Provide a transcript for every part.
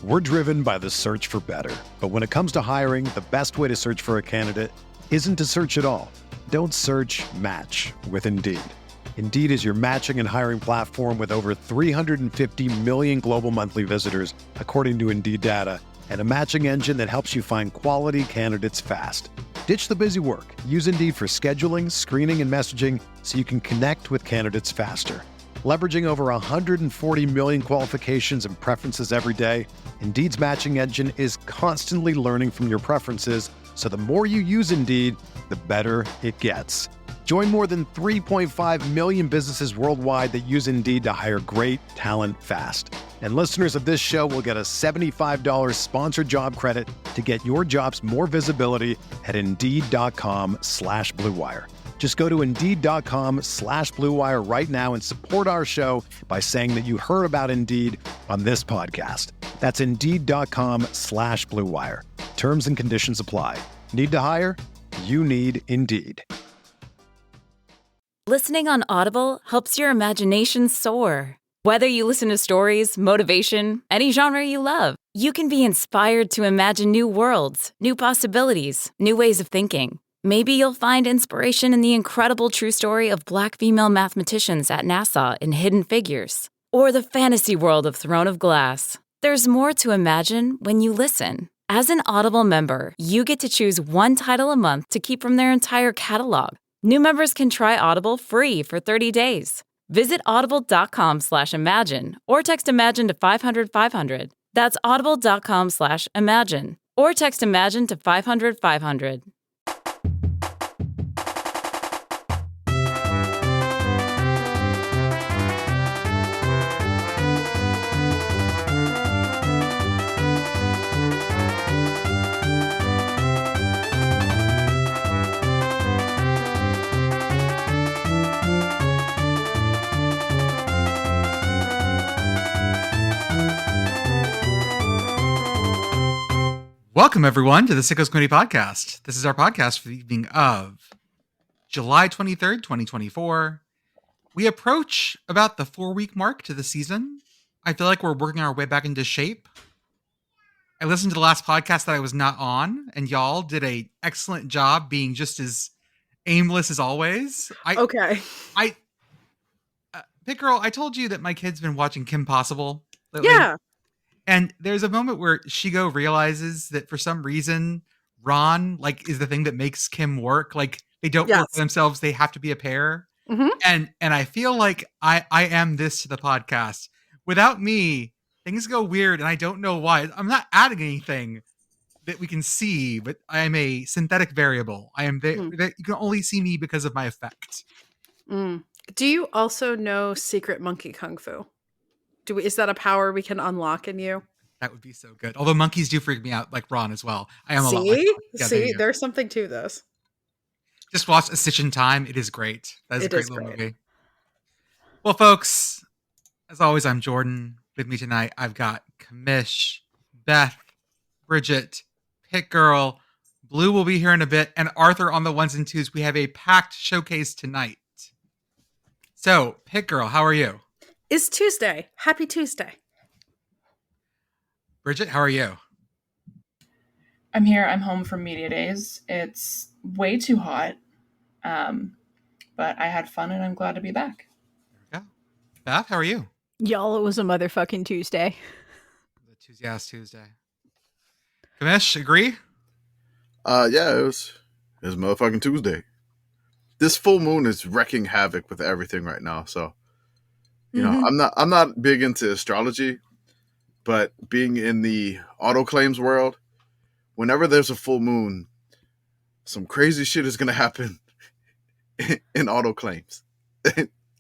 We're driven by the search for better. But when it comes to hiring, the best way to search for a candidate isn't to search at all. Don't search, match with Indeed. Indeed is your matching and hiring platform with over 350 million global monthly visitors, according to Indeed data, and a matching engine that helps you find quality candidates fast. Ditch the busy work. Use Indeed for scheduling, screening, and messaging so you can connect with candidates faster. Leveraging over 140 million qualifications and preferences every day, Indeed's matching engine is constantly learning from your preferences, so the more you use Indeed, the better it gets. Join more than 3.5 million businesses worldwide that use Indeed to hire great talent fast. And listeners of this show will get a $75 sponsored job credit to get your jobs more visibility at Indeed.com/Blue Wire. Just go to Indeed.com/Blue Wire right now and support our show by saying that you heard about Indeed on this podcast. That's Indeed.com/Blue Wire. Terms and conditions apply. Need to hire? You need Indeed. Listening on Audible helps your imagination soar. Whether you listen to stories, motivation, any genre you love, you can be inspired to imagine new worlds, new possibilities, new ways of thinking. Maybe you'll find inspiration in the incredible true story of Black female mathematicians at NASA in Hidden Figures, or the fantasy world of Throne of Glass. There's more to imagine when you listen. As an Audible member, you get to choose one title a month to keep from their entire catalog. New members can try Audible free for 30 days. Visit audible.com/imagine or text imagine to 500-500. That's audible.com/imagine or text imagine to 500-500. Welcome, everyone, to the SICKO Committee podcast. This is our podcast for the evening of July 23rd, 2024. We approach about the 4-week mark to the season. I feel like we're working our way back into shape. I listened to the last podcast that I was not on, and y'all did an excellent job being just as aimless as always. Pitt Girl, I told you that my kid's been watching Kim Possible lately. Yeah. And there's a moment where Shigo realizes that for some reason, Ron is the thing that makes Kim work. Like, they don't work for themselves. They have to be a pair. Mm-hmm. And I feel like I am this to the podcast. Without me, things go weird, and I don't know why. I'm not adding anything that we can see, but I am a synthetic variable. I am you can only see me because of my effect. Mm. Do you also know Secret Monkey Kung Fu? Is that a power we can unlock in you? That would be so good. Although monkeys do freak me out, like Ron as well. I am a lot. See, there's something to this. Just watch A Stitch in Time. It is great. That is a great little movie. Well, folks, as always, I'm Jordan. With me tonight, I've got Commish, Beth, Brigit, Pitt Girl. Blue will be here in a bit, and Arthur on the ones and twos. We have a packed showcase tonight. So, Pitt Girl, how are you? It's Tuesday. Happy Tuesday. Brigit, how are you? I'm here. I'm home from Media Days. It's way too hot, but I had fun and I'm glad to be back. There we go. Beth, how are you? Y'all, it was a motherfucking Tuesday. Tuesday. Commish, agree? Yeah, it was motherfucking Tuesday. This full moon is wrecking havoc with everything right now, so you know, I'm not big into astrology, but being in the auto claims world, whenever there's a full moon, some crazy shit is gonna happen in auto claims.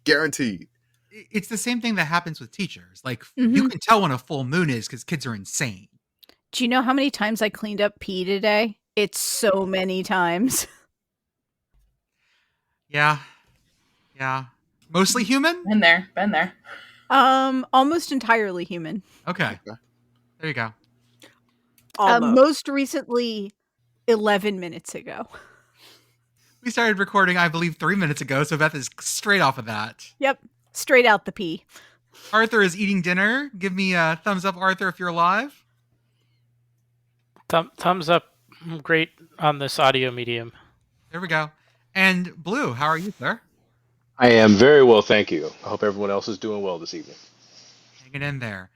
Guaranteed. It's the same thing that happens with teachers. Like, you can tell when a full moon is because kids are insane. Do you know how many times I cleaned up pee today? It's so many times. Yeah. Mostly human? Been there. Almost entirely human. Okay. There you go. Most recently, 11 minutes ago. We started recording, I believe, 3 minutes ago, so Beth is straight off of that. Yep. Straight out the pee. Arthur is eating dinner. Give me a thumbs up, Arthur, if you're alive. Thumbs up. Great on this audio medium. There we go. And Blue, how are you, sir? I am very well, thank you. I hope everyone else is doing well this evening. Hanging in there.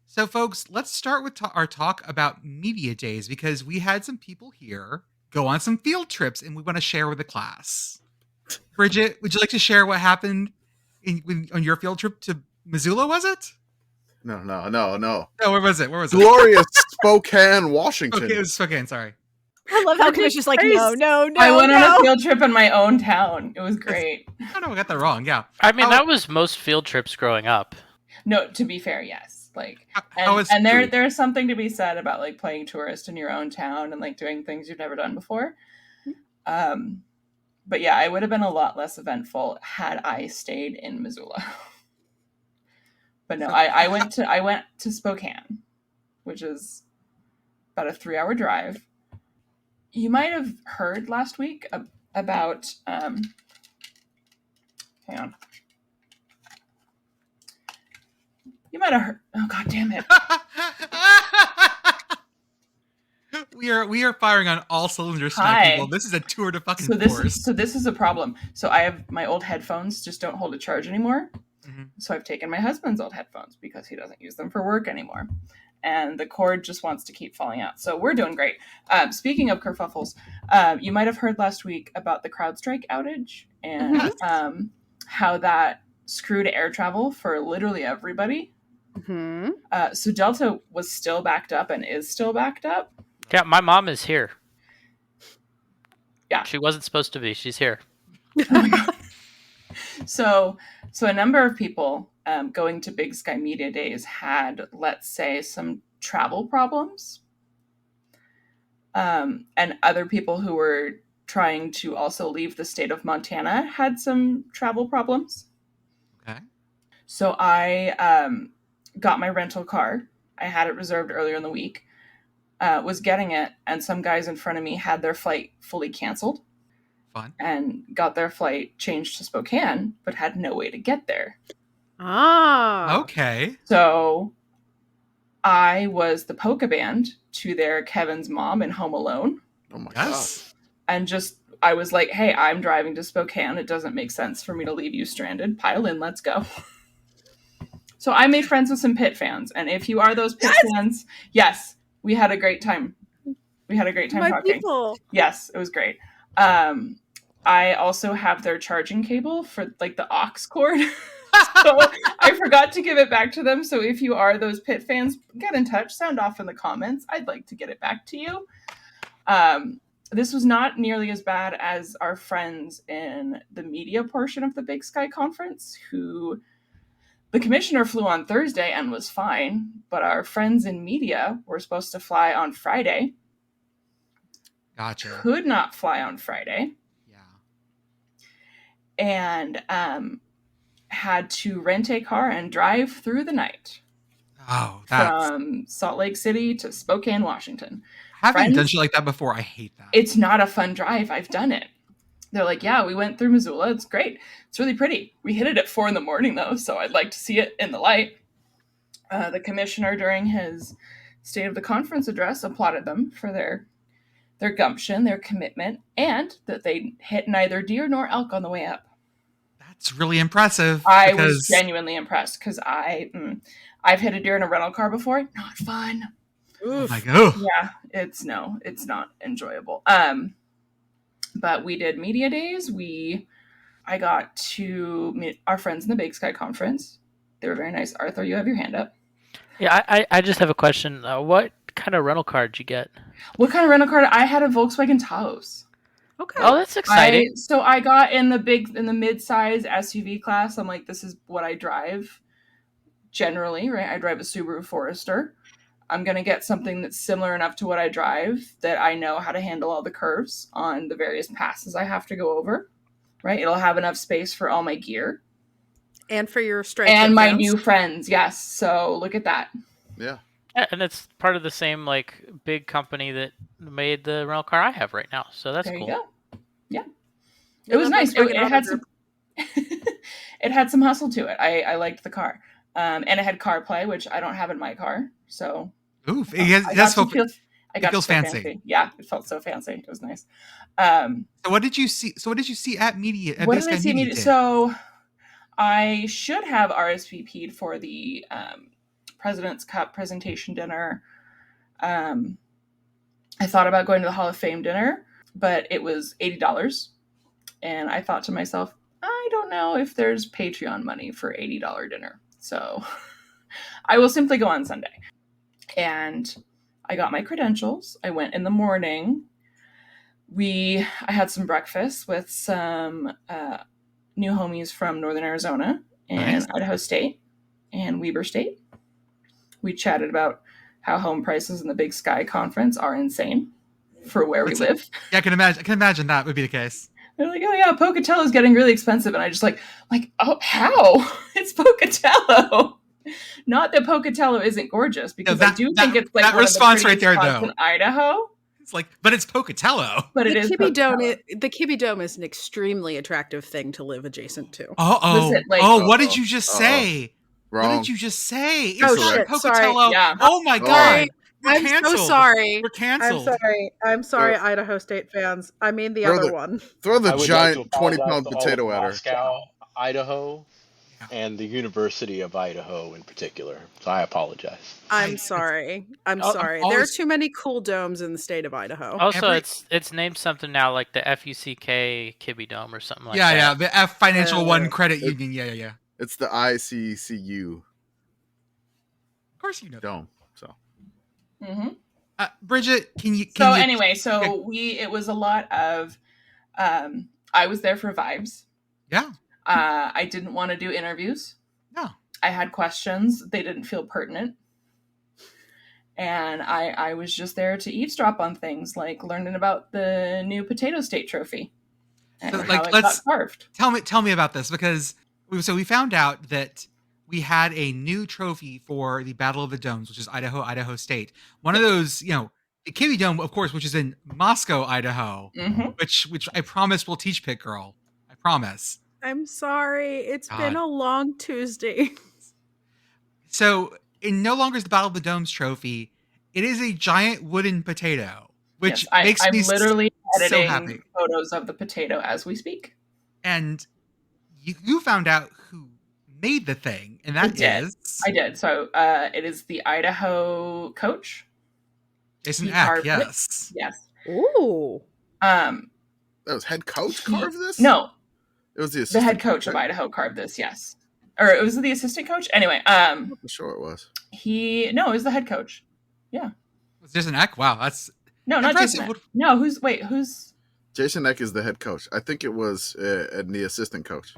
So, folks, let's start with our talk about Media Days, because we had some people here go on some field trips and we want to share with the class. Brigit, would you like to share what happened on your field trip to Missoula, was it? No. No, where was it? Glorious Spokane, Washington. Okay, it was Spokane, sorry. I love how Commish is like, no. I went on a field trip in my own town. It was great. Oh no, I got that wrong. Yeah. I mean, that was most field trips growing up. No, to be fair, yes. Like, How is and food? there's something to be said about like playing tourist in your own town and like doing things you've never done before. But yeah, it would have been a lot less eventful had I stayed in Missoula. But no, I went to Spokane, which is about a 3-hour drive. You might have heard last week about hang on. You might have heard. Oh, God damn it! we are firing on all cylinders tonight, Hi. people. This is a tour de fucking force. This is a problem. So I have my old headphones just don't hold a charge anymore. Mm-hmm. So I've taken my husband's old headphones because he doesn't use them for work anymore, and the cord just wants to keep falling out. So we're doing great. Speaking of kerfuffles, you might have heard last week about the CrowdStrike outage and how that screwed air travel for literally everybody. Mm-hmm. So Delta was still backed up and is still backed up. Yeah, my mom is here. Yeah. She wasn't supposed to be. She's here. Oh my God. So a number of people going to Big Sky Media Days had, let's say, some travel problems. And other people who were trying to also leave the state of Montana had some travel problems. Okay. So I got my rental car. I had it reserved earlier in the week. Was getting it, and some guys in front of me had their flight fully canceled. Fun. And got their flight changed to Spokane, but had no way to get there. Ah. Okay. So I was the polka band to their Kevin's mom in Home Alone. Oh my Yes. And I was like, hey, I'm driving to Spokane. It doesn't make sense for me to leave you stranded. Pile in, let's go. So I made friends with some Pitt fans. And if you are those Pitt fans, yes, we had a great time. We had a great time My talking. people. Yes, it was great. I also have their charging cable for like the aux cord. So I forgot to give it back to them. So if you are those Pitt fans, get in touch, sound off in the comments. I'd like to get it back to you. This was not nearly as bad as our friends in the media portion of the Big Sky conference, who the commissioner flew on Thursday and was fine, but our friends in media were supposed to fly on Friday. Gotcha. Could not fly on Friday. Yeah. And had to rent a car and drive through the night. Oh, that's... From Salt Lake City to Spokane, Washington. Having done shit like that before, I hate that. It's not a fun drive. I've done it. They're like, yeah, we went through Missoula. It's great. It's really pretty. We hit it at 4 a.m, though, so I'd like to see it in the light. The commissioner, during his State of the Conference address, applauded them for their gumption, their commitment, and that they hit neither deer nor elk on the way up. That's really impressive. I was genuinely impressed because I've hit a deer in a rental car before. Not fun. Oof. Like, oh. Yeah, it's not enjoyable. But we did media days. I got to meet our friends in the Big Sky conference. They were very nice. Arthur, you have your hand up. Yeah, I just have a question. What kind of rental car did you get? What kind of rental car? I had a Volkswagen Taos. Okay. Oh, that's exciting. So I got in the mid-size SUV class. I'm like, this is what I drive generally, right? I drive a Subaru Forester. I'm going to get something that's similar enough to what I drive that I know how to handle all the curves on the various passes I have to go over, right? It'll have enough space for all my gear. And for your strength. And my new friends, yes. So look at that. Yeah. Yeah, and it's part of the same like big company that made the rental car I have right now. So that's There cool. you go. Yeah. It was nice. It had some it had some hustle to it. I liked the car. And it had CarPlay, which I don't have in my car. So oof. I I got feels to go fancy. Yeah, it felt so fancy. It was nice. So what did you see? At Big Sky Media Days? So I should have RSVP'd for the President's Cup presentation dinner. I thought about going to the Hall of Fame dinner, but it was $80. And I thought to myself, I don't know if there's Patreon money for $80 dinner. So I will simply go on Sunday. And I got my credentials. I went in the morning. I had some breakfast with some new homies from Northern Arizona and Idaho State and Weber State. We chatted about how home prices in the Big Sky conference are insane for where we live. Yeah, I can imagine that would be the case. They're like, oh yeah, Pocatello is getting really expensive, and I just like, oh, how? It's Pocatello. Not that Pocatello isn't gorgeous, because I do think it's like that one response of the right there, spots though. in Idaho. It's like, but it's Pocatello. But it is Pocatello. The Kibbe Dome is an extremely attractive thing to live adjacent to. What did you just say? Wrong. What did you say? It's Oh not shit! Pocatello. Sorry. Yeah. Oh my god! We're I'm canceled. so sorry. We're canceled. I'm sorry, Idaho State fans. I mean the other one. Throw the I would giant like to apologize 20-pound to all potato of at her. Moscow, Idaho, and the University of Idaho in particular. So I apologize. I'm sorry. I'm Oh, sorry. always- There are too many cool domes in the state of Idaho. Also, it's named something now, like the FUCK Kibbe Dome or something like that. Yeah, the F Financial One Credit Union. Yeah. It's the ICCU Of course you know. dome. So, Mm-hmm. Bridget, can you? It was a lot of. I was there for vibes. Yeah. I didn't want to do interviews. No. I had questions. They didn't feel pertinent. And I was just there to eavesdrop on things, like learning about the new Potato State Trophy and So, how it got carved. Tell me about this, because we found out that we had a new trophy for the Battle of the Domes, which is Idaho State. One of those, the Kibbe Dome, of course, which is in Moscow, Idaho, which I promise will teach Pitt Girl. I promise. I'm sorry. It's been a long Tuesday. So it no longer is the Battle of the Domes trophy. It is a giant wooden potato, which makes me literally editing so happy. Photos of the potato as we speak. And you found out who made the thing, and that is... I did. So it is the Idaho coach. Jason Eck, yes. Yes. Ooh. that was head coach carved this? No. It was the head coach of Idaho carved this, yes. Or it was the assistant coach? Anyway. I'm sure it was. It was the head coach. Yeah. Was Jason Eck? Wow, that's... No, not Jason Eck. No, who's... Jason Eck is the head coach. I think it was the assistant coach.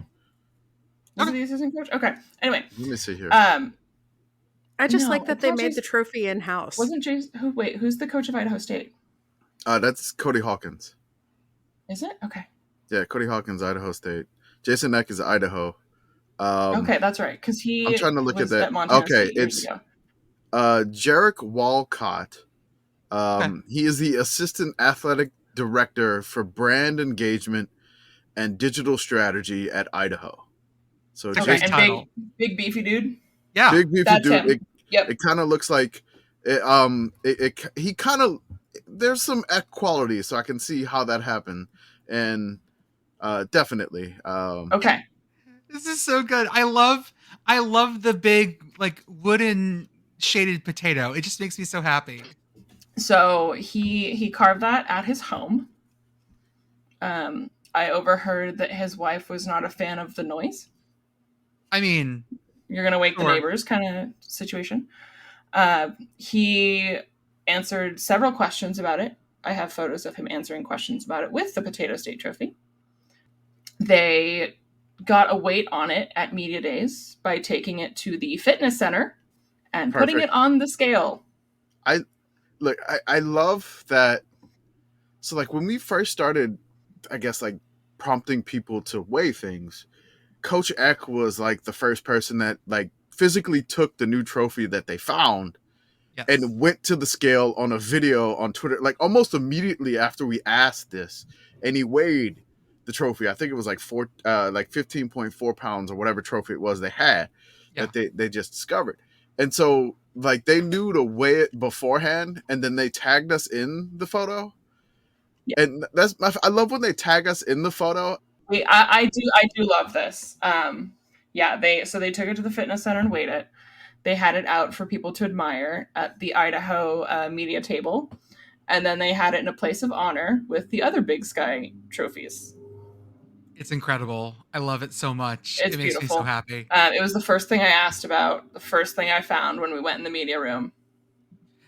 Was it the assistant coach? Okay. Anyway. Let me see here. I just like that they made the trophy in-house. Wasn't Jason... who's the coach of Idaho State? That's Cody Hawkins. Is it? Okay. Yeah, Cody Hawkins, Idaho State. Jason Eck is Idaho. Okay, that's right. Because I'm trying to look at that. Montana Okay, State years it's ago. Jarek Walcott. He is the assistant athletic director for brand engagement and digital strategy at Idaho. So and big beefy dude. Yeah, big beefy that's dude. Him. It kind of looks like he kind of, there's some Eck quality, so I can see how that happened, and definitely. Okay. This is so good. I love the big, like, wooden shaded potato. It just makes me so happy. So he carved that at his home. I overheard that his wife was not a fan of the noise. I mean, you're gonna wake the neighbors kind of situation. He answered several questions about it. I have photos of him answering questions about it with the Potato State Trophy. They got a weight on it at Media Days by taking it to the fitness center and putting it on the scale. I love that. So, like, when we first started, I guess, like, prompting people to weigh things, Coach Eck was like the first person that, like, physically took the new trophy that they found and went to the scale on a video on Twitter, like, almost immediately after we asked this, and he weighed the trophy. I think it was like 15.4 pounds or whatever trophy it was they had that they just discovered. And so like they knew to weigh it beforehand, and then they tagged us in the photo. Yeah. And I love when they tag us in the photo. I do love this. Yeah, they took it to the fitness center and weighed it. They had it out for people to admire at the Idaho media table, and then they had it in a place of honor with the other Big Sky trophies. It's incredible. I love it so much. It's it makes beautiful. me so happy. It was the first thing I asked about, the first thing I found when we went in the media room.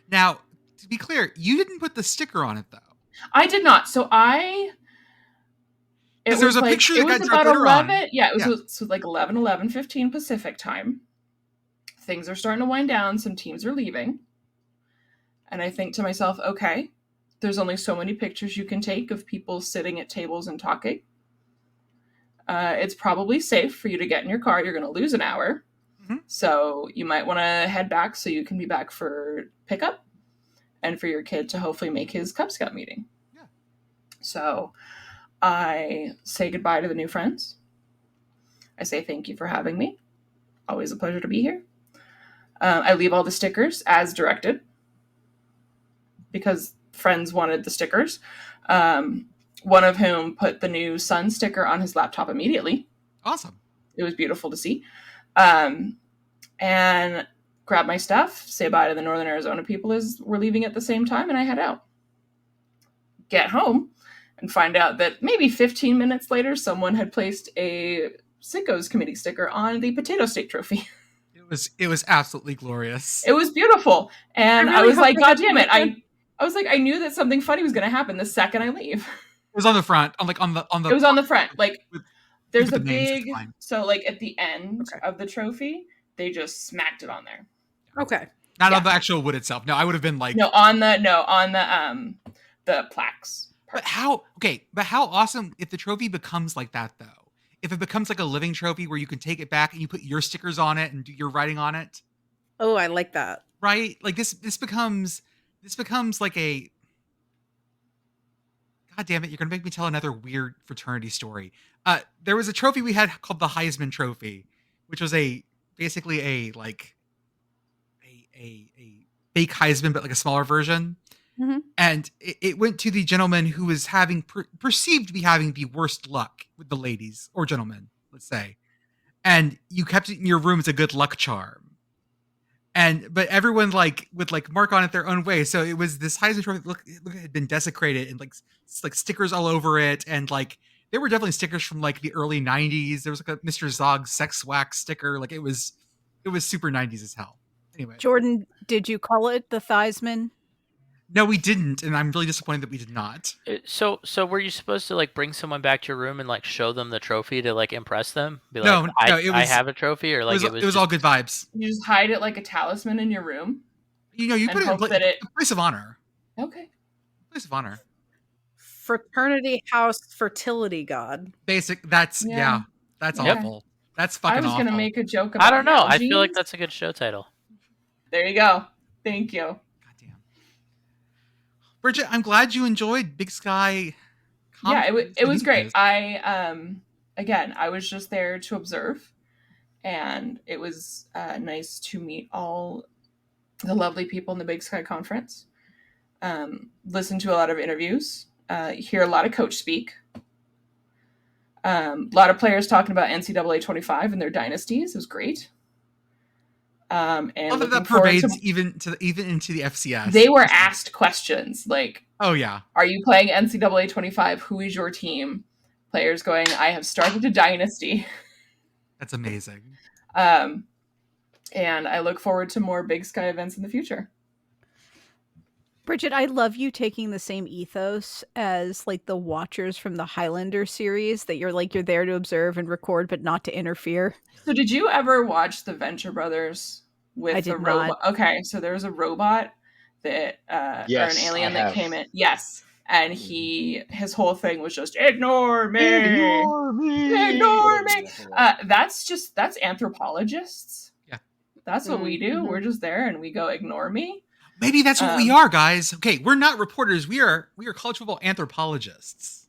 Now, to be clear, you didn't put the sticker on it, though. I did not. So There's a picture that got about Twitter 11. on. Yeah, it was like 11:15 Pacific time. Things are starting to wind down. Some teams are leaving. And I think to myself, okay, there's only so many pictures you can take of people sitting at tables and talking. It's probably safe for you to get in your car. You're going to lose an hour. Mm-hmm. So you might want to head back so you can be back for pickup and for your kid to hopefully make his Cub Scout meeting. Yeah. So I say goodbye to the new friends. I say thank you for having me. Always a pleasure to be here. I leave all the stickers as directed because friends wanted the stickers. One of whom put the new sun sticker on his laptop immediately. Awesome. It was beautiful to see. And grab my stuff, say bye to the Northern Arizona people as we're leaving at the same time, and I head out. Get home and find out that maybe 15 minutes later, someone had placed a SICKO's committee sticker on the Potato State trophy. It was absolutely glorious. It was beautiful. And I really was like, hope God they damn it. didn't I was like, I knew that something funny was going to happen the second I leave. It was on the front, on the. It was on the front. Like, there's with a the names, big, it's fine. so like at the end of the trophy, they just smacked it on there. Okay. Not on the actual wood itself. No, I would have been like. No, on the plaques. But how awesome if the trophy becomes like that, though. If it becomes like a living trophy where you can take it back and you put your stickers on it and do your writing on it. Oh, I like that. Right? Like this becomes like a. God damn it! You're gonna make me tell another weird fraternity story. There was a trophy we had called the Heisman Trophy, which was basically a fake Heisman, but like a smaller version. Mm-hmm. And it went to the gentleman who was having perceived to be having the worst luck with the ladies or gentlemen, let's say. And you kept it in your room as a good luck charm. But everyone would mark on it their own way. So it was this Heisman Trophy. Look, it had been desecrated and like stickers all over it. And there were definitely stickers from like the early 90s. There was like a Mr. Zog sex wax sticker. Like it was super 90s as hell. Anyway. Jordan, did you call it the Theismann? No, we didn't, and I'm really disappointed that we did not. So were you supposed to bring someone back to your room and show them the trophy to impress them? Be No, like, I have a trophy, or it was all good vibes. You just hide it like a talisman in your room. You put it in a place of honor. Okay. Place of honor. Fraternity House Fertility God. That's Yeah. that's Yeah. awful. That's fucking awful. I was gonna make a joke about I don't know. I Nalgene's. feel like that's a good show title. There you go. Thank you. Goddamn. Brigit, I'm glad you enjoyed Big Sky. Yeah, it was great. I was just there to observe, and it was nice to meet all the lovely people in the Big Sky conference. Listen to a lot of interviews, hear a lot of coach speak. A lot of players talking about NCAA 25 and their dynasties. It was great. And that pervades even into the FCS. They were asked questions like, "Oh yeah, are you playing NCAA 25? Who is your team?" Players going, "I have started a dynasty." That's amazing. And I look forward to more Big Sky events in the future. Brigit, I love you taking the same ethos as the Watchers from the Highlander series, that you're there to observe and record, but not to interfere. So did you ever watch the Venture Brothers with the robot? Okay, so there was a robot that Yes, or an alien I that have. came in. Yes. And his whole thing was just ignore me. Ignore me. That's anthropologists. Yeah. That's what we do. We're just there and we go ignore me. Maybe that's what we are, guys. Okay, we're not reporters. We are college football anthropologists.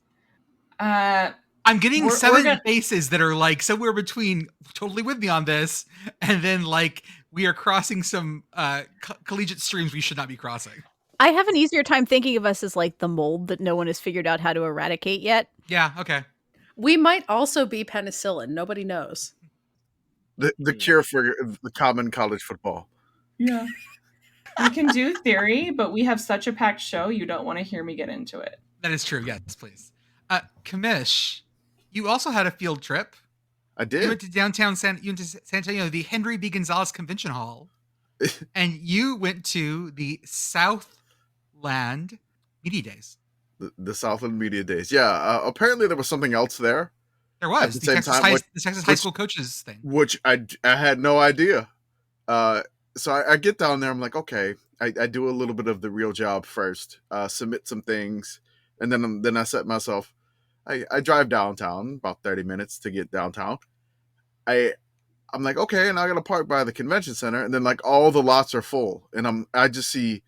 I'm getting seven faces that are somewhere between totally with me on this, and then we are crossing some collegiate streams we should not be crossing. I have an easier time thinking of us as like the mold that no one has figured out how to eradicate yet. Yeah, okay. We might also be penicillin. Nobody knows. The cure for the common college football. Yeah. We can do theory, but we have such a packed show, you don't want to hear me get into it. That is true. Yes, please. Commish, you also had a field trip. I did. You went to downtown San Antonio, the Henry B. Gonzalez Convention Hall, and you went to the Southland Media Days. The Southland Media Days. Yeah. Apparently there was something else there. There was At the same time, the Texas high school coaches thing, which I had no idea. So I get down there. I'm like, okay. I do a little bit of the real job first. Submit some things, and then I set myself. I drive downtown about 30 minutes to get downtown. I'm like, okay, and I got to park by the convention center, and then like all the lots are full, and I just see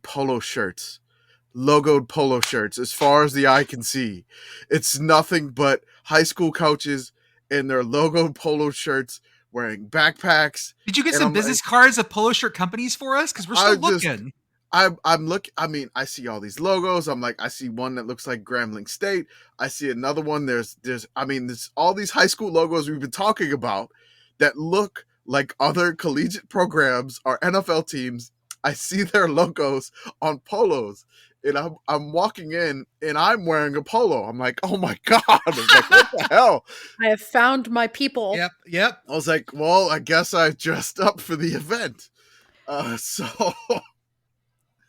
polo shirts, logoed polo shirts as far as the eye can see. It's nothing but high school coaches in their logoed polo shirts wearing backpacks. Did you get some business cards of polo shirt companies for us? Because we're still looking. I'm looking. I mean, I see all these logos. I'm like, I see one that looks like Grambling State. I see another one. There's all these high school logos we've been talking about that look like other collegiate programs or NFL teams. I see their logos on polos, and I'm walking in, and I'm wearing a polo. I'm like, oh my god! I'm like, what the hell? I have found my people. Yep. I was like, well, I guess I dressed up for the event. So.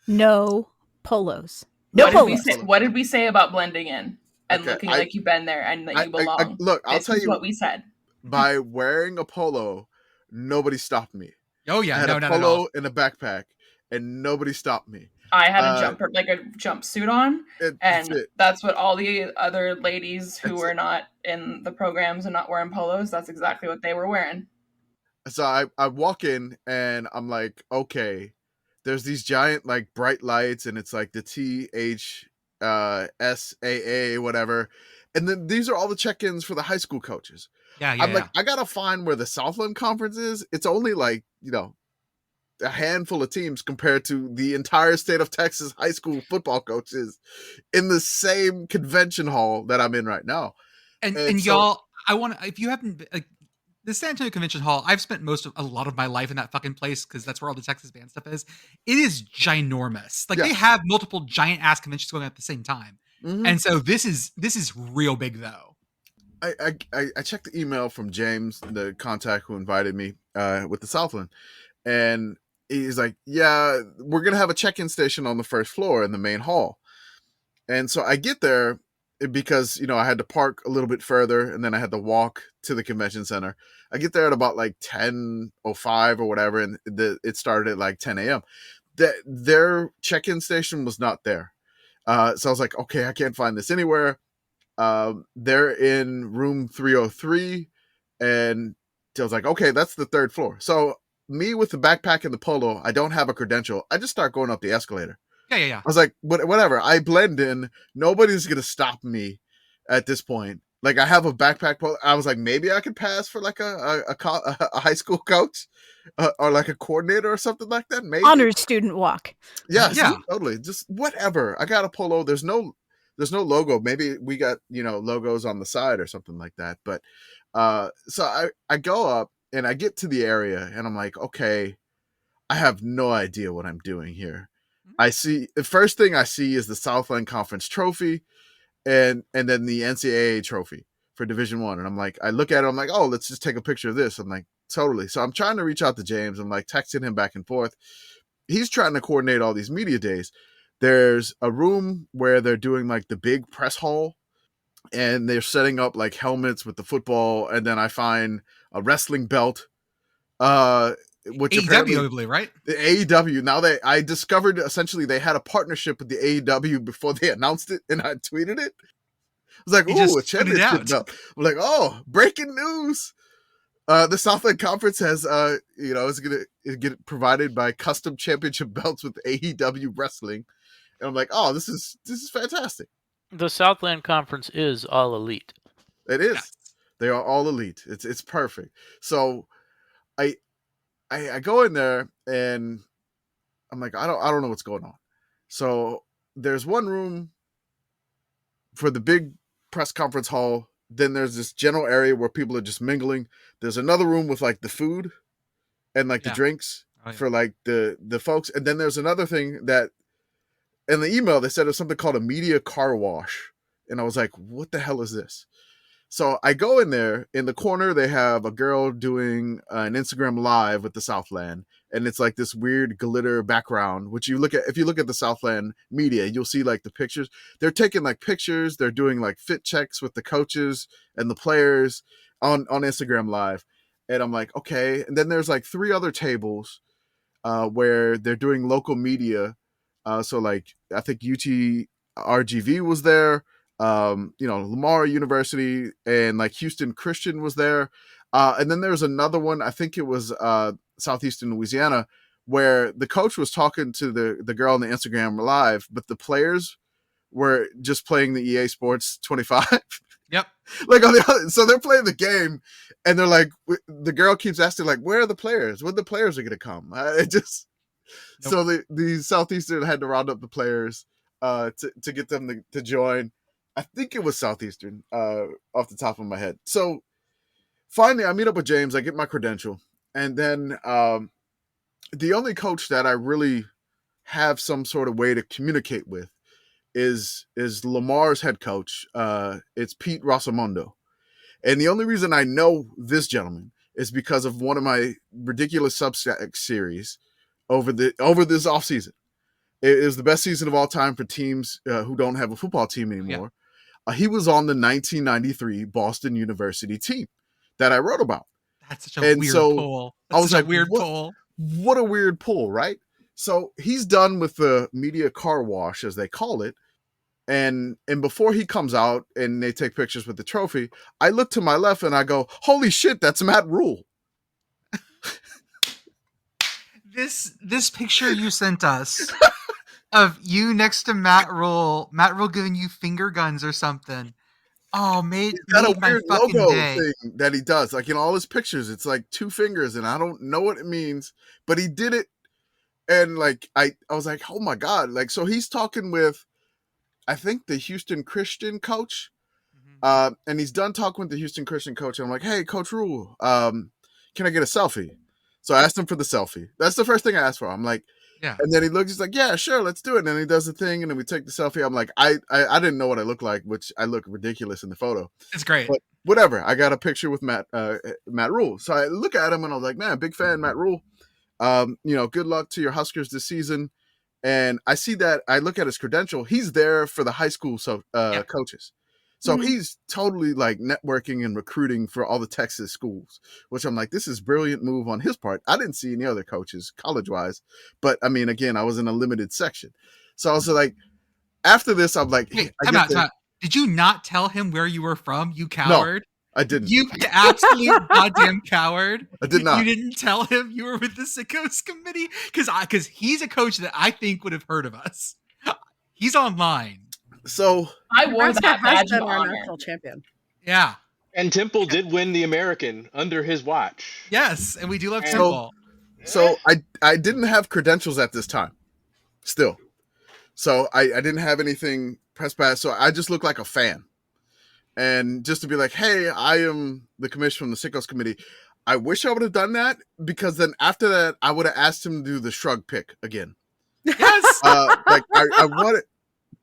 No polos. What did we say about blending in and looking like you've been there and that you belong? Look, I'll tell you what we said. By wearing a polo, nobody stopped me. Oh yeah, I had a polo and a backpack, and nobody stopped me. I had a jumpsuit on, and that's what all the other ladies who were not in the programs and not wearing polos, that's exactly what they were wearing. So I walk in, and I'm like, okay. There's these giant like bright lights, and it's like the SAA whatever, and then these are all the check-ins for the high school coaches. I'm like, I gotta find where the Southland Conference is. It's only like a handful of teams compared to the entire state of Texas high school football coaches in the same convention hall that I'm in right now. And so, y'all, I want to, if you haven't like. The San Antonio Convention Hall, I've spent a lot of my life in that fucking place because that's where all the Texas band stuff is. It is ginormous. Like they have multiple giant ass conventions going on at the same time. Mm-hmm. And so this is real big though. I checked the email from James, the contact who invited me with the Southland. And he's like, yeah, we're going to have a check-in station on the first floor in the main hall. And so I get there because, I had to park a little bit further and then I had to walk to the convention center. I get there at about like 10:05 or whatever, and it started at like 10 a.m. Their check-in station was not there. So I was like, okay, I can't find this anywhere. They're in room 303, and I was like, okay, that's the third floor. So me with the backpack and the polo, I don't have a credential. I just start going up the escalator. Yeah. I was like, whatever. I blend in. Nobody's going to stop me at this point. Like, I have a backpack. I was like, maybe I could pass for like a high school coach or like a coordinator or something like that. Maybe. Honors student walk. Yeah, totally. Just whatever. I got a polo. There's no logo. Maybe we got, logos on the side or something like that. But so I go up and I get to the area and I'm like, okay, I have no idea what I'm doing here. I see the first thing I see is the Southland Conference trophy and then the NCAA trophy for Division I. And I'm like, I look at it, I'm like, oh, let's just take a picture of this. I'm like, totally. So I'm trying to reach out to James. I'm like texting him back and forth. He's trying to coordinate all these media days. There's a room where they're doing like the big press hall and they're setting up like helmets with the football. And then I find a wrestling belt, which AEW, I believe, right? The AEW. Now I discovered essentially they had a partnership with the AEW before they announced it, and I tweeted it. I was like, "Ooh, a championship belt!" I'm like, "Oh, breaking news! The Southland Conference has, is gonna get provided by custom championship belts with AEW wrestling." And I'm like, "Oh, this is fantastic." The Southland Conference is all elite. It is. Yes. They are all elite. It's perfect. So I go in there and I'm like, I don't know what's going on. So there's one room for the big press conference hall. Then there's this general area where people are just mingling. There's another room with like the food and like the drinks for like the folks. And then there's another thing that in the email they said it was something called a media car wash. And I was like, what the hell is this? So I go in there. In the corner, they have a girl doing an Instagram live with the Southland. And it's like this weird glitter background, which you look at, if you look at the Southland media, you'll see like the pictures. They're taking like pictures. They're doing like fit checks with the coaches and the players on Instagram live. And I'm like, okay. And then there's like 3 other tables where they're doing local media. So like, I think UTRGV was there. Lamar University and like Houston Christian was there. And then there's another one, I think it was Southeastern Louisiana, where the coach was talking to the girl on the Instagram live, but the players were just playing the EA Sports 25. Yep. Like on the other, so they're playing the game and they're like, the girl keeps asking like, where are the players? When the players are going to come? So the Southeastern had to round up the players to get them to join. I think it was Southeastern off the top of my head. So finally I meet up with James, I get my credential. And then the only coach that I really have some sort of way to communicate with is Lamar's head coach. It's Pete Rossamondo. And the only reason I know this gentleman is because of one of my ridiculous Substack series over this offseason. It is the best season of all time for teams who don't have a football team anymore. Yeah. He was on the 1993 Boston University team that I wrote about. That's such a weird pull. I was like, weird pull. What a weird pull, right? So he's done with the media car wash, as they call it. And before he comes out and they take pictures with the trophy, I look to my left and I go, holy shit, that's Matt Rhule. This picture you sent us of you next to Matt Rhule giving you finger guns or something. Oh, made a my weird fucking logo day. thing that he does. Like in all his pictures, it's like 2 fingers, and I don't know what it means, but he did it. And like I was like, oh my God. Like, so he's talking with, I think, the Houston Christian coach. And he's done talking with the Houston Christian coach. And I'm like, hey, Coach Rhule, can I get a selfie? So I asked him for the selfie. That's the first thing I asked for. I'm like, yeah. And then he looks, he's like, yeah, sure, let's do it. And then he does the thing, and then we take the selfie. I'm like, I didn't know what I looked like, which I look ridiculous in the photo. It's great. But whatever. I got a picture with Matt Rhule. So I look at him and I was like, man, big fan, Matt Rhule. Good luck to your Huskers this season. And I see that, I look at his credential. He's there for the high school coaches. So he's totally like networking and recruiting for all the Texas schools, which I'm like, this is a brilliant move on his part. I didn't see any other coaches college-wise, but I mean, again, I was in a limited section. So I was like, after this, I'm like, hey, time out. Did you not tell him where you were from, you coward? No, I didn't. You absolute goddamn coward. I did not. You didn't tell him you were with the SICKO committee? Because he's a coach that I think would have heard of us. He's online. So I wore that badge of our honor. national champion. Yeah. And Temple did win the American under his watch. Yes, and we do love Temple. So I didn't have credentials at this time. Still. So I didn't have anything press pass. So I just looked like a fan. And just to be like, hey, I am the Commish from the SICKO committee. I wish I would have done that, because then after that, I would have asked him to do the shrug pick again. Yes. I wanted.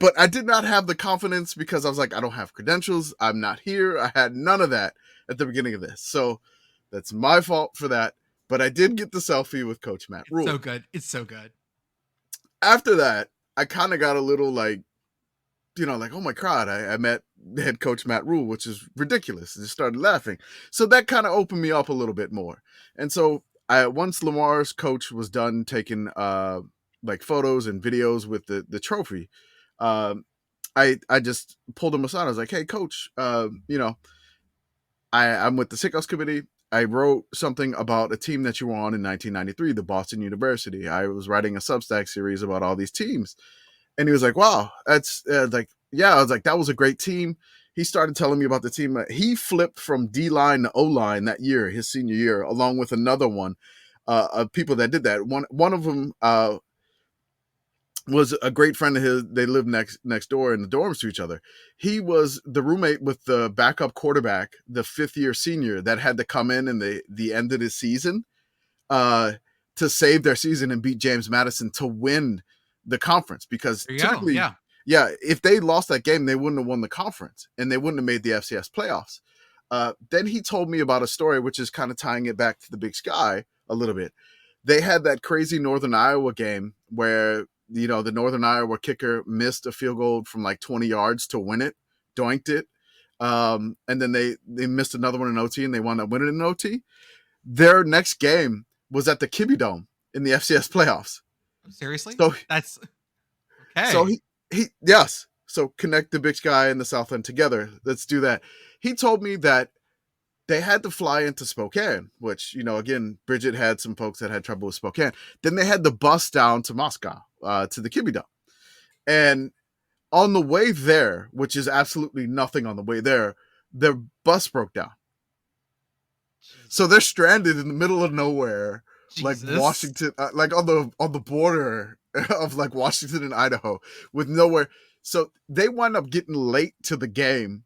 But I did not have the confidence, because I was like, I don't have credentials. I'm not here. I had none of that at the beginning of this. So that's my fault for that. But I did get the selfie with Coach Matt Rhule. So good. It's so good. After that, I kind of got a little like, oh my God, I met head coach Matt Rhule, which is ridiculous. I just started laughing. So that kind of opened me up a little bit more. And so once Lamar's coach was done taking like photos and videos with the trophy, I just pulled him aside. I was like, hey, coach, I'm with the SICKO committee. I wrote something about a team that you were on in 1993, the Boston University. I was writing a Substack series about all these teams. And he was like, wow, that's yeah. I was like, that was a great team. He started telling me about the team. He flipped from D-line to O-line that year, his senior year, along with another one. of people that did that. One of them was a great friend of his. They lived next door in the dorms to each other. He was the roommate with the backup quarterback, the 5th-year senior that had to come in the end of the season to save their season and beat James Madison to win the conference. Because typically, if they lost that game, they wouldn't have won the conference and they wouldn't have made the FCS playoffs. Then he told me about a story, which is kind of tying it back to the Big Sky a little bit. They had that crazy Northern Iowa game where, you know, the Northern Iowa kicker missed a field goal from like 20 yards to win it, doinked it. And then they missed another one in OT and they wound up winning in OT. Their next game was at the Kibby Dome in the FCS playoffs. Seriously? So That's okay. So yes. So connect the Big Sky and the Southland together. Let's do that. He told me that they had to fly into Spokane, which, you know, again, Brigit had some folks that had trouble with Spokane. Then they had the bus down to Moscow, to the Kibby Dome. And on the way there, which is absolutely nothing on the way there, their bus broke down. So they're stranded in the middle of nowhere, like Washington, like on the border of like Washington and Idaho with nowhere. So they wound up getting late to the game.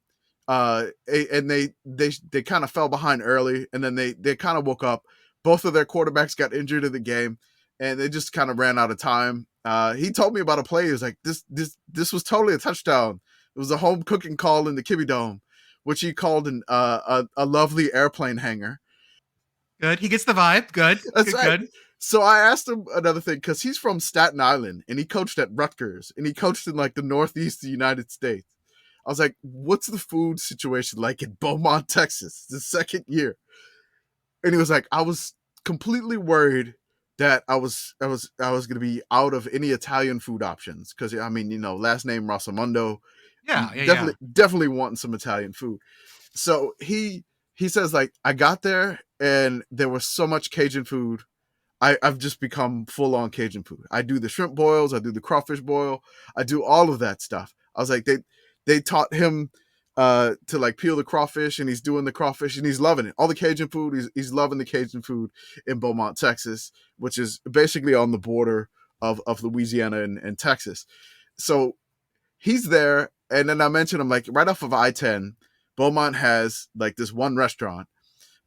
And they kind of fell behind early, and then they kind of woke up. Both of their quarterbacks got injured in the game, and they just kind of ran out of time. He told me about a play. He was like, this was totally a touchdown. It was a home cooking call in the Kibby Dome, which he called a lovely airplane hangar. Good. He gets the vibe. Good. That's good, right. Good. So I asked him another thing, because he's from Staten Island, and he coached at Rutgers, and he coached in like the Northeast of the United States. I was like, what's the food situation like in Beaumont, Texas, the second year? And he was like, I was completely worried that I was going to be out of any Italian food options. Cause I mean, you know, last name Rosamondo. Definitely wanting some Italian food. So he says, like, I got there and there was so much Cajun food. I've just become full on Cajun food. I do the shrimp boils. I do the crawfish boil. I do all of that stuff. I was like, they taught him to like peel the crawfish, and he's doing the crawfish and he's loving it. All the Cajun food, he's loving the Cajun food in Beaumont, Texas, which is basically on the border of Louisiana and Texas. So he's there. And then I mentioned, I'm like, right off of I-10, Beaumont has like this one restaurant,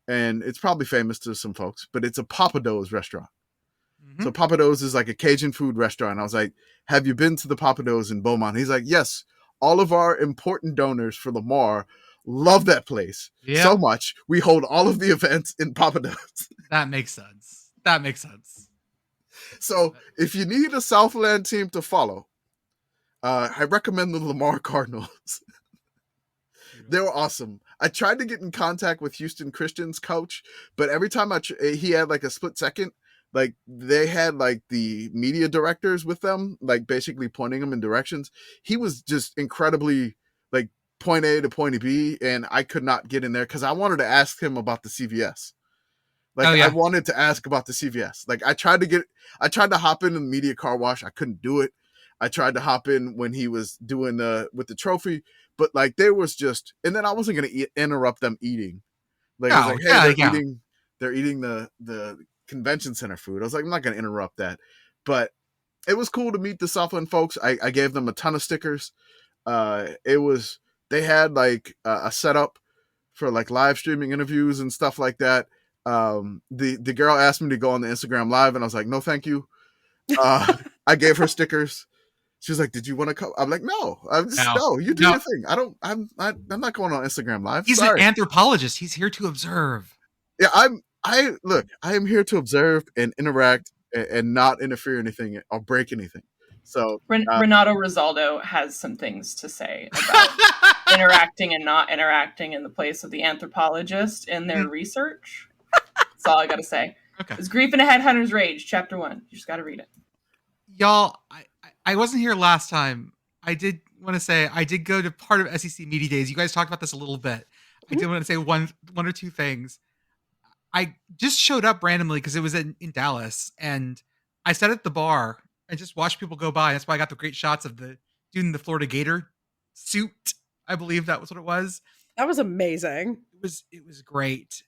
and it's probably famous to some folks, but it's a Papado's restaurant. Mm-hmm. So Papado's is like a Cajun food restaurant. I was like, have you been to the Papado's in Beaumont? He's like, yes. All of our important donors for Lamar love that place so much. We hold all of the events in Papado's. That makes sense. So if you need a Southland team to follow, I recommend the Lamar Cardinals. They were awesome. I tried to get in contact with Houston Christian's coach, but every time he had like a split second, like they had like the media directors with them, like basically pointing them in directions. He was just incredibly like point A to point B, and I could not get in there because I wanted to ask him about the CVS. I wanted to ask about the CVS. Like I tried to hop in the media car wash. I couldn't do it. I tried to hop in when he was doing with the trophy, but like there was just, and then I wasn't going to interrupt them eating. Like I was like, hey, they're eating the convention center food. I was like, I'm not going to interrupt that, but it was cool to meet the Southland folks. I gave them a ton of stickers. They had like a setup for like live streaming interviews and stuff like that. The girl asked me to go on the Instagram live, and I was like, no, thank you. I gave her stickers. She was like, did you want to come? I'm like, no, you do your thing. I'm not going on Instagram live. He's an anthropologist. He's here to observe. Yeah. I am here to observe and interact and not interfere anything or break anything. So Renato Rosaldo has some things to say about interacting and not interacting in the place of the anthropologist in their research. That's all I got to say. Okay. It's Grief and a Headhunter's Rage, Chapter 1. You just got to read it. Y'all, I wasn't here last time. I did want to say I did go to part of SEC Media Days. You guys talked about this a little bit. I did want to say one or two things. I just showed up randomly because it was in Dallas, and I sat at the bar and just watched people go by. That's why I got the great shots of the dude in the Florida Gator suit. I believe that was what it was. That was amazing. It was great.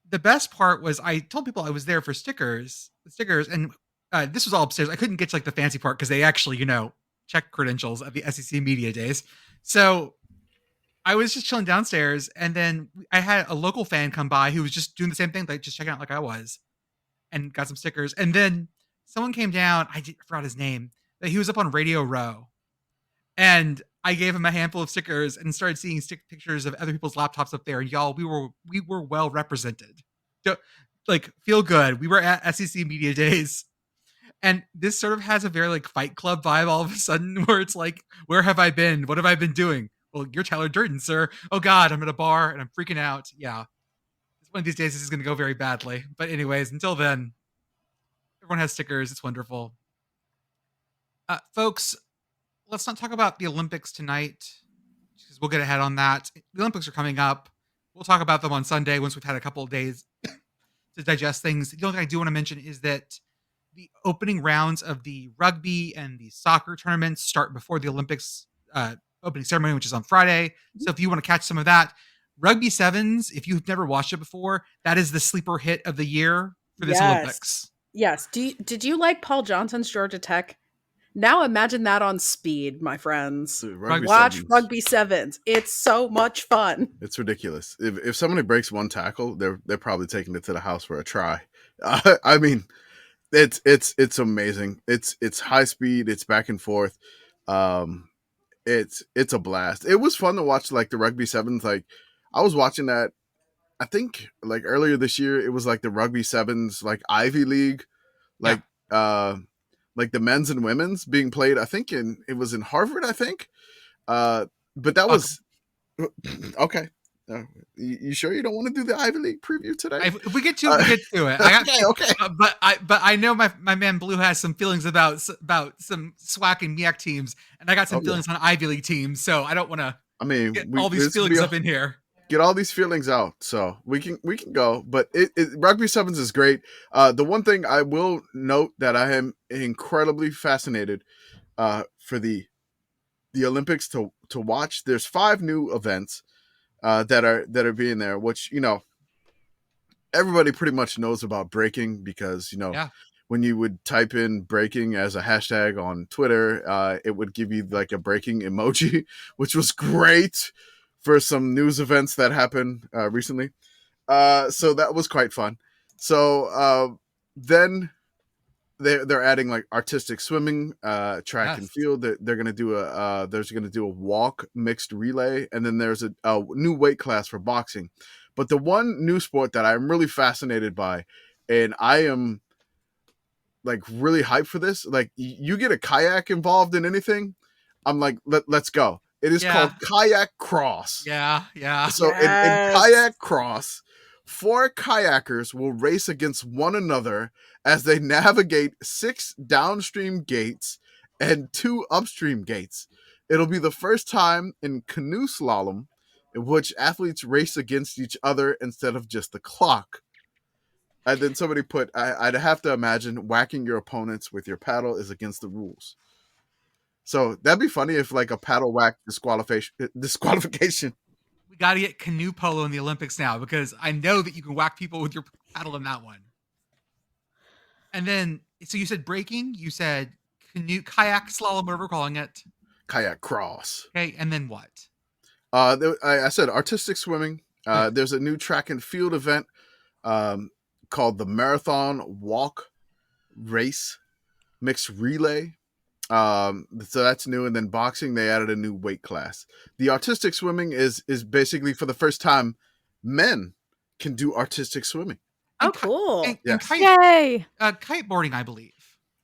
the best part was I told people I was there for stickers, and this was all upstairs. I couldn't get to like the fancy part because they actually, check credentials at the SEC Media Days. So I was just chilling downstairs, and then I had a local fan come by who was just doing the same thing, like just checking out like I was, and got some stickers. And then someone came down. I forgot his name. That he was up on Radio Row, and I gave him a handful of stickers and started seeing pictures of other people's laptops up there. And y'all, we were well represented. Like, feel good. We were at SEC Media Days. And this sort of has a very like Fight Club vibe all of a sudden, where it's like, where have I been? What have I been doing? Well, you're Tyler Durden, sir. Oh God, I'm at a bar and I'm freaking out. Yeah. One of these days this is going to go very badly. But anyways, until then, everyone has stickers. It's wonderful. Folks, let's not talk about the Olympics tonight, because we'll get ahead on that. The Olympics are coming up. We'll talk about them on Sunday once we've had a couple of days to digest things. The only thing I do want to mention is that the opening rounds of the rugby and the soccer tournaments start before the Olympics opening ceremony, which is on Friday. So if you want to catch some of that, Rugby Sevens, if you've never watched it before, that is the sleeper hit of the year for this Olympics. Yes. Did you like Paul Johnson's Georgia Tech? Now imagine that on speed, my friends. Dude, Watch Sevens. Rugby Sevens. It's so much fun. It's ridiculous. If somebody breaks one tackle, they're probably taking it to the house for a try. I mean, it's amazing. It's high speed. It's back and forth. It's a blast. It was fun to watch like the Rugby Sevens. Like I was watching that. I think like earlier this year, it was like the Rugby Sevens, like Ivy League, like the men's and women's being played. I think it was in Harvard. I think, but that was okay. You sure you don't want to do the Ivy League preview today? If we get to it, we get to it. Okay. But I know my man Blue has some feelings about some SWAC and MEAC teams, and I got some feelings on Ivy League teams. So I don't want to. I mean, get all these feelings up in here. Get all these feelings out, so we can go. But Rugby Sevens is great. The one thing I will note that I am incredibly fascinated for the Olympics to watch. There's 5 new events that are being there, which everybody pretty much knows about breaking, because when you would type in breaking as a hashtag on Twitter, it would give you like a breaking emoji, which was great for some news events that happened recently. So that was quite fun. So then they're adding like artistic swimming, track and field. They're going to do a walk mixed relay. And then there's a new weight class for boxing. But the one new sport that I'm really fascinated by, and I am like really hyped for this, like you get a kayak involved in anything, I'm like, let's go. It is called kayak cross. Yeah. So in kayak cross, 4 kayakers will race against one another as they navigate 6 downstream gates and 2 upstream gates. It'll be the first time in canoe slalom in which athletes race against each other instead of just the clock. And then somebody put, I'd have to imagine whacking your opponents with your paddle is against the rules. So that'd be funny if like a paddle whack disqualification. We got to get canoe polo in the Olympics now, because I know that you can whack people with your paddle in that one. And then, so you said breaking, you said canoe, kayak, slalom, whatever we're calling it. Kayak cross. Okay, and then what? I said artistic swimming. There's a new track and field event called the Marathon Walk Race Mixed Relay. So that's new. And then boxing, they added a new weight class. The artistic swimming is basically for the first time men can do artistic swimming. Oh, cool. And Yay! Kiteboarding, I believe,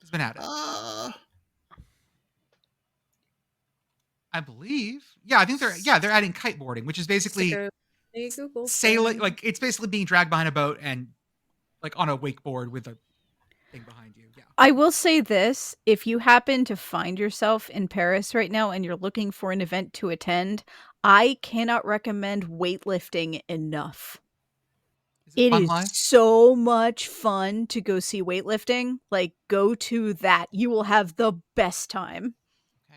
has been added. I believe. Yeah, I think they're adding kiteboarding, which is basically sailing. Like it's basically being dragged behind a boat and like on a wakeboard with a thing behind you. Yeah. I will say this, if you happen to find yourself in Paris right now and you're looking for an event to attend, I cannot recommend weightlifting enough. It is so much fun to go see weightlifting. Like, go to that. You will have the best time.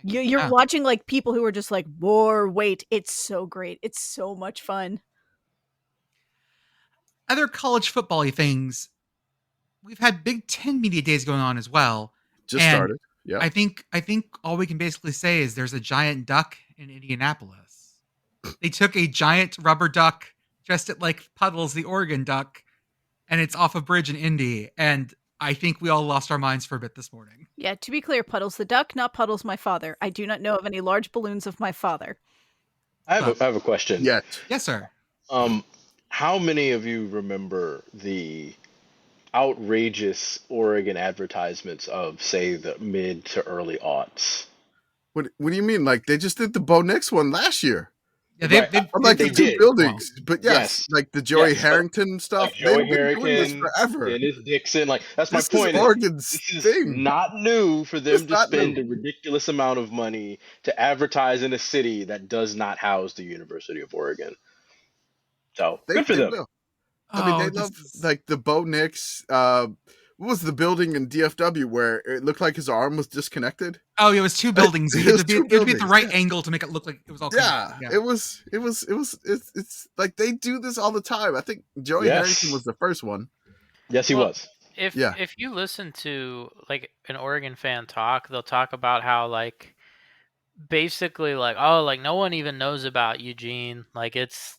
Okay. You're watching like people who are just like, more weight. It's so great. It's so much fun. other college football-y things, we've had Big Ten Media Days going on as well. Just And started. Yeah. I think all we can basically say is there's a giant duck in Indianapolis. They took a giant rubber duck, dressed it like Puddles, the Oregon duck, and it's off a bridge in Indy. And I think we all lost our minds for a bit this morning. Yeah, to be clear, Puddles the duck, not Puddles my father. I do not know of any large balloons of my father. I have a question. Yet. Yes, sir. How many of you remember the outrageous Oregon advertisements of, say, the mid to early aughts? What do you mean? Like they just did the Bo Nix one last year? Yeah, I'm like they the two did. buildings, but yes, like the Joey Yes, but- Harrington stuff. Like Joey They've been doing this Harrington, forever. Dennis Dixon, like that's This my is point. Oregon's This is thing. not new for them It's to not spend new. a ridiculous amount of money to advertise in a city that does not house the University of Oregon. So good for them. Will. I mean, they love like the Bo Nix. What was the building in DFW where it looked like his arm was disconnected? Oh, it was two buildings. You had to be at the buildings, right angle to make it look like it was all connected. Yeah, it's like they do this all the time. I think Joey Harrington was the first one. Yes, he was. If you listen to like an Oregon fan talk, they'll talk about how like basically like, oh, like no one even knows about Eugene. Like it's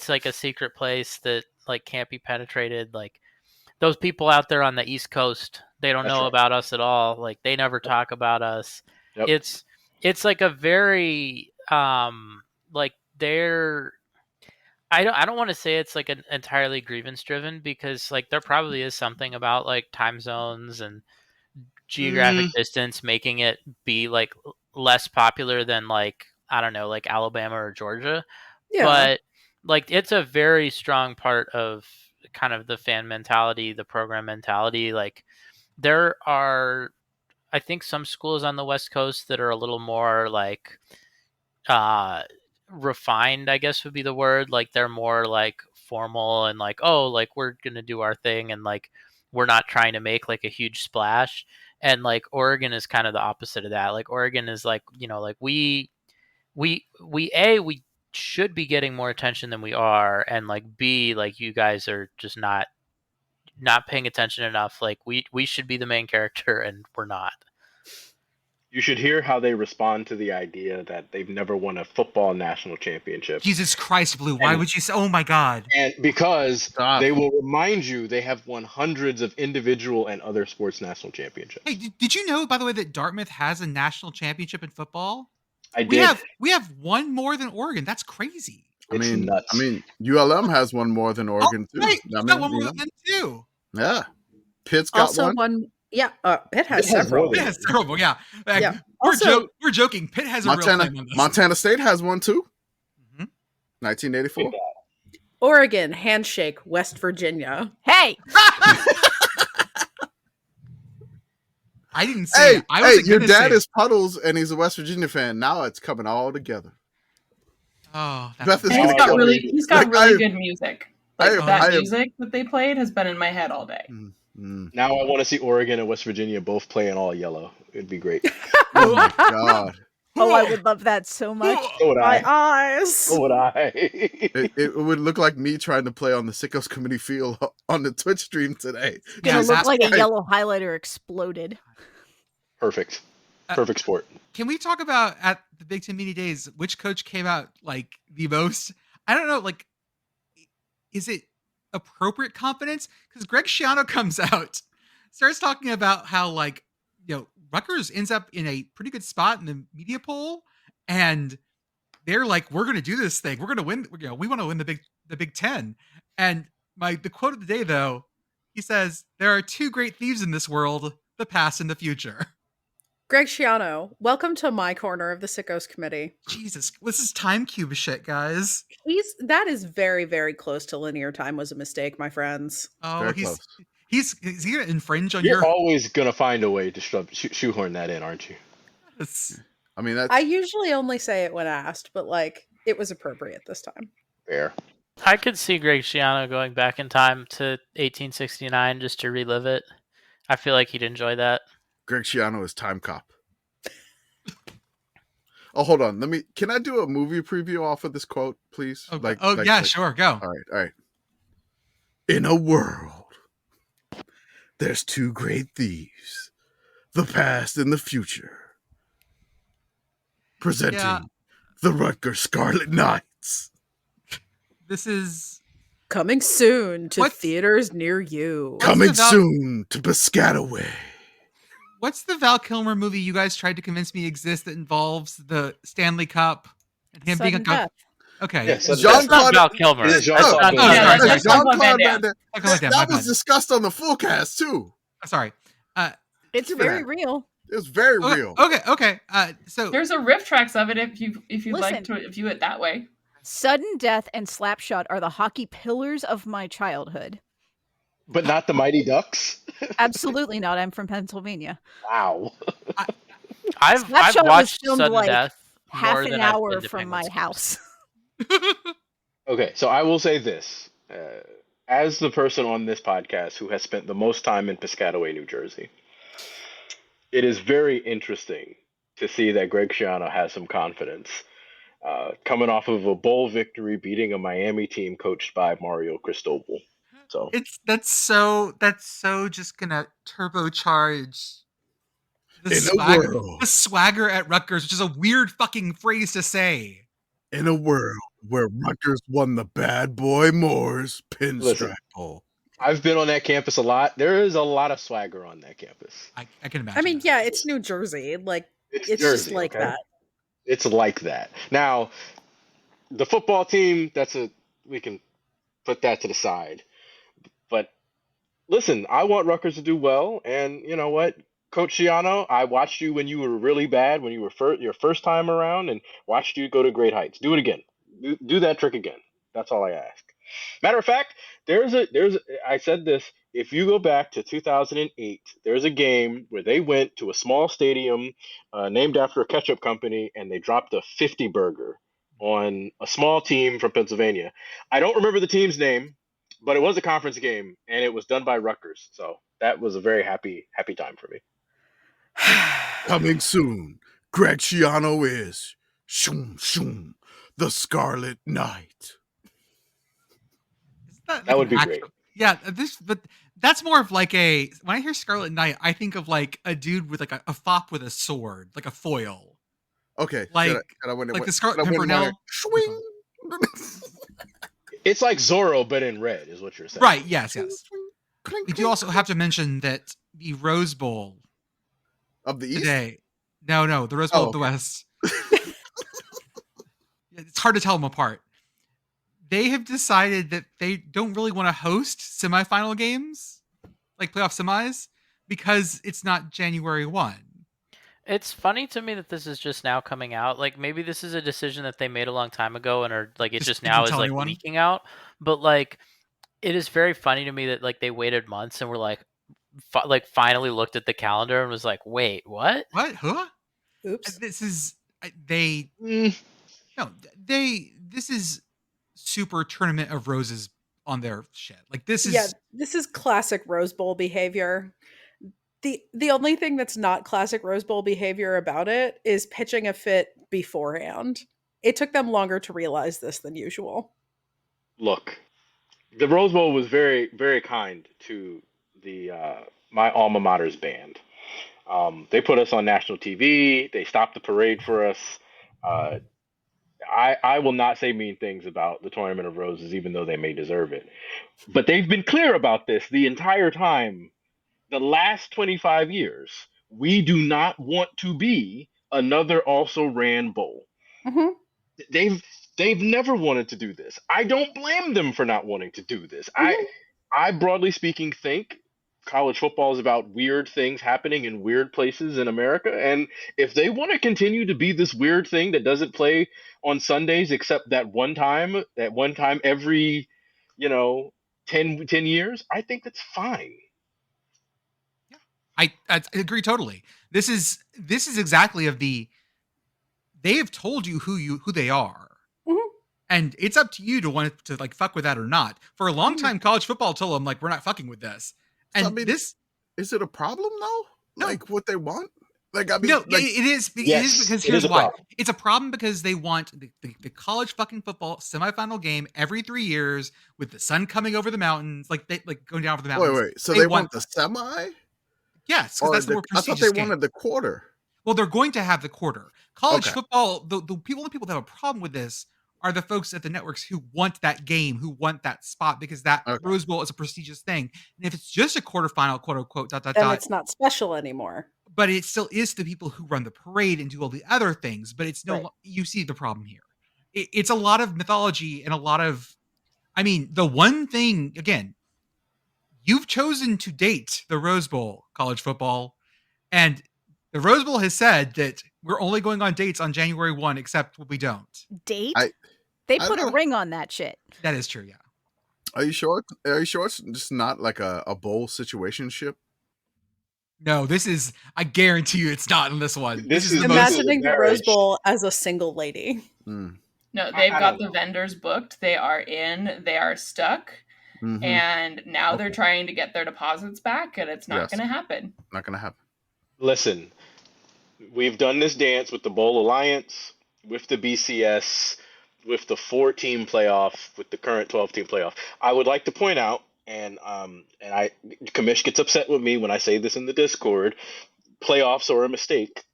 like a secret place that like can't be penetrated. Like those people out there on the East Coast, they don't know about us at all. Like they never talk about us. Yep. It's like a very like they're I don't want to say it's like an entirely grievance driven, because like there probably is something about like time zones and geographic distance making it be like less popular than like, I don't know, like Alabama or Georgia. Yeah. But like it's a very strong part of kind of the fan mentality, the program mentality. Like there are, I think, some schools on the West Coast that are a little more like refined, I guess would be the word. Like they're more like formal and like, oh, like we're gonna do our thing and like we're not trying to make like a huge splash. And like Oregon is kind of the opposite of that. Like Oregon is like, you know, like we should be getting more attention than we are, and like B, like you guys are just not paying attention enough. Like we should be the main character and we're not. You should hear how they respond to the idea that they've never won a football national championship. Jesus Christ, Blue! Why would you say? Oh my God! And because they will remind you they have won hundreds of individual and other sports national championships. Hey, did you know, by the way, that Dartmouth has a national championship in football? I did. We have one more than Oregon. That's crazy. It's nuts. I mean, ULM has one more than Oregon too. Right, I got one more than them too. Yeah, Pitt's got Also one. Yeah, Pitt has several. Pitt has several. Yeah. Like, Yeah. We're joking. Pitt has a real claim on this. Montana State has one too. 1984. Oregon, handshake, West Virginia. Hey! I didn't say Hey, that. your dad is Puddles and he's a West Virginia fan. Now it's coming all together. Oh, Beth is And he's gonna got kill really, me. he's got Like, really good music. Like that I am- music that they played has been in my head all day. Now I want to see Oregon and West Virginia both play in all yellow. It'd be great. Oh my God. Oh, I would love that so much. So would My I. eyes. So would I. It would look like me trying to play on the SICKO's committee field on the Twitch stream today. It's gonna look like a right. yellow highlighter exploded. Perfect. Perfect sport. Can we talk about at the Big Ten Media Days which coach came out like the most? I don't know. Like, is it appropriate confidence? Because Greg Schiano comes out, starts talking about how like, you know, Rutgers ends up in a pretty good spot in the media poll, and they're like, "We're going to do this thing. We're going to win. You know, we want to win the Big Ten." And the quote of the day, though, he says, "There are two great thieves in this world: the past and the future." Greg Schiano, welcome to my corner of the SICKO's committee. Jesus, this is time cube shit, guys. That is very, very close to linear time was a mistake, my friends. Oh, Very close. is he gonna infringe on You're your? always gonna find a way to shoehorn that in, aren't you? I mean, that's I usually only say it when asked, but like it was appropriate this time. Fair. I could see Greg Schiano going back in time to 1869 just to relive it. I feel like he'd enjoy that. Greg Schiano is time cop. Oh, hold on. Can I do a movie preview off of this quote, please? Yeah, sure, go. All right. In a world, there's two great thieves, the past and the future. Presenting the Rutgers Scarlet Knights. This is Coming soon to theaters near you. Coming soon to Piscataway. What's the Val Kilmer movie you guys tried to convince me exists that involves the Stanley Cup and him being a Death. Okay. Yes, Jean-Claude Val Kilmer. Jean-Claude Van Damme. That That was discussed on the full cast too. Sorry. It's very real. It was very real. Okay. So there's a riff tracks of it if you'd like Listen. to view it that way. Sudden Death and Slapshot are the hockey pillars of my childhood. But not the Mighty Ducks? Absolutely not. I'm from Pennsylvania. Wow. I've Slapshot was watched filmed Sudden like Death half more an than I've hour been to from Penguins my house. Okay, so I will say this. As the person on this podcast who has spent the most time in Piscataway, New Jersey, it is very interesting to see that Greg Schiano has some confidence. Coming off of a bowl victory, beating a Miami team coached by Mario Cristobal. So that's so just gonna turbocharge the swagger at Rutgers, which is a weird fucking phrase to say. In a world where Rutgers won the Bad Boy Moors pinstripe bowl. I've been on that campus a lot. There is a lot of swagger on that campus. I can imagine. I mean, yeah, it's New Jersey. Like it's Jersey, just like okay? that. It's like that. Now, the football team, we can put that to the side. But listen, I want Rutgers to do well, and you know what? Coach Schiano, I watched you when you were really bad, when you were your first time around, and watched you go to great heights. Do it again. Do that trick again. That's all I ask. Matter of fact, I said this, if you go back to 2008, there's a game where they went to a small stadium named after a ketchup company, and they dropped a 50 burger on a small team from Pennsylvania. I don't remember the team's name, but it was a conference game, and it was done by Rutgers. So that was a very happy time for me. Coming soon, Greg Schiano is the Scarlet Knight. That would be great. Yeah, but that's more of like when I hear Scarlet Knight, I think of like a dude with like a fop with a sword, like a foil. Okay, like the Scarlet Pimpernel. Swing. It's like Zorro, but in red, is what you're saying. Right? Yes. We do also have to mention that the Rose Bowl of the East. Today, no, the Rose Bowl of the West. It's hard to tell them apart. They have decided that they don't really want to host semifinal games, like playoff semis, because it's not January 1. It's funny to me that this is just now coming out. Like maybe this is a decision that they made a long time ago and are like it just now is like leaking out. But like it is very funny to me that like they waited months and were like finally looked at the calendar and was like, wait, what? What? Huh? Oops. This is this is super Tournament of Roses on their shit. Like this is classic Rose Bowl behavior. The only thing that's not classic Rose Bowl behavior about it is pitching a fit beforehand. It took them longer to realize this than usual. Look, the Rose Bowl was very, very kind to the my alma mater's band. They put us on national TV. They stopped the parade for us. I will not say mean things about the Tournament of Roses, even though they may deserve it. But they've been clear about this the entire time. The last 25 years, we do not want to be another also ran bowl. Mm-hmm. They've never wanted to do this. I don't blame them for not wanting to do this. Mm-hmm. I broadly speaking think college football is about weird things happening in weird places in America, and if they want to continue to be this weird thing that doesn't play on Sundays except that one time every 10 years, I think that's fine. I agree totally. This is exactly they have told you who they are. Mm-hmm. And it's up to you to want to like fuck with that or not. For a long time, college football told them like we're not fucking with this. And is it a problem though? No. Like what they want? Like, I mean, No, like, it is. It Yes, is because it here's is a why. problem. It's a problem because they want the college fucking football semifinal game every 3 years with the sun coming over the mountains, like going down over the mountains. wait. So They they want want the semi, yes, because or that's the more I thought they prestigious game. wanted the quarter. Well, they're going to have the quarter. College Okay. football, the people that have a problem with this are the folks at the networks who want that game, who want that spot, because that Okay. Rose Bowl is a prestigious thing. And if it's just a quarterfinal, quote unquote, Then it's not special anymore. but it still is the people who run the parade and do all the other things. But it's no, Right. you see the problem here. It's a lot of mythology and a lot of, I mean, the one thing, again, you've chosen to date the Rose Bowl, college football, and the Rose Bowl has said that we're only going on dates on January 1, except we don't. Date? I They I put a don't- ring on that shit. That is true, yeah. Are you sure? Are you sure it's just not like a bowl situationship? No, this is, I guarantee you it's not in this one. This is the most- most, Imagining the Rose marriage. Bowl as a single lady. Mm. No, they've I got don't the know. vendors booked. They are in. They are stuck. Mhm. And now they're Okay. trying to get their deposits back, and it's not Yes. going to happen. Not gonna happen. Listen, we've done this dance with the Bowl Alliance, with the BCS, with the 4-team playoff, with the current 12-team playoff. I would like to point out, and Commish gets upset with me when I say this in the Discord. Playoffs are a mistake,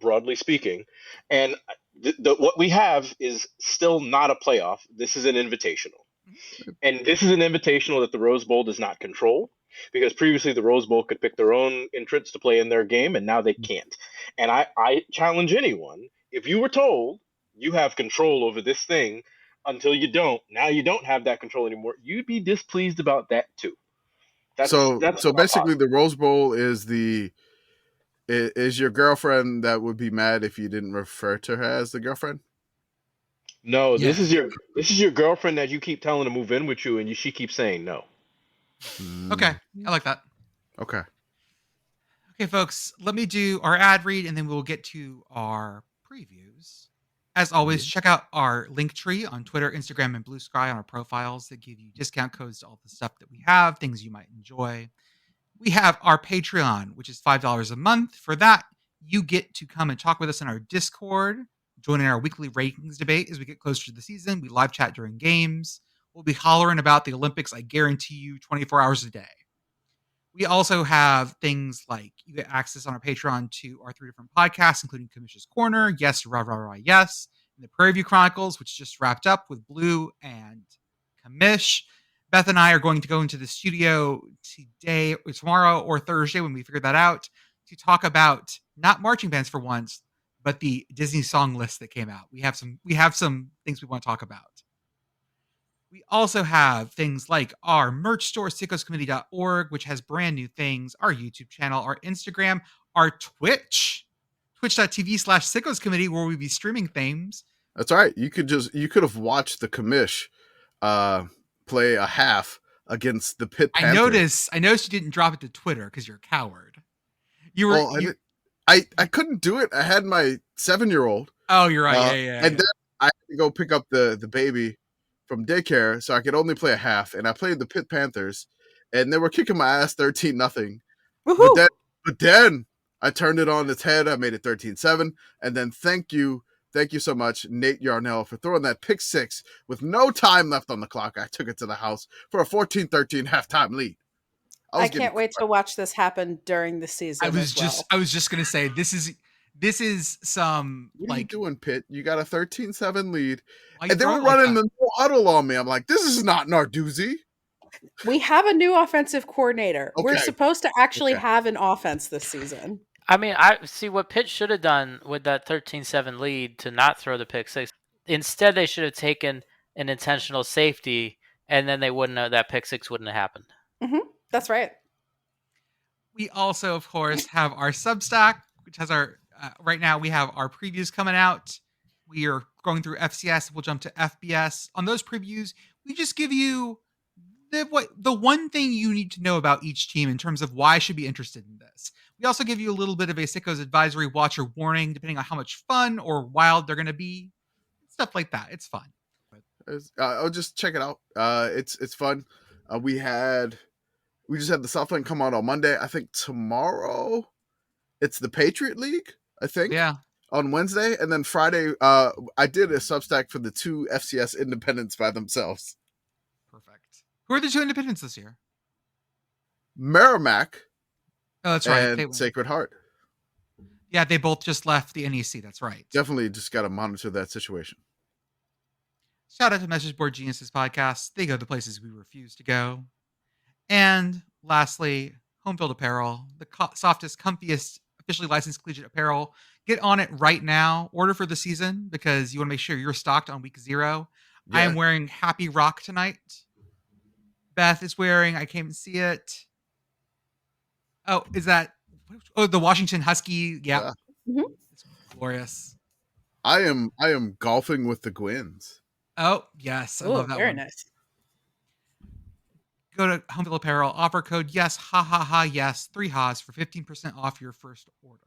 broadly speaking, and what we have is still not a playoff. This is an invitational, and this is an invitational that the Rose Bowl does not control. Because previously the Rose Bowl could pick their own entrants to play in their game, and now they can't. And I challenge anyone, if you were told you have control over this thing until you don't, now you don't have that control anymore, you'd be displeased about that too. So that's basically, the Rose Bowl is your girlfriend that would be mad if you didn't refer to her as the girlfriend. No, Yeah. this is your girlfriend that you keep telling to move in with you, and she keeps saying no. okay, I like that. Okay. Okay, folks, let me do our ad read and then we'll get to our previews. As always, check out our link tree on Twitter, Instagram, and Blue Sky on our profiles that give you discount codes to all the stuff that we have, things you might enjoy. We have our Patreon, which is $5 a month. For that, you get to come and talk with us in our Discord, join in our weekly rankings debate as we get closer to the season. We live chat during games. We'll be hollering about the Olympics, I guarantee you, 24 hours a day. We also have things like you get access on our Patreon to our 3 different podcasts, including Commish's Corner, Yes, Rah, Rah, Rah, Yes, and the Prairie View Chronicles, which just wrapped up with Blue and Commish. Beth and I are going to go into the studio today, or tomorrow, or Thursday when we figure that out, to talk about not marching bands for once, but the Disney song list that came out. We have some things we want to talk about. We also have things like our merch store, sickoscommittee.org, which has brand new things, our YouTube channel, our Instagram, our Twitch, twitch.tv/sickoscommittee, where we'll be streaming things. That's all right. You could have watched the Commish play a half against the Pitt Panthers. I noticed you didn't drop it to Twitter because you're a coward. I couldn't do it. I had my 7-year-old. Oh, you're right. Yeah. And then I had to go pick up the baby from daycare, so I could only play a half. And I played the Pitt Panthers, and they were kicking my ass 13-0. But then I turned it on its head. I made it 13-7. And then thank you so much, Nate Yarnell, for throwing that pick six with no time left on the clock. I took it to the house for a 14-13 halftime lead. I can't wait to watch this happen during the season. I was just gonna say this is some what are you like doing, Pitt? You got a 13-7 lead. why you And they throw were it like running that? the no huddle on me. I'm like, this is not Narduzzi. We have a new offensive coordinator. We're Okay. supposed to actually Okay. have an offense this season. I mean, I see what Pitt should have done with that 13-7 lead to not throw the pick six. Instead, they should have taken an intentional safety, and then that pick six wouldn't have happened. Mm-hmm. That's right. We also, of course, have our Substack, which has our right now we have our previews coming out. We are going through FCS. We'll jump to FBS. On those previews, we just give you the one thing you need to know about each team in terms of why I should be interested in this. We also give you a little bit of a Sicko's advisory watcher warning, depending on how much fun or wild they're going to be. Stuff like that. It's fun. I'll just check it out. It's fun. We just had the Southland come out on Monday. I think tomorrow It's the Patriot League, I think. Yeah. On Wednesday, and then Friday, I did a Substack for the 2 FCS independents by themselves. Perfect. Who are the 2 independents this year? Merrimack. Oh, that's right. And Sacred Heart. Yeah, they both just left the NEC. That's right. Definitely just got to monitor that situation. Shout out to Message Board Geniuses podcast. They go the places we refuse to go. And lastly, Homefield Apparel, the softest, comfiest, officially licensed collegiate apparel. Get on it right now. Order for the season because you want to make sure you're stocked on week 0. Yeah. I am wearing Happy Rock tonight. Beth is wearing, I can't even see it. Oh, is that, the Washington Husky? Yeah. Mm-hmm. It's glorious. I am golfing with the Gwynns. Oh, yes. I love that very one. Nice. Go to Homefield Apparel, offer code yes, ha ha ha, yes, 3 ha's for 15% off your first order.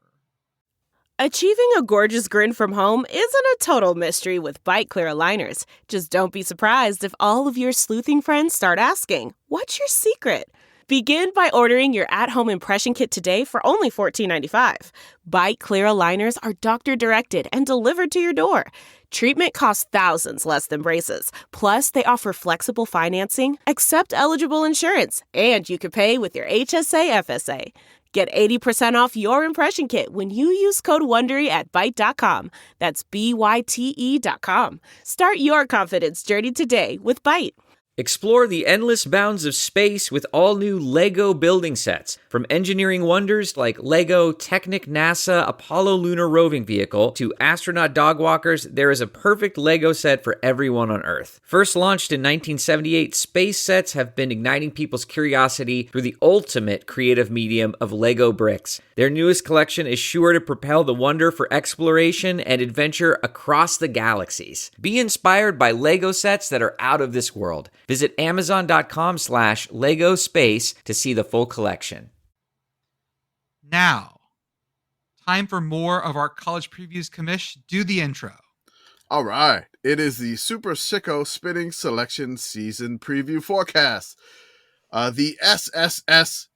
Achieving a gorgeous grin from home isn't a total mystery with Bite Clear aligners. Just don't be surprised if all of your sleuthing friends start asking, "What's your secret?" Begin by ordering your at-home impression kit today for only $14.95. Bite Clear aligners are doctor-directed and delivered to your door. Treatment costs thousands less than braces. Plus, they offer flexible financing, accept eligible insurance, and you can pay with your HSA FSA. Get 80% off your impression kit when you use code WONDERY at Byte.com. That's BYTE.com. Start your confidence journey today with Byte. Explore the endless bounds of space with all-new LEGO building sets. From engineering wonders like LEGO Technic NASA Apollo Lunar Roving Vehicle to astronaut dog walkers, there is a perfect LEGO set for everyone on Earth. First launched in 1978, space sets have been igniting people's curiosity through the ultimate creative medium of LEGO bricks. Their newest collection is sure to propel the wonder for exploration and adventure across the galaxies. Be inspired by LEGO sets that are out of this world. Visit Amazon.com/LEGO Space to see the full collection. Now, time for more of our college previews. Commish, do the intro. All right. It is the Super SICKO Spinning Selection Season Preview Forecast. The SSSSSPF,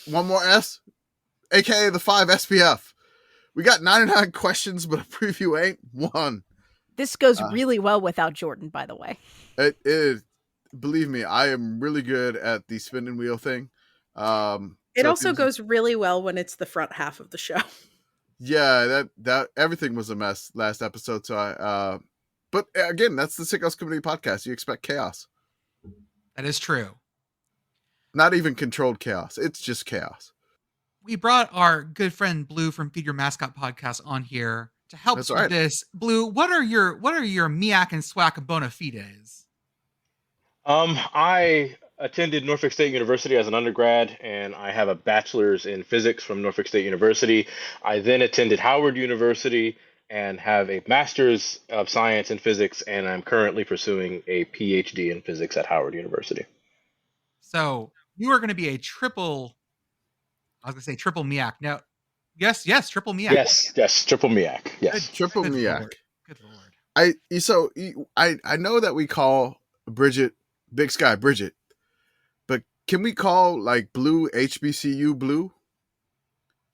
one more S, aka the 5 SPF. We got 99 questions, but a preview ain't one. This goes really well without Jordan, by the way. Believe me, I am really good at the spinning wheel thing. It also goes really well when it's the front half of the show. Yeah, that everything was a mess last episode. So but again, that's the SICKO's Community Podcast. You expect chaos. That is true. Not even controlled chaos. It's just chaos. We brought our good friend Blue from Feed Your Mascot podcast on here to help us with this. Blue, what are your MEAC and SWAC bona fides? I attended Norfolk State University as an undergrad, and I have a bachelor's in physics from Norfolk State University. I then attended Howard University and have a master's of science in physics, and I'm currently pursuing a PhD in physics at Howard University. So you are going to be a triple MEAC. Now, yes, triple MEAC. Yes, triple MEAC. Yes, triple MEAC. Lord. Good Lord. I know that we call Brigit Big Sky Brigit, but can we call like Blue HBCU-Blu?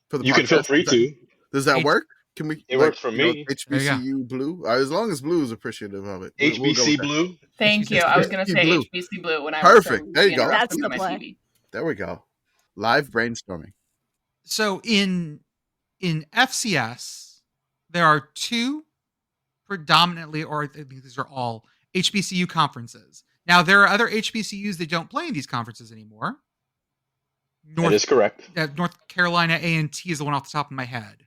For the you podcast? Can feel free to. Does that work? Can we? It works for me. HBCU-Blu, as long as Blue is appreciative of it. HBC-Blu. Thank you. I was going to say HBC-Blu when I was perfect. There you go. That's the play. There we go. Live brainstorming. So in FCS, there are 2 predominantly, or I think these are all HBCU conferences. Now, there are other HBCUs that don't play in these conferences anymore. That is correct. North Carolina A&T is the one off the top of my head.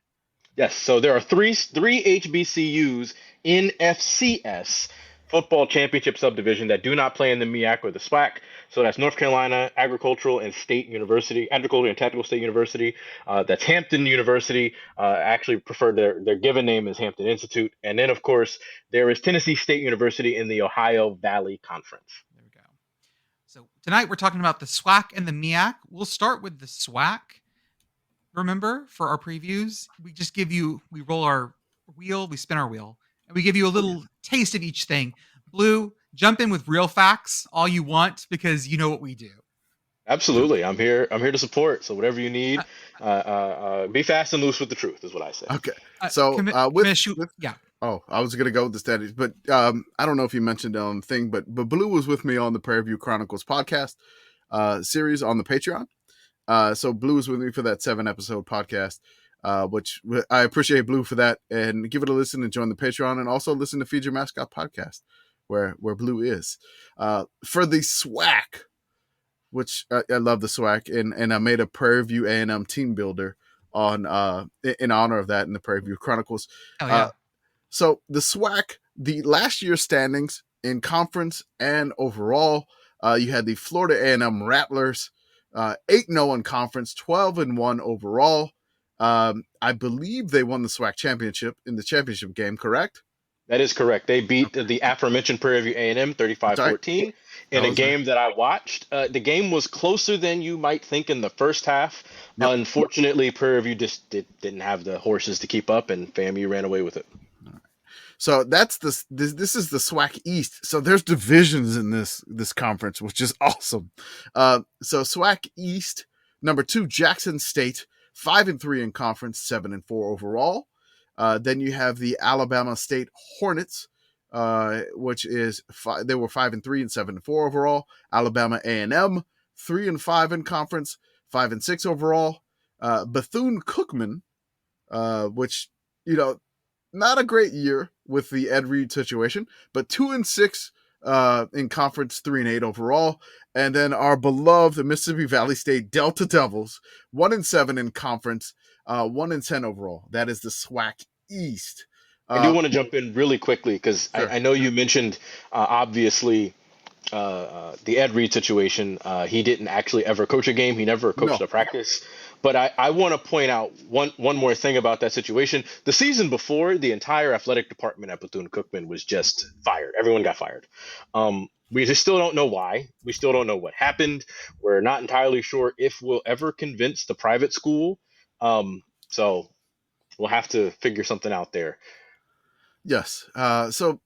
Yes, so there are three HBCUs in FCS, Football Championship Subdivision, that do not play in the MEAC or the SWAC. So that's North Carolina Agricultural and Technical State University. That's Hampton University. Actually prefer their given name is Hampton Institute. And then, of course, there is Tennessee State University in the Ohio Valley Conference. There we go. So tonight we're talking about the SWAC and the MEAC. We'll start with the SWAC. Remember, for our previews, we roll our wheel, we spin our wheel, and we give you a little taste of each thing. Blue, jump in with real facts all you want because you know what we do. Absolutely. I'm here to support. So whatever you need, be fast and loose with the truth is what I say. Okay. So Commish, yeah. Oh, I was gonna go with the standards, but I don't know if you mentioned it on the thing, but Blue was with me on the Prairie View Chronicles podcast series on the Patreon. So Blue was with me for that 7-episode podcast, which I appreciate Blue for that. And give it a listen and join the Patreon, and also listen to Feed Your Mascot podcast, where Blue is. For the SWAC, which I love the SWAC, and I made a Prairie View A&M team builder on in honor of that in the Prairie View Chronicles. Oh, yeah. So the SWAC, the last year's standings in conference and overall, you had the Florida A&M Rattlers, 8-0 in conference, 12-1 overall. I believe they won the SWAC championship in the championship game, correct? That is correct. They beat the aforementioned Prairie View A&M 35-14 in a game that I watched. The game was closer than you might think in the first half. Yep. Unfortunately, Prairie View just didn't have the horses to keep up, and FAMU ran away with it. So that's this is the SWAC East. So there's divisions in this conference, which is awesome. So SWAC East, number 2, Jackson State, 5-3 in conference, 7-4 overall. Then you have the Alabama State Hornets, which is they were 5-3 and 7-4 overall. Alabama A&M, 3-5 in conference, 5-6 overall. Bethune-Cookman, which, not a great year with the Ed Reed situation, but 2-6 in conference, 3-8 overall. And then our beloved Mississippi Valley State Delta Devils, 1-7 in conference, 1-10 overall. That is the SWAC East. I do want to jump in really quickly because sure. I know you mentioned obviously the Ed Reed situation. He didn't actually ever coach a game. He never coached a practice. But I want to point out one more thing about that situation. The season before, the entire athletic department at Bethune-Cookman was just fired. Everyone got fired. We just still don't know why. We still don't know what happened. We're not entirely sure if we'll ever convince the private school. So we'll have to figure something out there. Yes. So,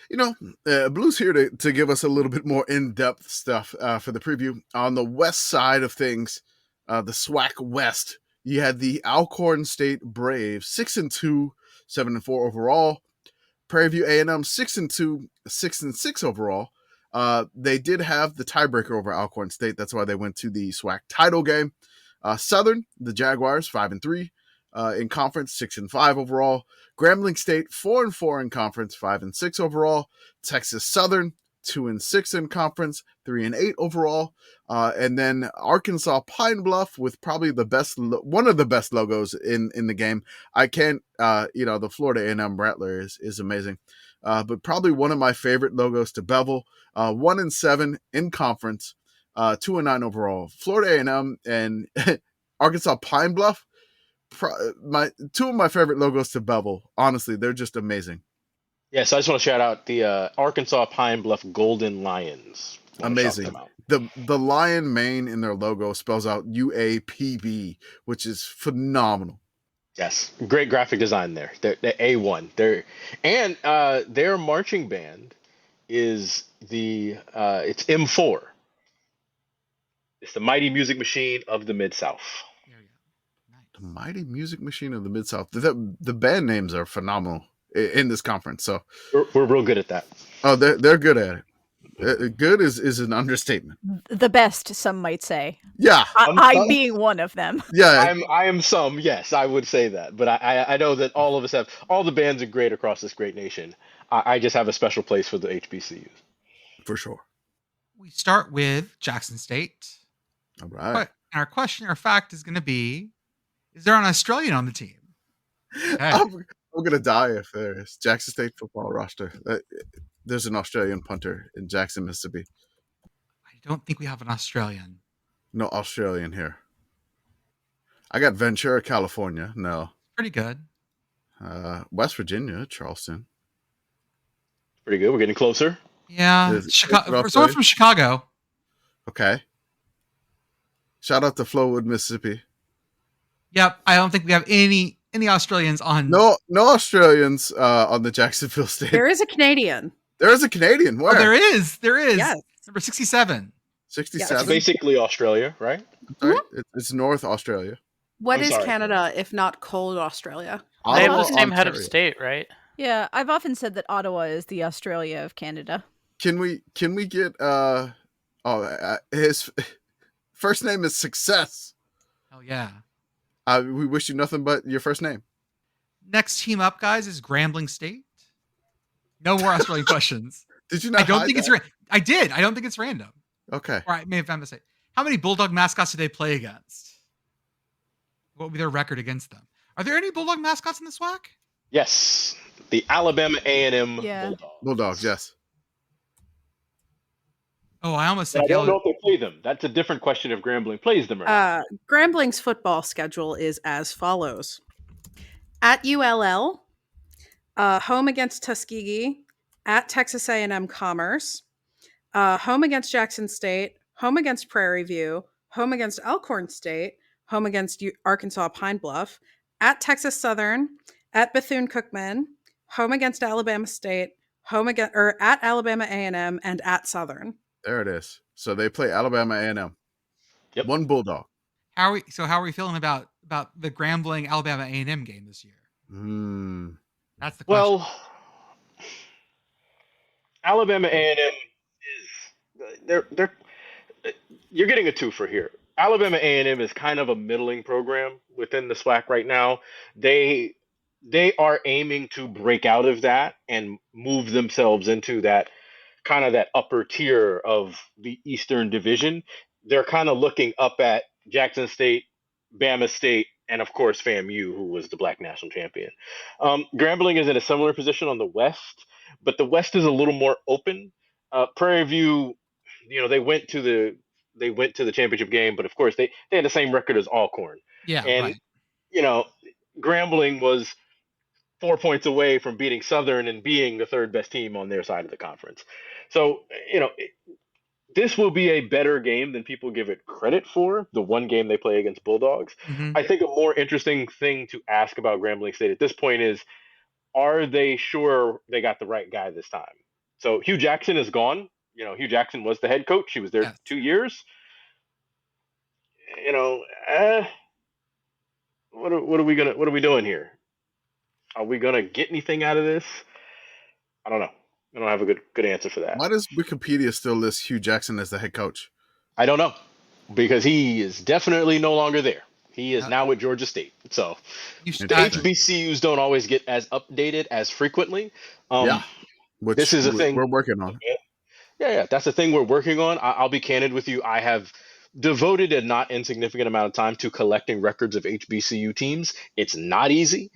Blue's here to give us a little bit more in-depth stuff for the preview. On the west side of things, the SWAC West, you had the Alcorn State Braves, 6-2, 7-4 overall. Prairie View A&M, 6-2, 6-6 overall. They did have the tiebreaker over Alcorn State. That's why they went to the SWAC title game. Southern, the Jaguars, 5-3 in conference, 6-5 overall. Grambling State, 4-4 in conference, 5-6 overall. Texas Southern, 2-6 in conference, 3-8 overall. And then Arkansas Pine Bluff with probably the best, one of the best logos in the game. I can't, the Florida A&M Rattler is amazing. But probably one of my favorite logos to bevel, 1-7 in conference, 2-9 overall. Florida A&M and Arkansas Pine Bluff, two of my favorite logos to bevel. Honestly, they're just amazing. Yeah, so I just want to shout out the Arkansas Pine Bluff Golden Lions. Amazing. The lion mane in their logo spells out UAPB, which is phenomenal. Yes, great graphic design there. They're A1. Their marching band is it's M4. It's the Mighty Music Machine of the Mid-South. The Mighty Music Machine of the Mid-South. The band names are phenomenal in this conference. So we're real good at that. Oh, they're good at it. Good is an understatement. The best, some might say. Yeah, I being one of them. Yeah, I am some. Yes, I would say that. But I know that all of us have. All the bands are great across this great nation. I just have a special place for the HBCUs. For sure. We start with Jackson State. All right. But our question or fact is going to be: is there an Australian on the team? Okay. I'm gonna die if there is. Jackson State football roster. There's an Australian punter in Jackson, Mississippi. I don't think we have an Australian. No Australian here. I got Ventura, California. No. Pretty good. West Virginia, Charleston. Pretty good. We're getting closer. Yeah. Chicago. Someone from Chicago. Okay. Shout out to Flowood, Mississippi. Yep. I don't think we have any Australians on. No Australians on the Jacksonville State. There is a Canadian. There is a Canadian. Where? Oh, there is. Yes. Number 67. 67. It's basically Australia, right? Sorry, it's North Australia. What I'm is sorry. Canada if not cold Australia? They have Ottawa, the same head of Ontario. state, right? Yeah, I've often said that Ottawa is the Australia of Canada. Can we get his first name is Success. Hell yeah. We wish you nothing but your first name. Next team up, guys, is Grambling State. No more Australian questions. Did you not? I don't hide think that? it's I did. I don't think it's random. Okay. Or I may have found a mistake. How many Bulldog mascots do they play against? What would be their record against them? Are there any Bulldog mascots in the SWAC? Yes, the Alabama A&M Yeah. Bulldogs. Bulldogs, yes. Oh, I almost But said I don't know if they play them. That's a different question if Grambling plays them or not. Grambling's football schedule is as follows: at ULL, home against Tuskegee, at Texas A&M Commerce, home against Jackson State, home against Prairie View, home against Elkhorn State, home against Arkansas Pine Bluff, at Texas Southern, at Bethune-Cookman, home against Alabama State, at Alabama A&M, and at Southern. There it is. So they play Alabama A&M. Yep. One Bulldog. How are we feeling about the Grambling Alabama A&M game this year? That's the question. Well, Alabama A&M is they're you're getting a twofer here. Alabama A&M is kind of a middling program within the SWAC right now. They are aiming to break out of that and move themselves into that kind of that upper tier of the Eastern Division. They're kind of looking up at Jackson State, Bama State, and of course FAMU, who was the Black National Champion. Grambling is in a similar position on the West, but the West is a little more open. Prairie View, they went to the championship game, but of course they had the same record as Alcorn. Yeah, and right. Grambling was 4 points away from beating Southern and being the third best team on their side of the conference. So, this will be a better game than people give it credit for, the one game they play against Bulldogs. Mm-hmm. I think a more interesting thing to ask about Grambling State at this point is, are they sure they got the right guy this time? So Hugh Jackson is gone. Hugh Jackson was the head coach. He was there 2 years. What are we doing here? Are we gonna get anything out of this? I don't know. I don't have a good answer for that. Why does Wikipedia still list Hugh Jackson as the head coach? I don't know, because he is definitely no longer there. He is now at Georgia State. So the HBCUs don't always get as updated as frequently. Which this is a thing we're working on. Yeah, that's the thing we're working on. I'll be candid with you. I have devoted a not insignificant amount of time to collecting records of HBCU teams. It's not easy.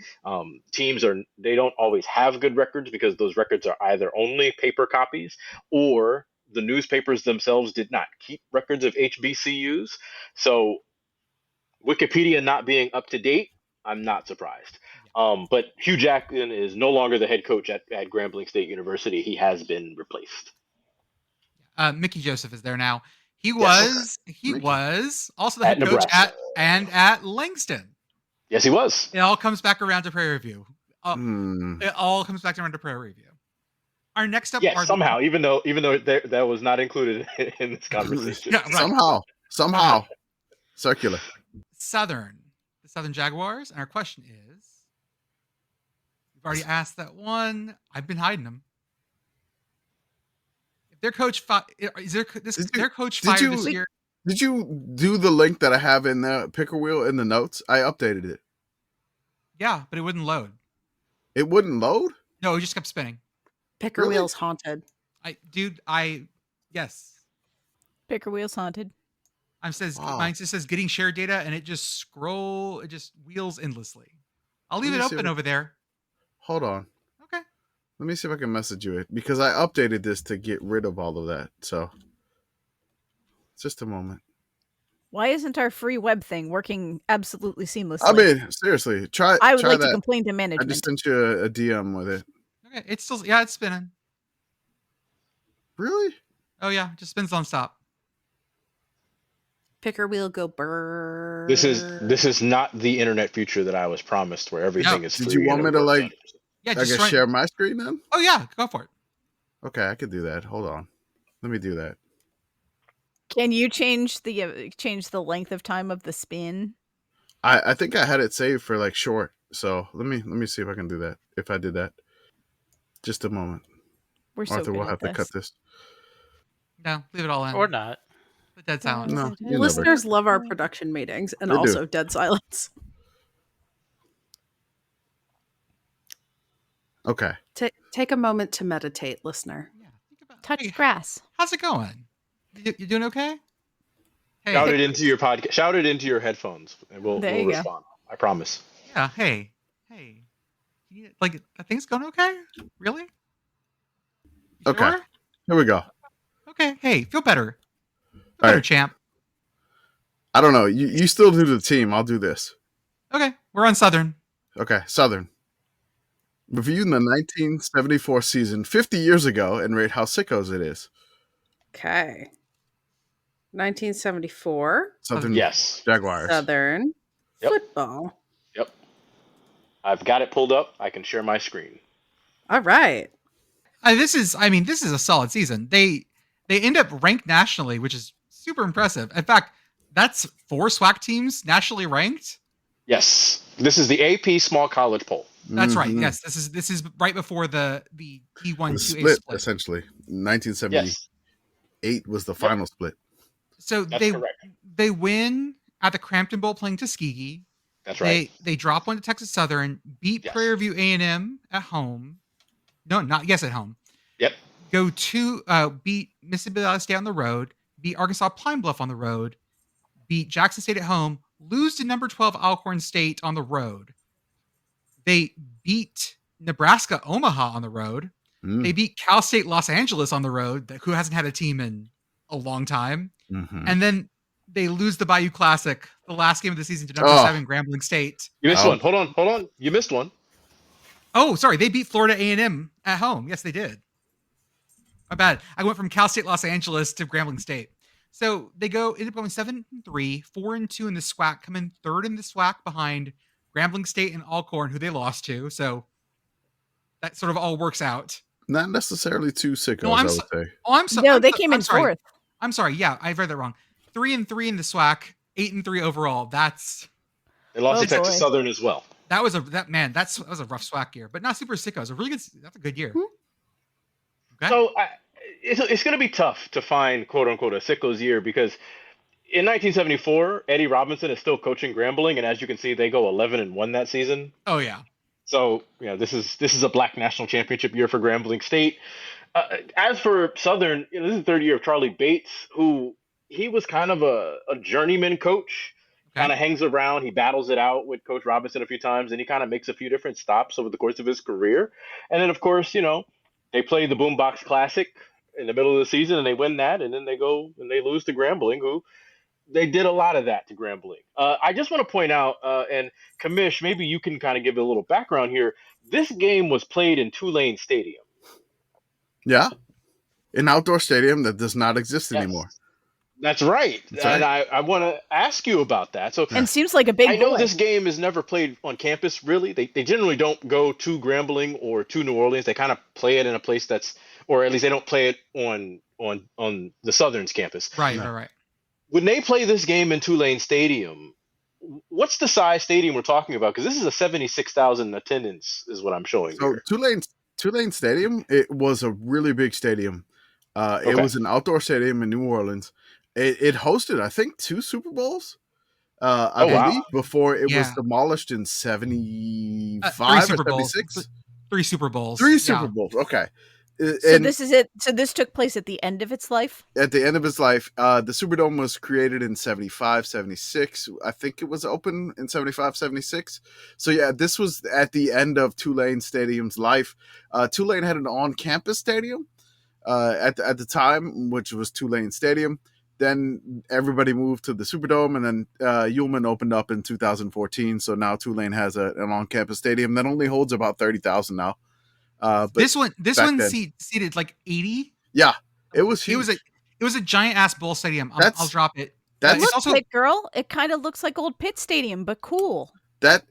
Teams they don't always have good records because those records are either only paper copies or the newspapers themselves did not keep records of HBCUs. So Wikipedia not being up to date, I'm not surprised. But Hugh Jackson is no longer the head coach at Grambling State University. He has been replaced. Mickey Joseph is there now. He was also the head coach at Langston. Yes, he was. It all comes back around to Prairie View. It all comes back around to Prairie View. Our next up, somehow, even though that was not incled in this conversation. Yeah, right. Somehow, circular. The Southern Jaguars, and our question is: we've already asked that one. I've been hiding them. If their coach their coach fired this year. Did you do the link that I have in the picker wheel in the notes? I updated it. Yeah, but it wouldn't load. It wouldn't load? No, it just kept spinning. Picker wheel's haunted. Yes. Picker wheel's haunted. Mine just says getting shared data, and it just wheels endlessly. I'll leave it open over there. Hold on. Okay. Let me see if I can message you it, because I updated this to get rid of all of that. So, just a moment. Why isn't our free web thing working absolutely seamlessly? I mean, seriously, try. I would try like that. to complain to management. I just sent you a DM with it. Okay, it's spinning. Really? Oh yeah, just spins nonstop. Picker wheel go burr. This is not the internet future that I was promised, where everything is free. Did you want me to just share my screen then? Oh yeah, go for it. Okay, I could do that. Hold on, let me do that. Can you change the length of time of the spin? I think I had it saved for like short. So let me see if I can do that. If I did that, just a moment. We're so Arthur good will at have to this. cut this. No, leave it all in. Or not. Put dead silence. No, you never. Listeners love our production meetings and They do. also dead silence. Okay. Take a moment to meditate, listener. Yeah, think about Touch hey, grass. how's it going? You doing okay? Hey, Shout it into your podcast. Shout it into your headphones, and we'll There you go. respond. I promise. yeah, hey. Like, are things going okay? Really? You Okay. sure? Here we go. Okay. Hey, feel better. Feel All better, right. champ. I don't know. You still do the team. I'll do this. Okay, we're on Southern. Okay. Southern. Reviewing the 1974 season 50 years ago and rate how sickos it is. Okay. 1974. Southern Yes. Jaguars. Southern Yep. football. Yep. I've got it pulled up. I can share my screen. All right. This is a solid season. They end up ranked nationally, which is super impressive. In fact, that's 4 SWAC teams nationally ranked. Yes. This is the AP Small College Poll. That's right. Mhm. Yes, this is right before the D1 The 2A split, split. essentially. 1978 Yes. was the final split. So That's correct. they win at the Crampton Bowl playing Tuskegee. That's right. They drop one to Texas Southern, beat Yes. Prairie View A&M at home. No, at home. Yep. Go to beat Mississippi Valley State on the road, beat Arkansas Pine Bluff on the road, beat Jackson State at home, lose to number 12 Alcorn State on the road. They beat Nebraska Omaha on the road. They beat Cal State Los Angeles on the road, who hasn't had a team in a long time. Mm-hmm. And then they lose the Bayou Classic, the last game of the season, to number 7 Grambling State. You missed Oh. one. Hold on. You missed one. Oh, sorry. They beat Florida A&M at home. Yes, they did. My bad. I went from Cal State Los Angeles to Grambling State. So they end up going 7-3, 4-2 in the SWAC, come in 3rd in the SWAC behind Grambling State and Alcorn, who they lost to. So that sort of all works out. Not necessarily 2 sickos, No, I would say. Oh, I'm sorry. No, they came in sorry. 4th. I'm sorry. Yeah, I read that wrong. 3-3 in the SWAC, 8-3 overall. They lost Oh, to Texas boy. Southern as well. That was a rough SWAC year, but not super sicko. It was a really good. That's a good year. Okay. So it's going to be tough to find "quote unquote" a sickos year because in 1974, Eddie Robinson is still coaching Grambling, and as you can see, they go 11-1 that season. Oh yeah. So this is a Black National Championship year for Grambling State. As for Southern, this is the 3rd year of Charlie Bates, who he was kind of a journeyman coach. Okay. Kind of hangs around. He battles it out with Coach Robinson a few times, and he kind of makes a few different stops over the course of his career. And then, of course, they play the Boombox Classic in the middle of the season, and they win that, and then they go and they lose to Grambling, who they did a lot of that to Grambling. I just want to point out, and Commish, maybe you can kind of give a little background here. This game was played in Tulane Stadium. Yeah. An outdoor stadium that does not exist anymore. That's right. That's and right. I want to ask you about that. So And seems like a big I know boy. this game is never played on campus, really. They generally don't go to Grambling or to New Orleans. They kind of play it in a place or at least they don't play it on the Southern's campus. Right. No. Right. When they play this game in Tulane Stadium, what's the size stadium we're talking about? Because this is a 76,000 attendance is what I'm showing So here. Tulane Stadium, it was a really big stadium. It Okay. was an outdoor stadium in New Orleans. It hosted, I think, 2 Super Bowls. I believe before it was demolished in 75 3 or Super Bowls. 76. 3 Super Bowls. 3 Yeah. Super Bowls. Okay. So And this is it. So this took place at the end of its life? at the end of his life, the Superdome was created in 75, 76. I think it was open in 75, 76. So yeah, this was at the end of Tulane Stadium's life. Tulane had an on-campus stadium at the time, which was Tulane Stadium. Then everybody moved to the Superdome, and then Ullman opened up in 2014. So now Tulane has an on-campus stadium that only holds about 30,000 now. But This one then- seated like 80. yeah, it was huge. It was a giant ass bowl stadium. I'll drop it. That's It's Look, also Pitt Girl, it kind of looks like old Pitt Stadium, but cool. that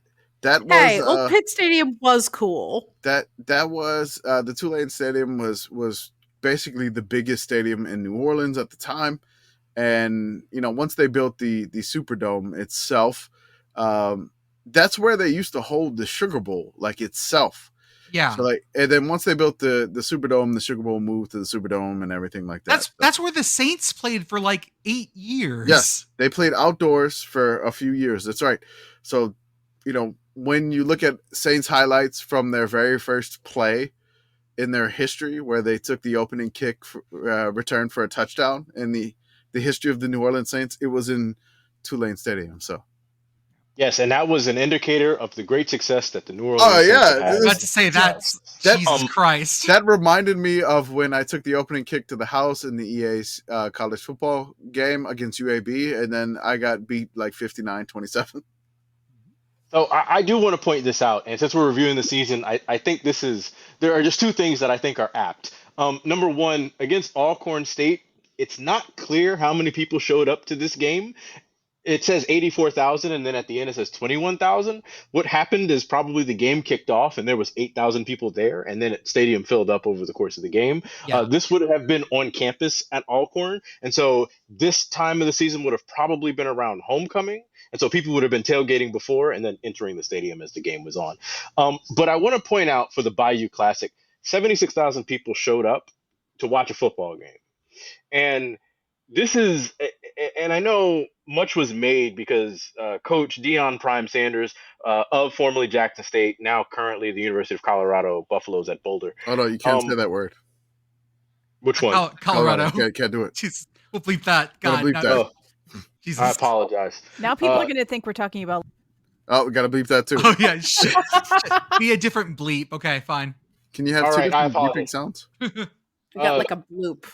was Hey, Old Pitt Stadium was cool. that was the Tulane Stadium was basically the biggest stadium in New Orleans at the time. And once they built the Superdome itself, that's where they used to hold the Sugar Bowl itself. Yeah. So and then once they built the Superdome, the Sugar Bowl moved to the Superdome and everything like that. That's where the Saints played for 8 years. Yes, they played outdoors for a few years. That's right. So, when you look at Saints highlights from their very first play in their history, where they took the opening kick return for a touchdown in the history of the New Orleans Saints, it was in Tulane Stadium. So. Yes, and that was an indicator of the great success that the New Orleans Saints had. I was about to say that. Jesus Christ. That reminded me of when I took the opening kick to the house in the EA's college football game against UAB, and then I got beat 59-27. So I do want to point this out, and since we're reviewing the season, I think there are just two things that I think are apt. Number one, against Alcorn State, it's not clear how many people showed up to this game. It says 84,000, and then at the end it says 21,000. What happened is probably the game kicked off, and there was 8,000 people there, and then the stadium filled up over the course of the game. Yeah. This would have been on campus at Alcorn, and so this time of the season would have probably been around homecoming, and so people would have been tailgating before and then entering the stadium as the game was on. But I want to point out for the Bayou Classic, 76,000 people showed up to watch a football game, and this is, and I know much was made because Coach Deion Prime Sanders of formerly Jackson State, now currently the University of Colorado Buffaloes at Boulder. Oh no, you can't say that word. Which one? Colorado. Can't do it. Jeez, we'll bleep that. God, bleep that. Oh, Jesus. I apologize. Now people are going to think we're talking about. Oh, we got to bleep that too. Oh yeah, shit. Be a different bleep. Okay, fine. Can you have two different bleeping sounds? We got a bloop.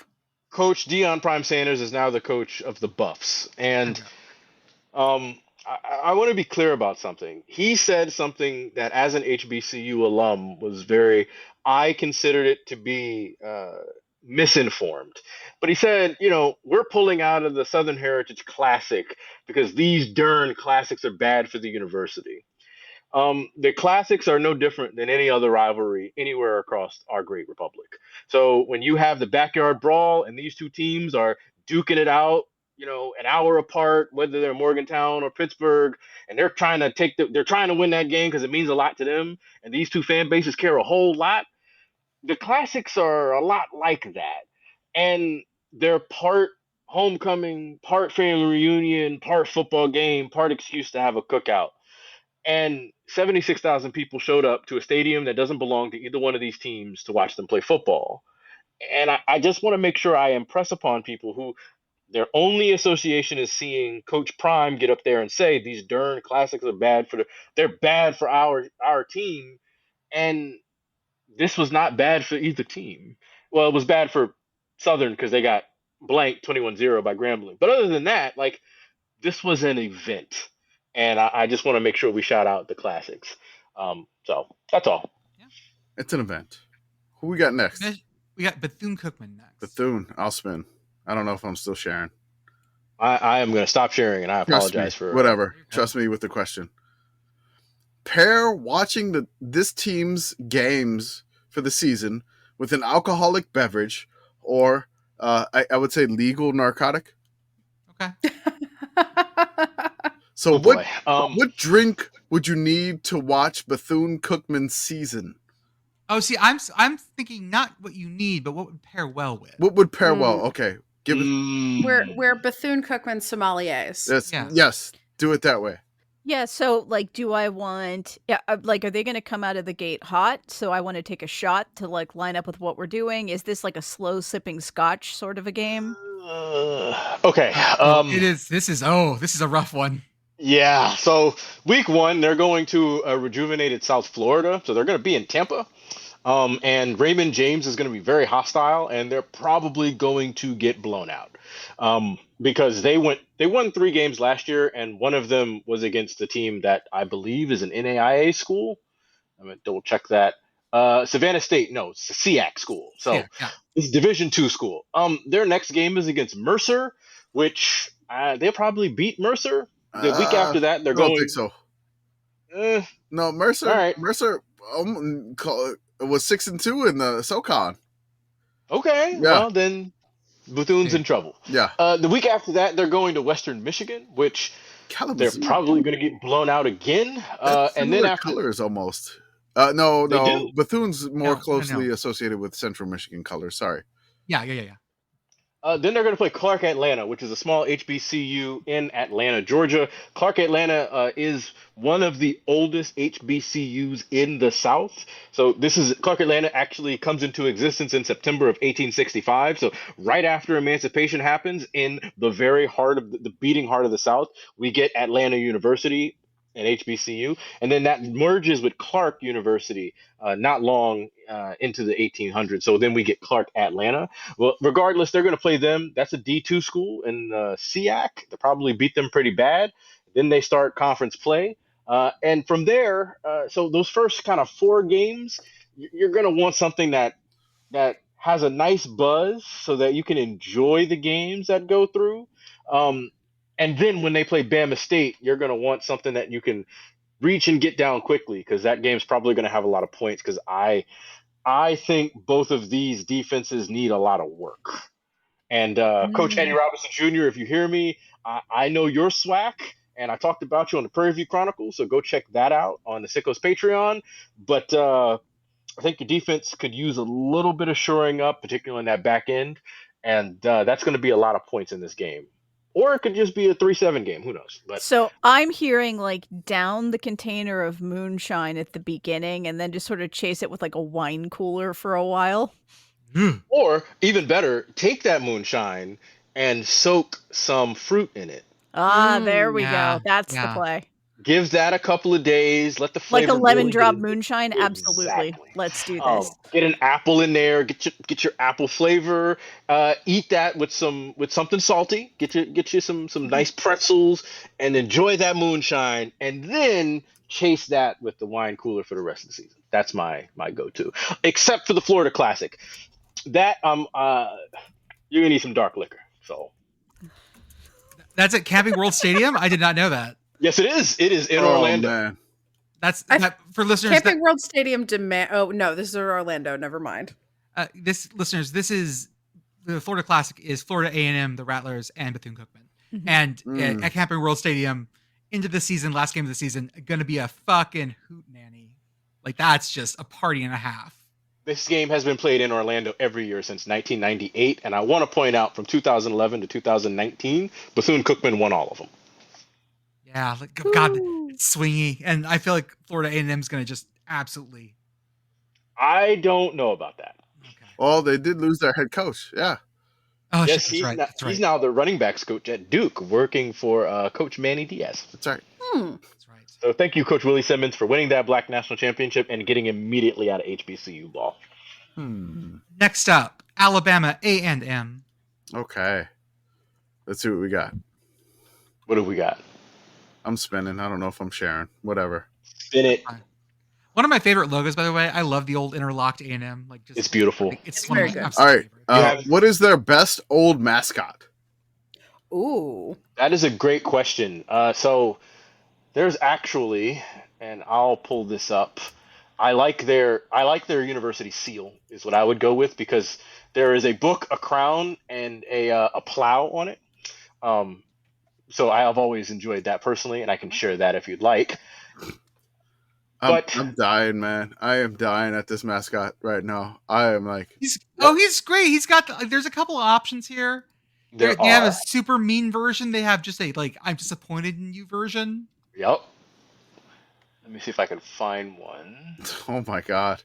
Coach Deion Prime Sanders is now the coach of the Buffs. And I want to be clear about something. He said something that as an HBCU alum was I considered it to be misinformed. But he said, we're pulling out of the Southern Heritage Classic because these darn classics are bad for the university. The classics are no different than any other rivalry anywhere across our great republic. So when you have the backyard brawl and these two teams are duking it out, an hour apart, whether they're Morgantown or Pittsburgh, and they're trying to win that game because it means a lot to them, and these two fan bases care a whole lot. The classics are a lot like that, and they're part homecoming, part family reunion, part football game, part excuse to have a cookout. And 76,000 people showed up to a stadium that doesn't belong to either one of these teams to watch them play football. And I just want to make sure I impress upon people who their only association is seeing Coach Prime get up there and say these darn classics are bad for our team. And this was not bad for either team. Well, it was bad for Southern because they got blanked 21-0 by Grambling. But other than that, this was an event. And I just want to make sure we shout out the classics. So that's all. Yeah. It's an event. Who we got next? We got Bethune-Cookman next. Bethune. I'll spin. I don't know if I'm still sharing. I am going to stop sharing, and I apologize for whatever. Trust me with the question. Pair watching this team's games for the season with an alcoholic beverage or I would say legal narcotic. Okay. So what drink would you need to watch Bethune-Cookman's season? Oh, see, I'm thinking not what you need, but what would pair well with. What would pair well? Okay, give it. We're Bethune-Cookman sommeliers. Yes, do it that way. Yeah, so do I want are they going to come out of the gate hot? So I want to take a shot to line up with what we're doing. Is this a slow sipping scotch sort of a game? Okay. It is. This is a rough one. Yeah. So week 1, they're going to a rejuvenated South Florida. So they're going to be in Tampa. And Raymond James is going to be very hostile, and they're probably going to get blown out. Because they won 3 games last year, and one of them was against the team that I believe is an NAIA school. I'm going to double check that. Savannah State, no, it's a SEAC school. So it's Division II school. Their next game is against Mercer, which they'll probably beat Mercer. The week after that, they're going. I don't think so. No, Mercer. All right. Mercer was 6-2 in the SoCon. Okay. Yeah. Well, then Bethune's in trouble. Yeah. The week after that, they're going to Western Michigan, which they're Kalamazoo. probably going to get blown out again. And then after colors almost. No. do? Bethune's more No. closely associated with Central Michigan colors. Sorry. Yeah. Then they're going to play Clark Atlanta, which is a small HBCU in Atlanta, Georgia. Clark Atlanta is one of the oldest HBCUs in the South. So Clark Atlanta actually comes into existence in September of 1865. So right after emancipation happens, in the very heart of the beating heart of the South, we get Atlanta University, an HBCU, and then that merges with Clark University not long into the 1800s. So then we get Clark Atlanta. Well, regardless, they're going to play them. That's a D2 school in SEAC. They'll probably beat them pretty bad. Then they start conference play. And from there, so those first kind of 4 games, you're going to want something that has a nice buzz so that you can enjoy the games that go through. And then when they play Bama State, you're going to want something that you can reach and get down quickly, because that game's probably going to have a lot of points, because I think both of these defenses need a lot of work. And Coach Eddie Robinson Jr., if you hear me, I know your SWAC, and I talked about you on the Prairie View Chronicle, so go check that out on the SICKO's Patreon. But I think your defense could use a little bit of shoring up, particularly in that back end, and that's going to be a lot of points in this game. Or it could just be a 3-7 game. Who knows? But so I'm hearing like down the container of moonshine at the beginning and then just sort of chase it with like a wine cooler for a while. Or even better, take that moonshine and soak some fruit in it. There we go. That's the play. Give that a couple of days. Let the flavor like a lemon really drop get moonshine. Exactly. Absolutely. Let's do this. Get an apple in there. Get your apple flavor. Eat that with something salty. Get you some nice pretzels and enjoy that moonshine. And then chase that with the wine cooler for the rest of the season. That's my go-to. Except for the Florida Classic. That you're gonna need some dark liquor. So that's at Camping World Stadium. I did not know that. Yes, it is. It is in Orlando. Man. That's for listeners. Camping World Stadium demand. Oh no, this is Orlando. Never mind. This is the Florida Classic is Florida A&M, the Rattlers, and Bethune-Cookman. And at Camping World Stadium, into the season, last game of the season, going to be a fucking hootenanny. Like that's just a party and a half. This game has been played in Orlando every year since 1998, and I want to point out from 2011 to 2019, Bethune-Cookman won all of them. Yeah, like God, it's swingy, and I feel like Florida A&M is going to just absolutely. I don't know about that. Okay. Well, they did lose their head coach. Yeah. Oh, yes, shit, that's right. He's now the running backs coach at Duke, working for Coach Manny Diaz. That's right. That's right. So thank you, Coach Willie Simmons, for winning that Black National Championship and getting immediately out of HBCU ball. Next up, Alabama A&M. Okay. Let's see what we got. What have we got? I'm spinning. I don't know if I'm sharing. Whatever. Spin it. One of my favorite logos, by the way. I love the old interlocked A&M. Like, just, it's beautiful. It's very one of my good. absolute All right. What is their best old mascot? Ooh, that is a great question. So there's actually, and I'll pull this up. I like their university seal is what I would go with, because there is a book, a crown, and a plow on it. So I have always enjoyed that personally, and I can share that if you'd like. I'm dying, man. I am dying at this mascot right now. I am like, he's great. He's got there's a couple of options here. They have a super mean version. They have just a I'm disappointed in you version. Yep. Let me see if I can find one. Oh my God.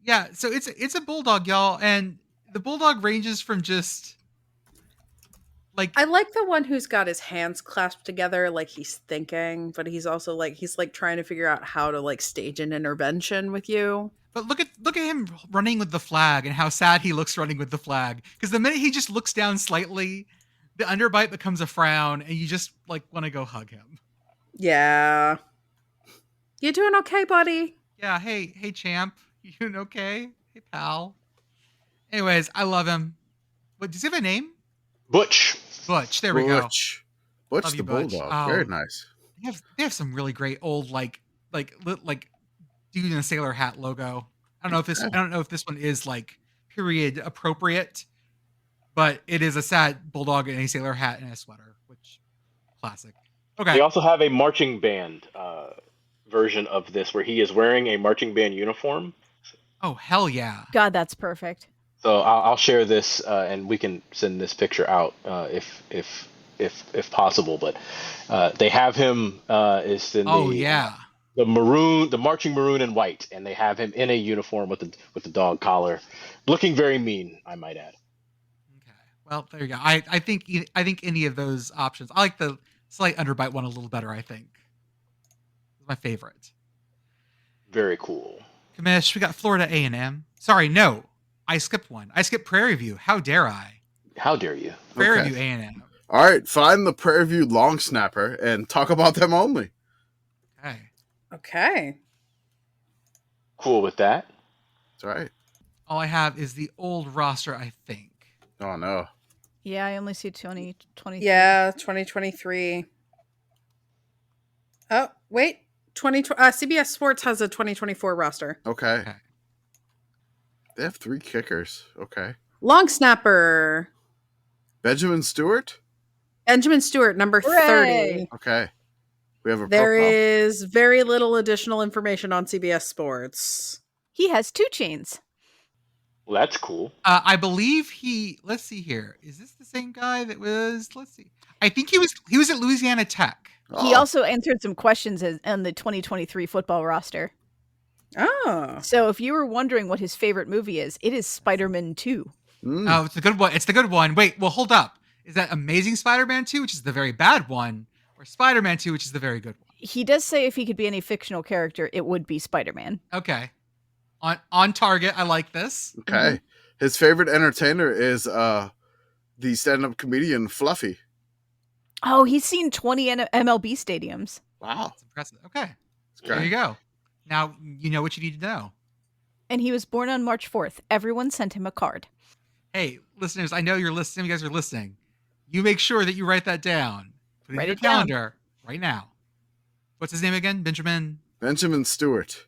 Yeah, so it's a bulldog, y'all, and the bulldog ranges from just I like the one who's got his hands clasped together like he's thinking, but he's also he's trying to figure out how to stage an intervention with you. But look at him running with the flag and how sad he looks running with the flag. Because the minute he just looks down slightly, the underbite becomes a frown, and you just want to go hug him. Yeah. You doing okay, buddy? Yeah. Hey, champ. You doing okay? Hey, pal. Anyways, I love him. But does he have a name? Butch. There we go. Butch Love the you, Butch. bulldog. Very nice. They have some really great old like dude in a sailor hat logo. I don't know if this one is period appropriate, But it is a sad bulldog in a sailor hat and a sweater, which classic. Okay. They also have a marching band version of this where he is wearing a marching band uniform. Oh, hell yeah. God, that's perfect. So I'll share this and we can send this picture out if possible. But they have him is in the maroon, the marching maroon and white, and they have him in a uniform with the dog collar, looking very mean, I might add. Okay. Well, there you go. I think any of those options. I like the slight underbite one a little better. I think it's my favorite. Very cool. Commish, we got Florida A&M. Sorry, no, I skipped one. I skipped Prairie View. How dare I? How dare you? Prairie View A&M. All right, find the Prairie View long snapper and talk about them only. Okay. Cool with that. That's right. All I have is the old roster, I think. Oh, no. Yeah, I only see 2023. Yeah, 2023. Oh, wait. CBS Sports has a 2024 roster. Okay. They have 3 kickers. Okay. Long snapper. Benjamin Stewart, number 30. Okay. We have a There profile. is very little additional information on CBS Sports. He has 2 chains. Well, that's cool. I believe let's see here. Is this the same guy that was, let's see. I think he was at Louisiana Tech. He also answered some questions on the 2023 football roster. Oh. So if you were wondering what his favorite movie is, it is Spider-Man 2. Oh, it's the good one. It's the good one. Wait, well, hold up. Is that Amazing Spider-Man 2, which is the very bad one, or Spider-Man 2, which is the very good one? He does say if he could be any fictional character, it would be Spider-Man. Okay. On target. I like this. Okay. Mm-hmm. His favorite entertainer is the stand-up comedian Fluffy. Oh, he's seen 20 MLB stadiums. Wow. That's impressive. Okay. great. There you go. Now you know what you need to know. And he was born on March 4th. Everyone sent him a card. Hey, listeners, I know you're listening. You guys are listening. You make sure that you write that down. Put it Write in your it down. calendar right now. What's his name again? Benjamin Stewart.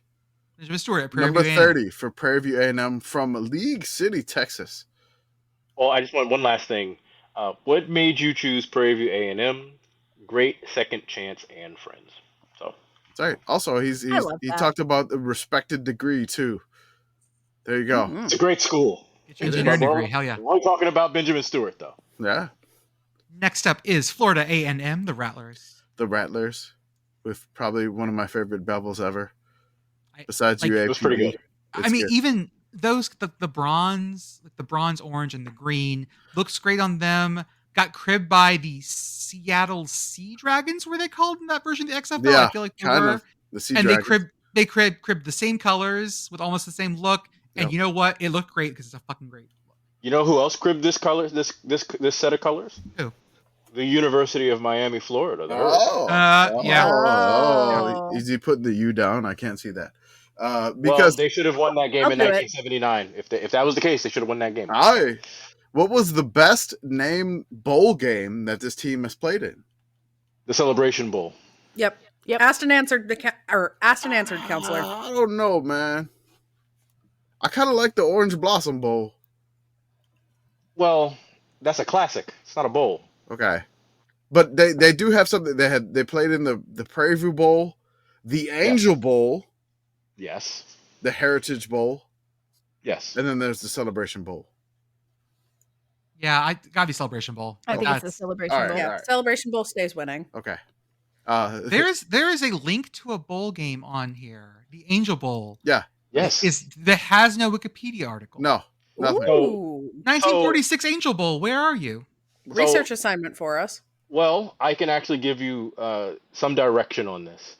Benjamin Stewart at Prairie Number View 30 for Prairie View A&M from League City, Texas. Well, I just want one last thing. What made you choose Prairie View A&M? Great second chance and friends. So Sorry. Also, he talked about the respected degree too. There you go. it's a great school. Get your engineering degree. Hell yeah. We're only talking about Benjamin Stewart, though. Yeah. Next up is Florida A&M, the Rattlers. The Rattlers, with probably one of my favorite bevels ever. Besides UAPB. It was pretty good. I mean, good. even those the bronze, like the bronze, orange, and the green looks great on them. Got cribbed by the Seattle Sea Dragons, were they called in that version of the XFL? Yeah, I feel like they kind were. of. The Sea And Dragons. they cribbed the same colors with almost the same look. And Yep. you know what? It looked great because it's a fucking great look. You know who else cribbed this color? This set of colors? Who? The University of Miami, Florida. Yeah. Oh, is he putting the U down? I can't see that. Well, Because they should have won that game I'll in do it. 1979. If that was the case, they should have won that game. what was the best named bowl game that this team has played in? The Celebration Bowl. Yep. Yep. Asked and answered counselor. I don't know, man. I kind of like the Orange Blossom Bowl. Well, that's a classic. It's not a bowl. Okay, but they do have something. They played in the Prairie View Bowl, the Angel Bowl, Yes. the Heritage Bowl, Yes. and then there's the Celebration Bowl. Yeah, I gotta be Celebration Bowl. I think it's the That's- Celebration all right, Bowl. Yeah. all right. Celebration Bowl stays winning. Okay. there is a link to a bowl game on here. The Angel Bowl. Yes. That has no Wikipedia article. No, nothing. Ooh. 1946 Angel Bowl. Where are you? Research assignment for us. Well, I can actually give you some direction on this.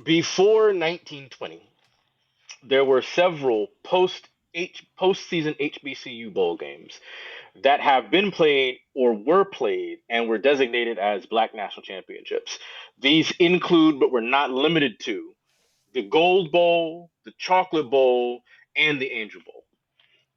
Before 1920, there were several postseason HBCU bowl games that have been played or were played and were designated as Black National Championships. These include, but were not limited to, the Gold Bowl, the Chocolate Bowl, and the Angel Bowl.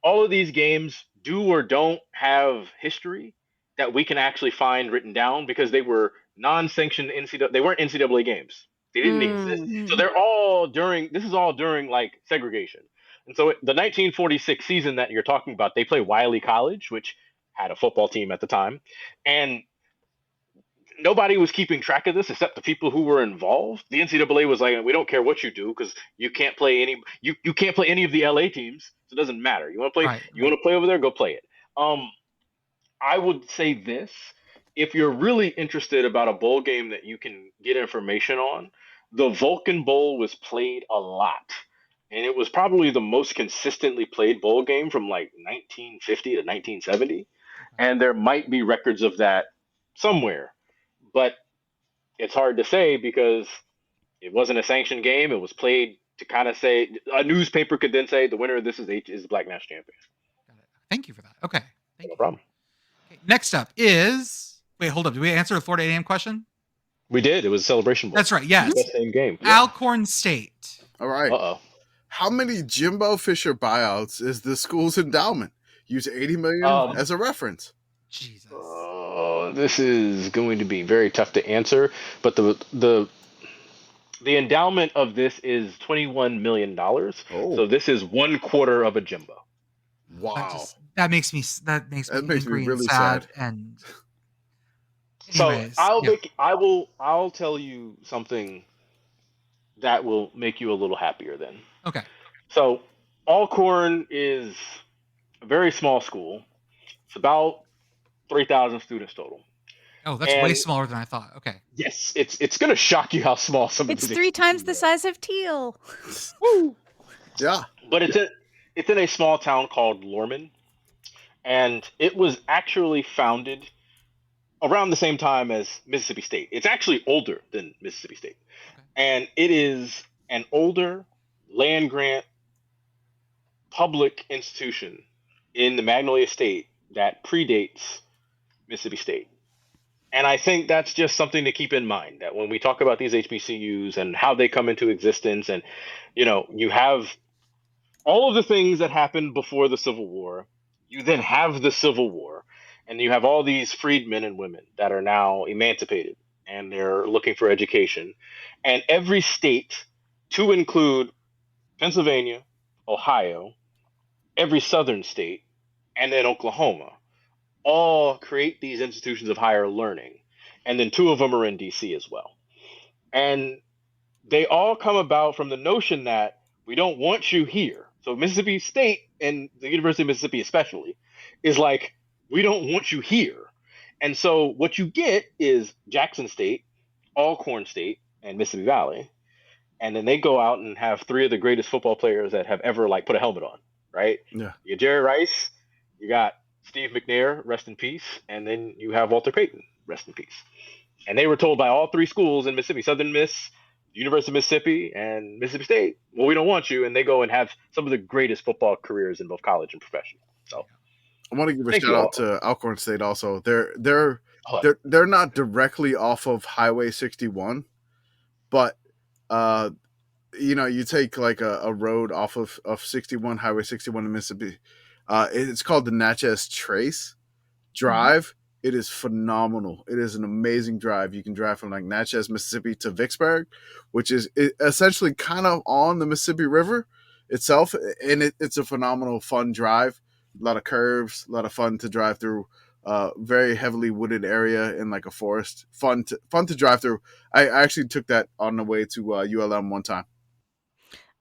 All of these games do or don't have history that we can actually find written down because they were non-sanctioned NCAA. They weren't NCAA games. They didn't exist. So they're all during. This is all during like segregation. And so the 1946 season that you're talking about, they play Wiley College, which had a football team at the time, and nobody was keeping track of this except the people who were involved. The NCAA was like, we don't care what you do because you can't play you can't play any of the LA teams, so it doesn't matter. You want to play want to play over there, go play it. I would say this: if you're really interested about a bowl game that you can get information on, the Vulcan Bowl was played a lot. And it was probably the most consistently played bowl game from like 1950 to 1970. And there might be records of that somewhere. But it's hard to say because it wasn't a sanctioned game. It was played to kind of say, a newspaper could then say the winner of this is the Black National Champion. Got it. Thank you for that. Okay. No problem. Okay. Next up is, wait, hold up. Did we answer the Florida A&M question? We did. It was a Celebration Bowl. That's right. Yes. The same game. Alcorn State. All right. Uh-oh. How many Jimbo Fisher buyouts is the school's endowment? Use 80 million as a reference. Jesus. Oh, this is going to be very tough to answer, but the endowment of this is $21 million. Oh. So this is 1/4 of a Jimbo. Wow. That makes me really sad. sad. And anyways, I'll tell you something that will make you a little happier then. Okay. So Alcorn is a very small school. It's about 3,000 students total. Oh, that's way smaller than I thought. Okay. Yes, it's going to shock you how small some of It's 3 times the size of Teal. Woo. Yeah. But it's in a small town called Lorman, and it was actually founded around the same time as Mississippi State. It's actually older than Mississippi State. Okay. And it is an older land grant public institution in the Magnolia State that predates Mississippi State. And I think that's just something to keep in mind, that when we talk about these HBCUs and how they come into existence, and you have all of the things that happened before the Civil War, you then have the Civil War, and you have all these freedmen and women that are now emancipated and they're looking for education. And every state, to include Pennsylvania, Ohio, every southern state, and then Oklahoma, all create these institutions of higher learning. And then 2 of them are in DC as well. And they all come about from the notion that we don't want you here. So Mississippi State, and the University of Mississippi especially, is like, we don't want you here. And so what you get is Jackson State, Alcorn State, and Mississippi Valley. And then they go out and have 3 of the greatest football players that have ever put a helmet on, right? Yeah. You got Jerry Rice, you got Steve McNair, rest in peace, and then you have Walter Payton, rest in peace. And they were told by all 3 schools in Mississippi, Southern Miss, University of Mississippi, and Mississippi State, well, we don't want you. And they go and have some of the greatest football careers in both college and professional. So I want to give a shout out to Alcorn State also. They're not directly off of Highway 61, but you take a road off of 61, Highway 61 in Mississippi. It's called the Natchez Trace Drive. Mm-hmm. It is phenomenal. It is an amazing drive. You can drive from Natchez, Mississippi to Vicksburg, which is essentially kind of on the Mississippi River itself. And it's a phenomenal, fun drive. A lot of curves, a lot of fun to drive through. Very heavily wooded area in a forest. Fun to drive through. I actually took that on the way to ULM one time.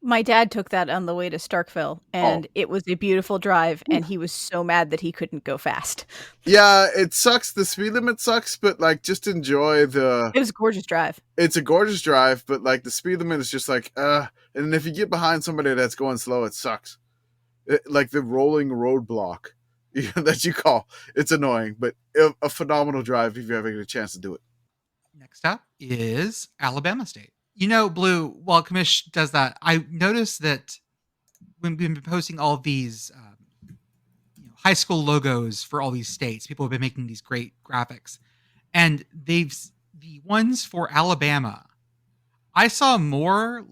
My dad took that on the way to Starkville, and it was a beautiful drive, and he was so mad that he couldn't go fast. Yeah, it sucks. The speed limit sucks, but just enjoy the... It was a gorgeous drive. It's a gorgeous drive, but the speed limit is just and if you get behind somebody that's going slow, it sucks. The rolling roadblock that you call. It's annoying, but a phenomenal drive if you ever get a chance to do it. Next up is Alabama State. Blue, while Commish does that, I noticed that when we've been posting all of these high school logos for all these states, people have been making these great graphics. And the ones for Alabama, I saw more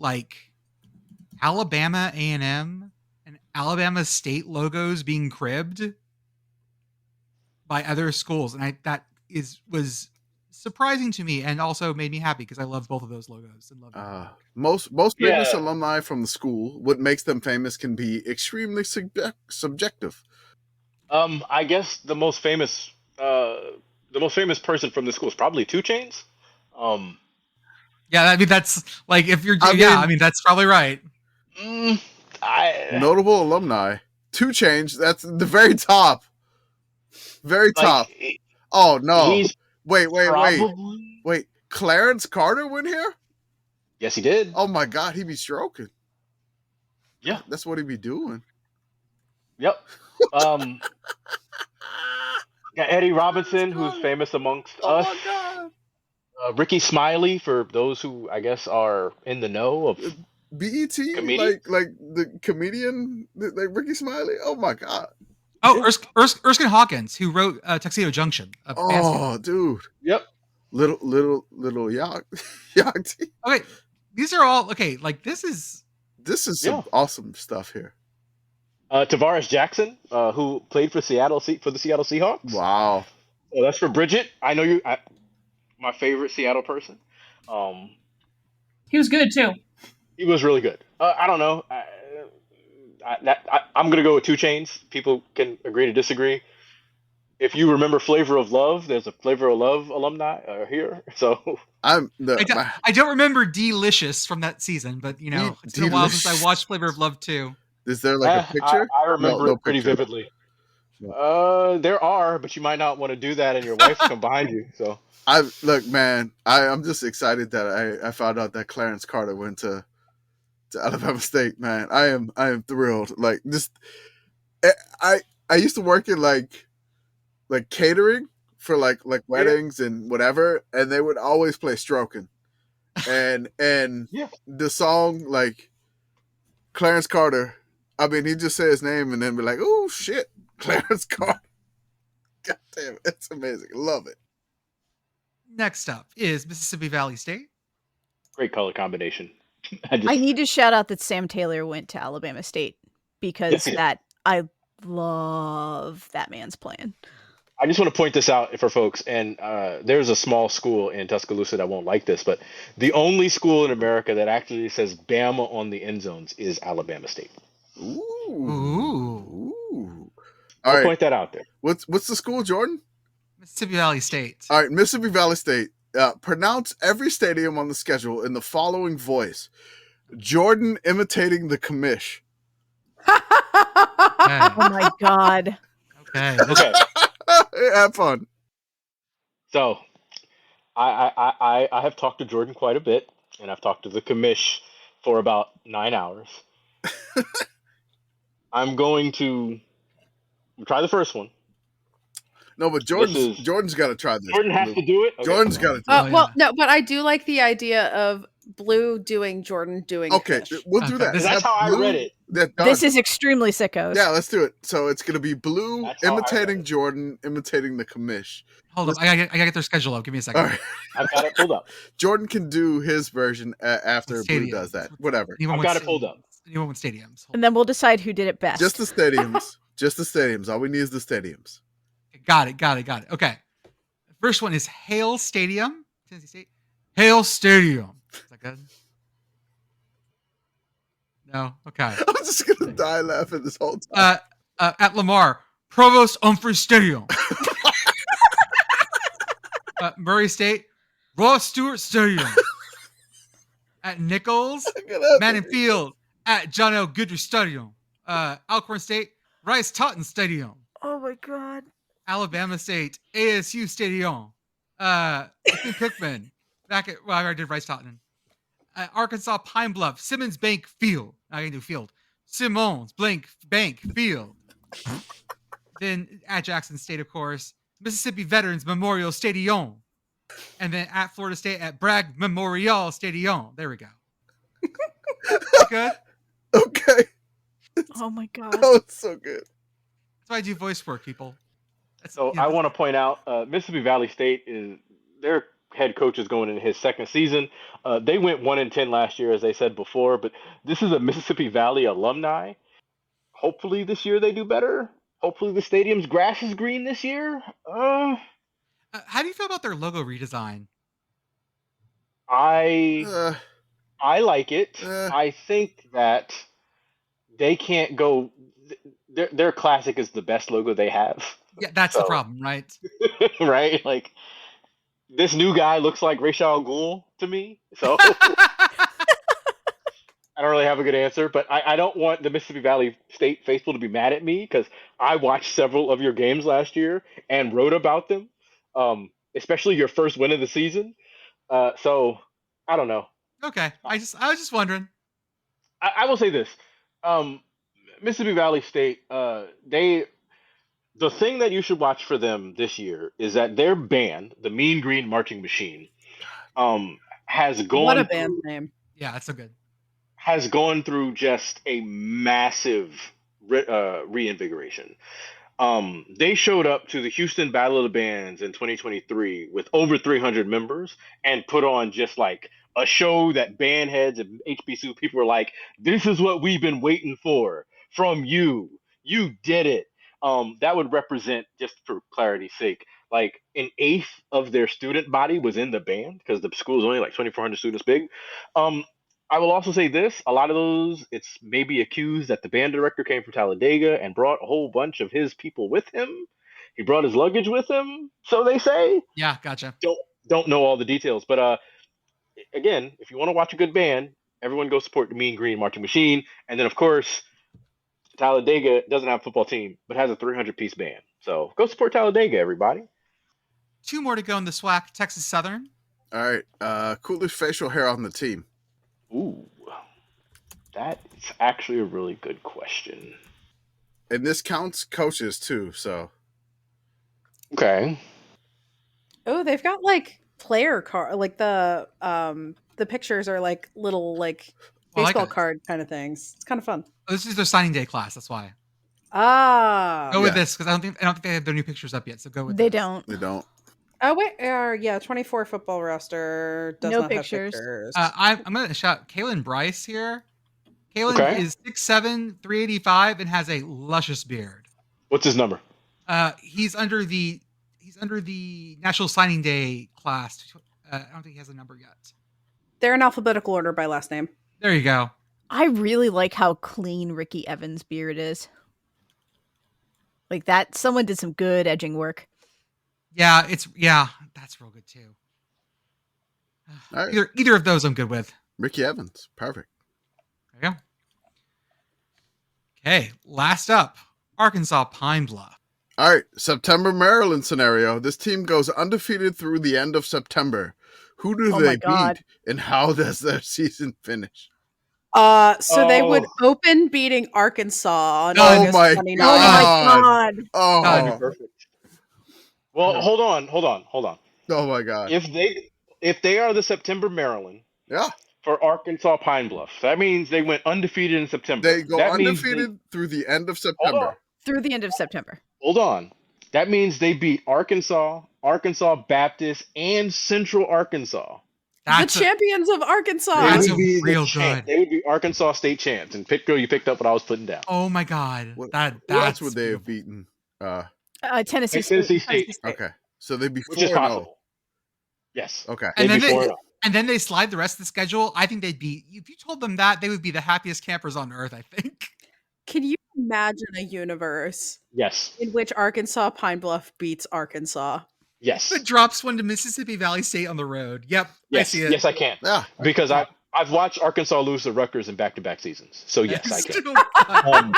Alabama A&M and Alabama State logos being cribbed by other schools. And that was surprising to me, and also made me happy because I love both of those logos and love most famous alumni from the school. What makes them famous can be extremely subjective. I guess the most famous person from the school is probably 2 Chainz. Yeah, I mean that's like if you're. I mean, that's probably right. Notable alumni. 2 Chainz. That's the very top. Very top. Like, Oh no! he's Wait. probably. Clarence Carter went here? Yes, he did. Oh my God, he be stroking. Yeah, That's what he be doing. yep. Got Eddie Robinson, who's famous amongst us. Oh my God. Ricky Smiley, for those who I guess are in the know of BET, comedians. like the comedian, like Ricky Smiley. Oh my God. Oh, Erskine Hawkins, who wrote Tuxedo Junction. Oh, dude. Yep. Little yacht. Okay, these are all okay. Like this is some awesome stuff here. Tavares Jackson, who played for the Seattle Seahawks. Wow. Oh, that's for Brigit. I know you. My favorite Seattle person. He was good too. He was really good. I don't know. I'm gonna go with 2 Chainz. People can agree to disagree. If you remember Flavor of Love, there's a Flavor of Love alumni here. So I don't remember Delicious from that season, but it's been a while since I watched Flavor of Love 2. Is there like a picture? I remember it pretty vividly. There are, but you might not want to do that, and your wife come behind you. So look, man. I'm just excited that I found out that Clarence Carter went to Alabama State. Man, I am thrilled. Like this, I used to work in like catering for like weddings and whatever, and they would always play Stroking, and the song like Clarence Carter. I mean, he just say his name and then be like, "Oh shit, Clarence Carter." God damn it, it's amazing. Love it. Next up is Mississippi Valley State. Great color combination. I need to shout out that Sam Taylor went to Alabama State because I love that man's plan. I just want to point this out for folks, and there's a small school in Tuscaloosa that won't like this, but the only school in America that actually says Bama on the end zones is Alabama State. Ooh. I'll point that out there. What's the school, Jordan? Mississippi Valley State. All right, Mississippi Valley State. Pronounce every stadium on the schedule in the following voice. Jordan imitating the Commish. Oh my God. Okay. Have fun. So, I have talked to Jordan quite a bit, and I've talked to the Commish for about 9 hours. I'm going to try the first one. No, but Jordan's got to try this. Jordan has to do it. Okay. Jordan's got to do it. Well, no, but I do like the idea of Blue doing Jordan doing. Okay, Fish. we'll do that. That's how I read it. This is extremely sickos. Yeah, let's do it. So it's gonna be Blue imitating Jordan, imitating the Commish. Hold up, I gotta get their schedule up. Give me a second. All right. I've got it pulled up. Jordan can do his version after Blue does that. Whatever. I've got it pulled up. Anyone with stadiums. And then we'll decide who did it best. Just the stadiums. Just the stadiums. All we need is the stadiums. Got it. Okay. The first one is Hale Stadium, Tennessee State. Hale Stadium. Is that good? No? Okay. I'm just going to die laughing this whole time. At Lamar, Provost Humphrey Stadium. Murray State, Ross Stewart Stadium. At Nichols, Manning Field. At John L. Goodrich Stadium. Alcorn State, Rice Totten Stadium. Oh my God. Alabama State, ASU Stadium. Cookman. I already did Rice Totten. Arkansas Pine Bluff, Simmons Bank Field. I can do field. Simmons Bank Field. Then at Jackson State, of course, Mississippi Veterans Memorial Stadium. And then at Florida State at Bragg Memorial Stadium. There we go. Good? Okay. Oh my God. Oh, it's so good. That's why I do voice work, people. I want to point out Mississippi Valley State is their head coach is going into his second season. They went 1-10 last year, as they said before, but this is a Mississippi Valley alumni. Hopefully this year they do better. Hopefully the stadium's grass is green this year. How do you feel about their logo redesign? I like it. I think that they can't go. Their classic is the best logo they have. Yeah, that's the So- problem, right? right? Like this new guy looks like Ra's al Ghul to me. So I don't really have a good answer, but I don't want the Mississippi Valley State faithful to be mad at me because I watched several of your games last year and wrote about them, especially your first win of the season. So I don't know. Okay, I was just wondering. I will say this: Mississippi Valley State, the thing that you should watch for them this year is that their band, the Mean Green Marching Machine, has gone. What a band name! Yeah, that's so good. Has gone through just a massive reinvigoration. They showed up to the Houston Battle of the Bands in 2023 with over 300 members and put on just like a show that band heads and HBCU people were like, this is what we've been waiting for from you. You did it. That would represent, just for clarity's sake, like an eighth of their student body was in the band because the school is only like 2,400 students big. I will also say this, a lot of those, it's maybe accused that the band director came from Talladega and brought a whole bunch of his people with him. He brought his luggage with him, so they say. Yeah, gotcha. Don't know all the details, but again, if you want to watch a good band, everyone go support the Mean Green Marching Machine. And then, of course, Talladega doesn't have a football team, but has a 300-piece band. So go support Talladega, everybody. 2 more to go in the SWAC. Texas Southern. All right. Coolest facial hair on the team. Ooh, that is actually a really good question. And this counts coaches too, so. Okay. Oh, they've got like player card, like the pictures are like little like I like baseball it. card kind of things. It's kind of fun. Oh, this is their signing day class. That's why. Ah. Go with this because I don't think they have their new pictures up yet. So go with They this. don't. They don't. Oh wait, yeah, 24 football roster does No not pictures. have pictures. I'm gonna shout Kalen Bryce here. Kalen Okay. is 6'7", 385, and has a luscious beard. What's his number? He's under the National Signing Day class. I don't think he has a number yet. They're in alphabetical order by last name. There you go. I really like how clean Ricky Evans' beard is. Like that, someone did some good edging work. Yeah, that's real good too. All right. Either of those I'm good with. Ricky Evans. Perfect. There you go. Okay, last up, Arkansas Pine Bluff. All right. September Maryland scenario. This team goes undefeated through the end of September. Who do Oh they my God. beat and how does their season finish? So they would open beating Arkansas on Oh August my 29th. Oh my God. God. Oh, God. Perfect. Well, hold on. oh my God. If they are the September Maryland Yeah. for Arkansas Pine Bluff, that means they went undefeated in September. They go That means undefeated through the end of Hold September. on. Through the end of September. Hold on. That means they beat Arkansas, Arkansas Baptist, and Central Arkansas. That's The champions of Arkansas. That's They would be real the champ. good. They would be Arkansas state champs. And Pitt Girl, you picked up what I was putting down. oh my God. What That's else would they have beaten? Tennessee Tennessee State. State. Okay. So they'd be Which is 4-0. possible. Yes. Okay. And They'd then be they 4-0. and then they slide the rest of the schedule. I think they'd be. If you told them that, they would be the happiest campers on earth. I think. Can you imagine a universe Yes. in which Arkansas Pine Bluff beats Arkansas? Yes. It drops one to Mississippi Valley State on the road. Yep, Yes. I see it. Yes, I can. Yeah. Because I've watched Arkansas lose to Rutgers in back-to-back seasons. So yes, I can. Still- God, Um,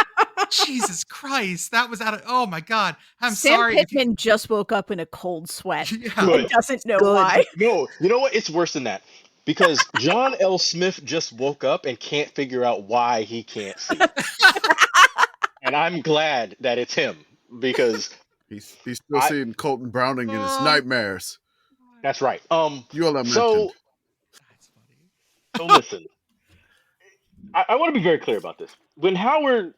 Jesus Christ, that was out of. Oh my God, I'm Sam sorry. if you- Pittman just woke up in a cold sweat. Yeah. Good. And doesn't know why. no, you know what? It's worse than that. Because John L. Smith just woke up and can't figure out why he can't see. And I'm glad that it's him because He's still seeing Colton Browning in his nightmares. that's right. You all have So mentioned. That's funny. So listen, I want to be very clear about this. When Howard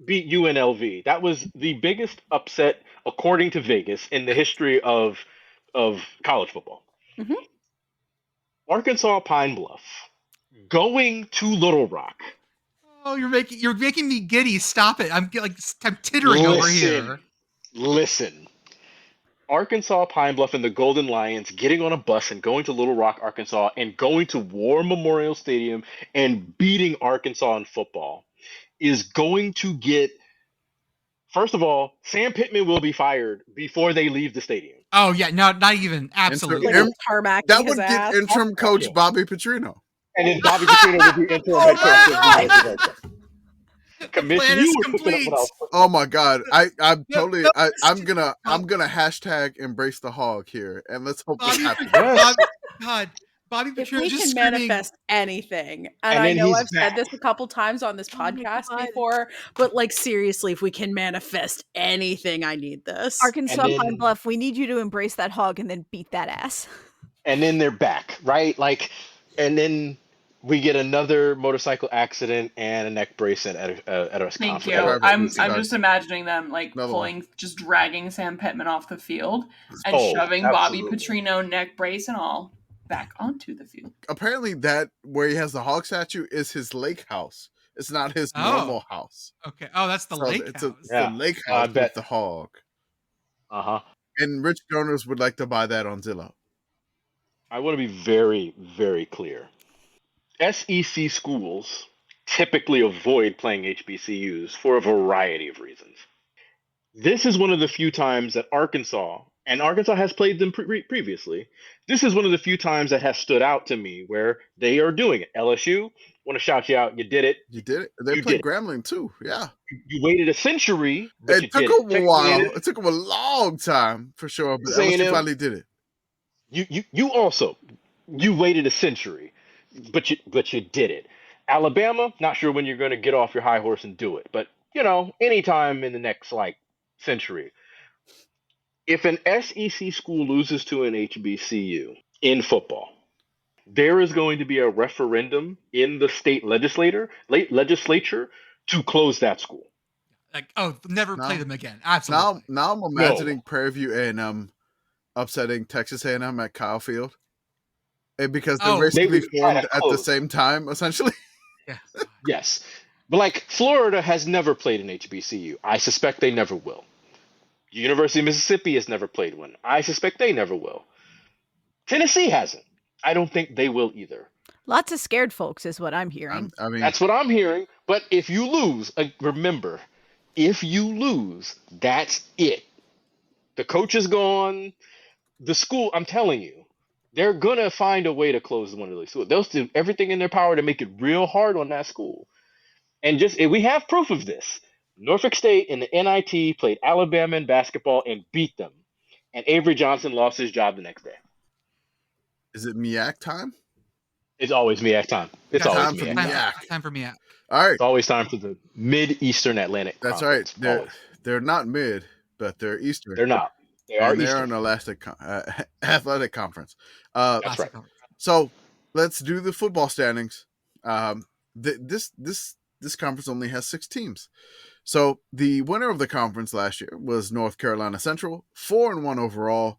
beat UNLV, that was the biggest upset, according to Vegas, in the history of college football. Mhm. Arkansas Pine Bluff going to Little Rock. Oh, you're making me giddy. Stop it. I'm tittering over here. Listen. Arkansas Pine Bluff and the Golden Lions getting on a bus and going to Little Rock, Arkansas, and going to War Memorial Stadium and beating Arkansas in football. is going to get. First of all, Sam Pittman will be fired before they leave the stadium. Oh yeah, no, not even. Absolutely. Like tarmacking That his would ass. get interim coach Yeah. Bobby Petrino. And then Bobby Petrino will be interim head coach. The plan is complete. Oh my god, I'm No, totally. no, I'm gonna hashtag embrace the hog here, and let's hope this Bobby, happens. Bobby If Petrino we just can screaming. manifest anything, And and I then know he's I've back. said this a couple times on this Oh my podcast God. before, but like seriously, if we can manifest anything, I need this. Arkansas And then- Pine Bluff, we need you to embrace that hog and then beat that ass. And then they're back, right? Like, and then we get another motorcycle accident and a neck brace at a Thank conference. you. Sorry, I'm sorry. just imagining them like Another pulling, just dragging Sam Pittman off the field and Oh, shoving absolutely. Bobby Petrino, neck brace and all, back onto the field. Apparently, that where he has the hog statue is his lake house. It's not his normal house. Okay. Oh, that's the So lake it's house. the lake house bet. with the hog. Uh-huh. And rich donors would like to buy that on Zillow. I want to be very, very clear. SEC schools typically avoid playing HBCUs for a variety of reasons. This is one of the few times that Arkansas, and Arkansas has played them previously, this is one of the few times that has stood out to me where they are doing it. LSU, want to shout you out, you did it. You did it. They You played did it. Grambling too. Yeah. You waited a century, but you It took did them a Texas while. A&M, It took them a long time for sure, but Texas LSU A&M. finally did it. You also, you waited a century, but you did it. Alabama, not sure when you're going to get off your high horse and do it, but anytime in the next century. If an SEC school loses to an HBCU in football, there is going to be a referendum in the state legislature to close that school. Like, oh, never play No. them again. Absolutely. Now I'm imagining Prairie View A&M upsetting Texas A&M at Kyle Field. And because they're basically They would try to formed at the close. same time, essentially. Yeah. Yes. But Florida has never played an HBCU. I suspect they never will. University of Mississippi has never played one. I suspect they never will. Tennessee hasn't. I don't think they will either. Lots of scared folks is what I'm hearing. I mean, That's what I'm hearing. But if you lose, remember, if you lose, that's it. The coach is gone. The school, I'm telling you, they're going to find a way to close one of those schools. They'll do everything in their power to make it real hard on that school. And we have proof of this. Norfolk State in the NIT played Alabama in basketball and beat them. And Avery Johnson lost his job the next day. is it MEAC time? It's always MEAC time. It's Got always time for MEAC MEAC. time. Time for me. All right. It's always time for the Mid-Eastern Atlantic That's Conference. right. Always. They're not mid, but they're Eastern. They're not. They are And they're Eastern. an athletic conference. That's right. So let's do the football standings. This conference only has 6 teams. So the winner of the conference last year was North Carolina Central, 4-1 overall.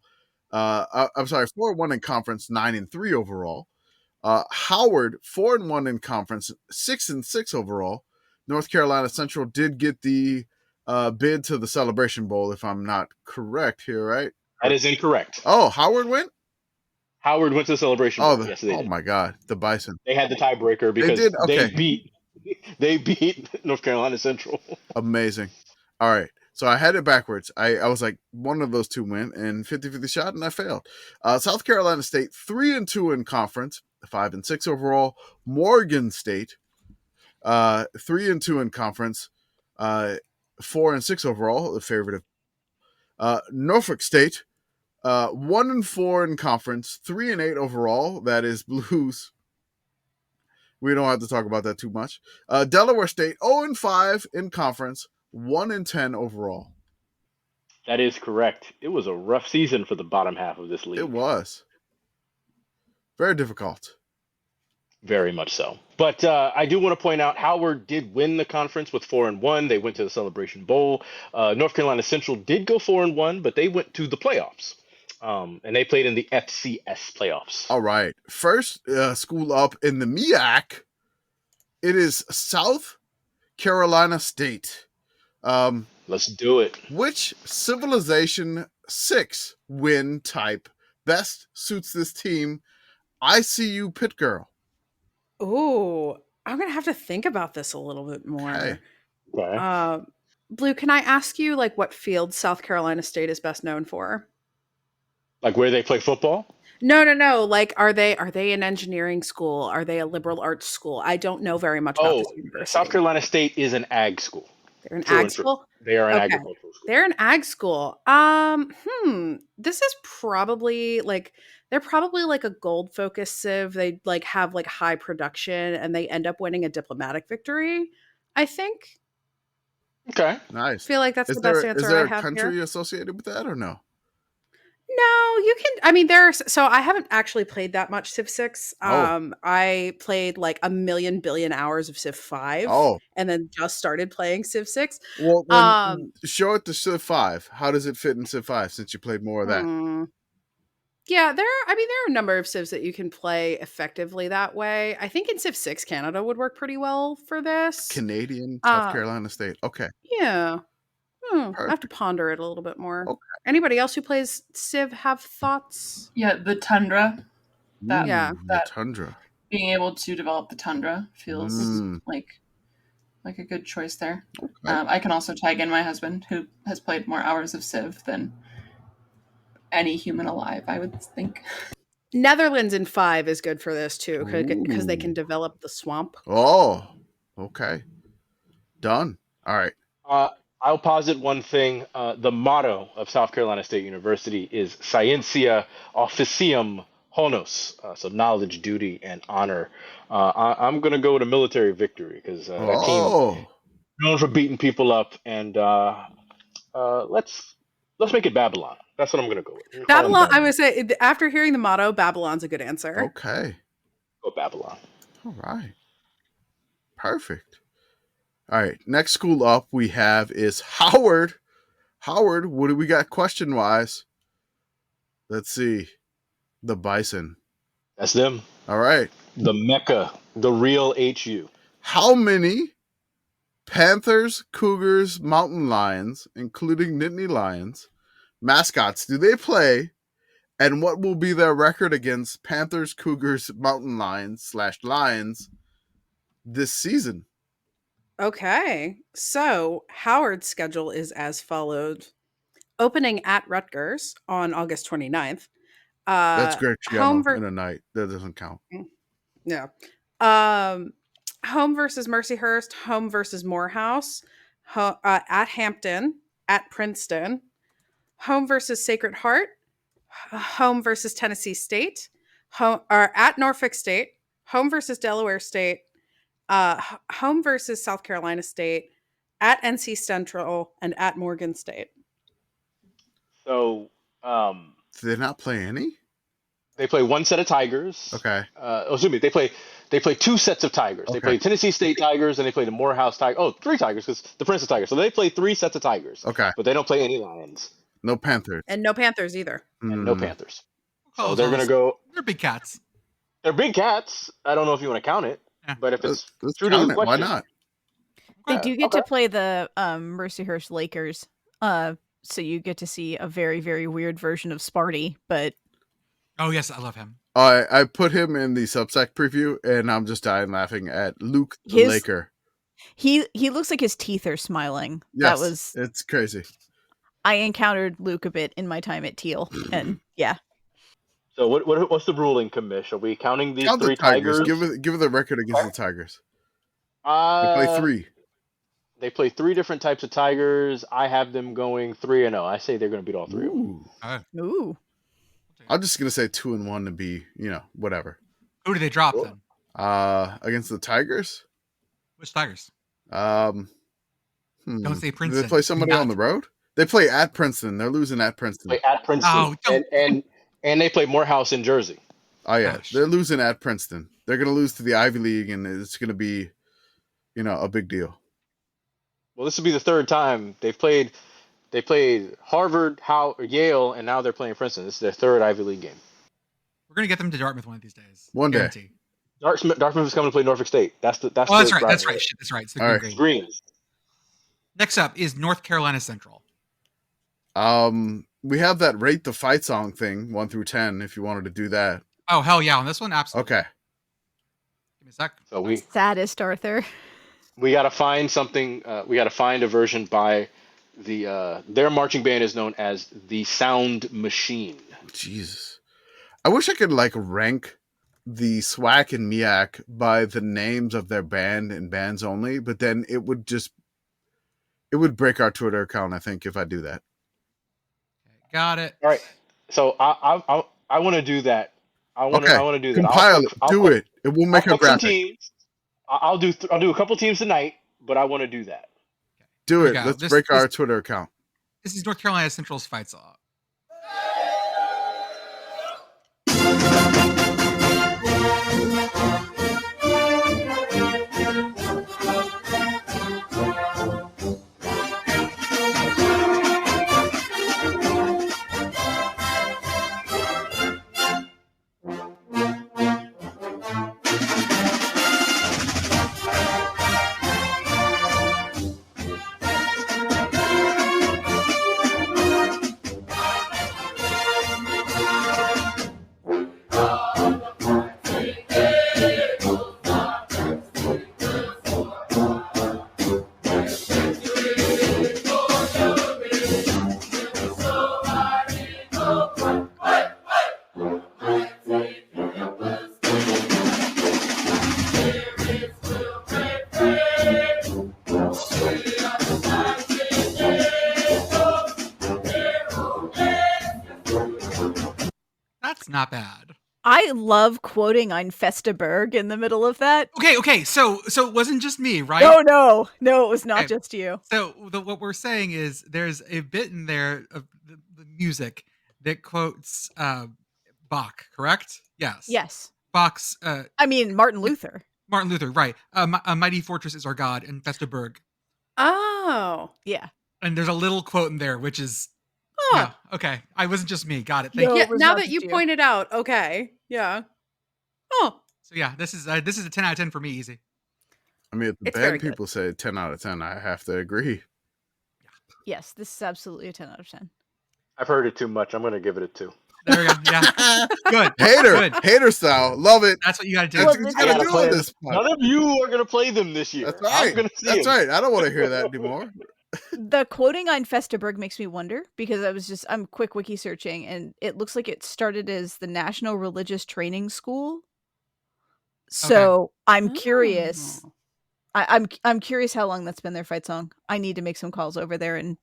I'm sorry, 4-1 in conference, 9-3 overall. Howard, 4-1 in conference, 6-6 overall. North Carolina Central did get the bid to the Celebration Bowl, if I'm not correct here, right? That is incorrect. Oh, Howard went? Howard went to the Celebration Bowl. Yes, they oh did. my God, the Bison. They had the tiebreaker because did? Okay. they beat North Carolina Central. Amazing. All right. So I had it backwards. I was like, one of those two went and 50-50 shot, and I failed. South Carolina State, 3-2 in conference, 5-6 overall. Morgan State, 3-2 in conference, 4-6 overall, the favorite of Norfolk State, 1-4 in conference, 3-8 overall. That is Blues. We don't have to talk about that too much. Delaware State, 0-5 in conference, 1-10 overall. That is correct. It was a rough season for the bottom half of this league. It was very difficult. Very much so. But I do want to point out Howard did win the conference with 4-1. They went to the Celebration Bowl. North Carolina Central did go 4-1, but they went to the playoffs. And they played in the FCS playoffs. All right. First school up in the MEAC, it is South Carolina State. Let's do it. Which Civilization 6 win type best suits this team? I see you, Pitt Girl. Ooh, I'm gonna have to think about this a little bit more. Hey. Okay. Blue, can I ask you like what field South Carolina State is best known for? Like where they play football? No. Like, are they an engineering school? Are they a liberal arts school? I don't know very much about this university. South Carolina State is an ag school. They're an True ag and true. school. They are an Okay. agricultural school. They're an ag school. This is probably like they're probably like a gold focused civ. They like have like high production and they end up winning a diplomatic victory. I think. Okay. Nice. I feel like that's Is the best there answer is there I a have country here. associated with that or no? No, you can. I mean, so I haven't actually played that much Civ 6. Oh. I played like a million billion hours of Civ 5 Oh. and then just started playing Civ 6. Well, then show it to Civ 5. How does it fit in Civ 5 since you played more of that? Yeah, there are a number of civs that you can play effectively that way. I think in Civ 6 Canada would work pretty well for this. Canadian South Carolina State. Okay. Yeah. I have to Perfect. ponder it a little bit more. Okay. Anybody else who plays Civ have thoughts? Yeah, the tundra. The tundra. Being able to develop the tundra feels like a good choice there. Okay. I can also tag in my husband, who has played more hours of Civ than any human alive, I would think. Netherlands in 5 is good for this too, because they can develop the swamp. Oh, okay. Done. All right. I'll posit one thing. The motto of South Carolina State University is Scientia Officium Honus, so knowledge, duty, and honor. I'm going to go with a military victory because that team known for beating people up, and let's make it Babylon. That's what I'm going to go with. Babylon, I would say, after hearing the motto, Babylon's a good answer. Okay. Go Babylon. All right. Perfect. All right. Next school up we have is Howard. Howard, what do we got question-wise? Let's see. The Bison. That's them. All right. The Mecca. The real HU. How many Panthers, Cougars, Mountain Lions, including Nittany Lions, mascots do they play? And what will be their record against Panthers, Cougars, Mountain Lions / Lions this season? Okay, so Howard's schedule is as followed. Opening at Rutgers on August 29th. That's Greg home in a night. That doesn't count. Yeah. Home versus Mercyhurst, home versus Morehouse, at Hampton, at Princeton, home versus Sacred Heart, home versus Tennessee State, at Norfolk State, home versus Delaware State, home versus South Carolina State, at NC Central, and at Morgan State. So, do they not play any? They play one set of Tigers. Okay. Excuse me. They play two sets of Tigers. Okay. They play Tennessee State Tigers and they play the Morehouse Tigers. Oh, 3 Tigers because the Princeton Tigers. So they play 3 sets of Tigers. Okay. But they don't play any Lions. No Panthers. And no Panthers either. And no Panthers. So Oh, they're going to go. They're big cats. They're big cats. I don't know if you want to count it. Yeah. But if it's Let's true to count the it. question. Why not? They do get to play the Mercyhurst Lakers. So you get to see a very, very weird version of Sparty, but Oh yes, I love him. I put him in the Substack preview, and I'm just dying laughing at Luke the Laker. He looks like his teeth are smiling. Yes, it's crazy. I encountered Luke a bit in my time at Teal, and yeah. So what's the ruling, Commish? Are we counting these Count 3 the Tigers. Tigers? Give it the record against the Tigers. They play 3. They play 3 different types of Tigers. I have them going 3-0. I say they're going to beat all 3 of them. Ooh. I'm just gonna say 2-1 to be, whatever. Who do they drop then? Against the Tigers. Which Tigers? Don't say Princeton. Do they play somebody on the road? They play at Princeton. They're losing at Princeton. Play at Princeton. And they play Morehouse in Jersey. Oh yeah, they're losing at Princeton. They're gonna lose to the Ivy League, and it's gonna be, a big deal. Well, this will be the 3rd time they've played. They played Harvard, Yale, and now they're playing Princeton. This is their 3rd Ivy League game. We're gonna get them to Dartmouth one of these days. One day. Guarantee. Dartmouth is coming to play Norfolk State. That's right. That's right. Shit, that's right. It's the green. Greens. Next up is North Carolina Central. We have that rate the fight song thing 1 through 10. If you wanted to do that. Oh hell yeah! On this one, absolutely. Okay. Give me a sec. So Saddest Arthur. we got to find something. We got to find a version by their marching band is known as the Sound Machine. Jesus. I wish I could rank the SWAC and MEAC by the names of their band and bands only, but then it would break our Twitter account, I think, if I do that. Okay, got it. All right. So I want to do that. I want to do that. Compile it. Do it. It will make a graphic. Teams. I'll do a couple teams tonight, but I want to do that. Do it. Let's break our Twitter account. This is North Carolina Central's fight song. Not bad. I love quoting Ein Festeberg in the middle of that. Okay. So it wasn't just me, right? No, it was not just you. So what we're saying is there's a bit in there of the music that quotes Bach, correct? Yes. Bach's. Martin Luther. Martin Luther, right? A mighty fortress is our God, and Festeberg. Oh, yeah. And there's a little quote in there, which is. Huh. Yeah, okay. I wasn't just me. Got it. Thank you. Yeah, now that you pointed out, okay. Yeah. Oh. So yeah, this is a 10 out of 10 for me, easy. I mean, if the band people say 10 out of 10, I have to agree. Yes, this is absolutely a 10 out of 10. I've heard it too much. I'm going to give it a 2. There we go. Yeah. Good. Hater style. Love it. That's what you got to do. That's what you got to do on this part. None of you are going to play them this year. That's right. That's right. I don't want to hear that anymore. The quoting on Festeberg makes me wonder because I'm quick wiki searching and it looks like it started as the National Religious Training School. So I'm curious. I'm curious how long that's been their fight song. I need to make some calls over there and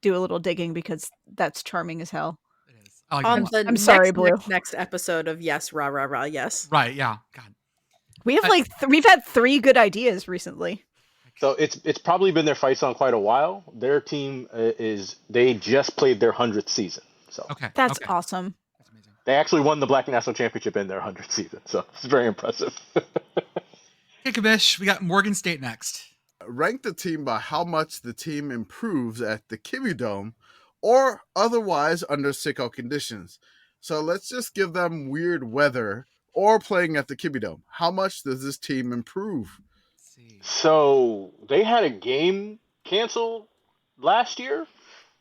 do a little digging because that's charming as hell. It is. I'm sorry, Blue. Next episode of Yes, Rah, Rah, Rah, Yes. Right, yeah. God. We have we've had 3 good ideas recently. So it's probably been their fight song quite a while. Their team they just played their 100th season. So that's awesome. That's amazing. They actually won the Black National Championship in their 100th season. So it's very impressive. Okay, Commish, we got Morgan State next. Rank the team by how much the team improves at the Kiwi Dome or otherwise under SICKO conditions. So let's just give them weird weather or playing at the Kiwi Dome. How much does this team improve? So they had a game canceled last year.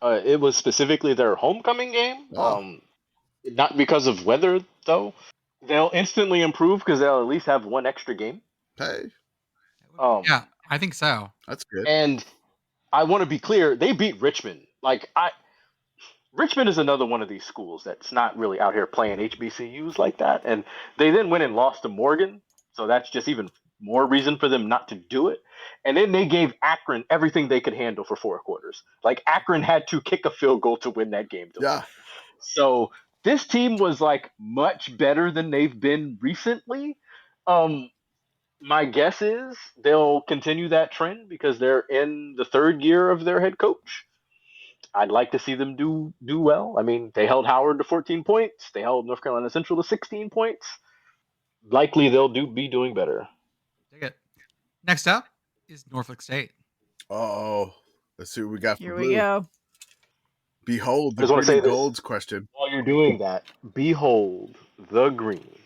It was specifically their homecoming game. Not because of weather, though. They'll instantly improve because they'll at least have one extra game. Hey. Yeah, I think so. That's good. And I want to be clear, they beat Richmond. Richmond is another one of these schools that's not really out here playing HBCUs like that. And they then went and lost to Morgan. So that's just even more reason for them not to do it. And then they gave Akron everything they could handle for 4 quarters. Akron had to kick a field goal to win that game. Yeah. So this team was much better than they've been recently. My guess is they'll continue that trend because they're in the 3rd year of their head coach. I'd like to see them do well. I mean, they held Howard to 14 points. They held North Carolina Central to 16 points. Likely they'll be doing better. Take it. Next up is Norfolk State. Oh, let's see what we got for Here Blue. we go. Behold the I just wanna green say and this. golds question. While you're doing that, behold the green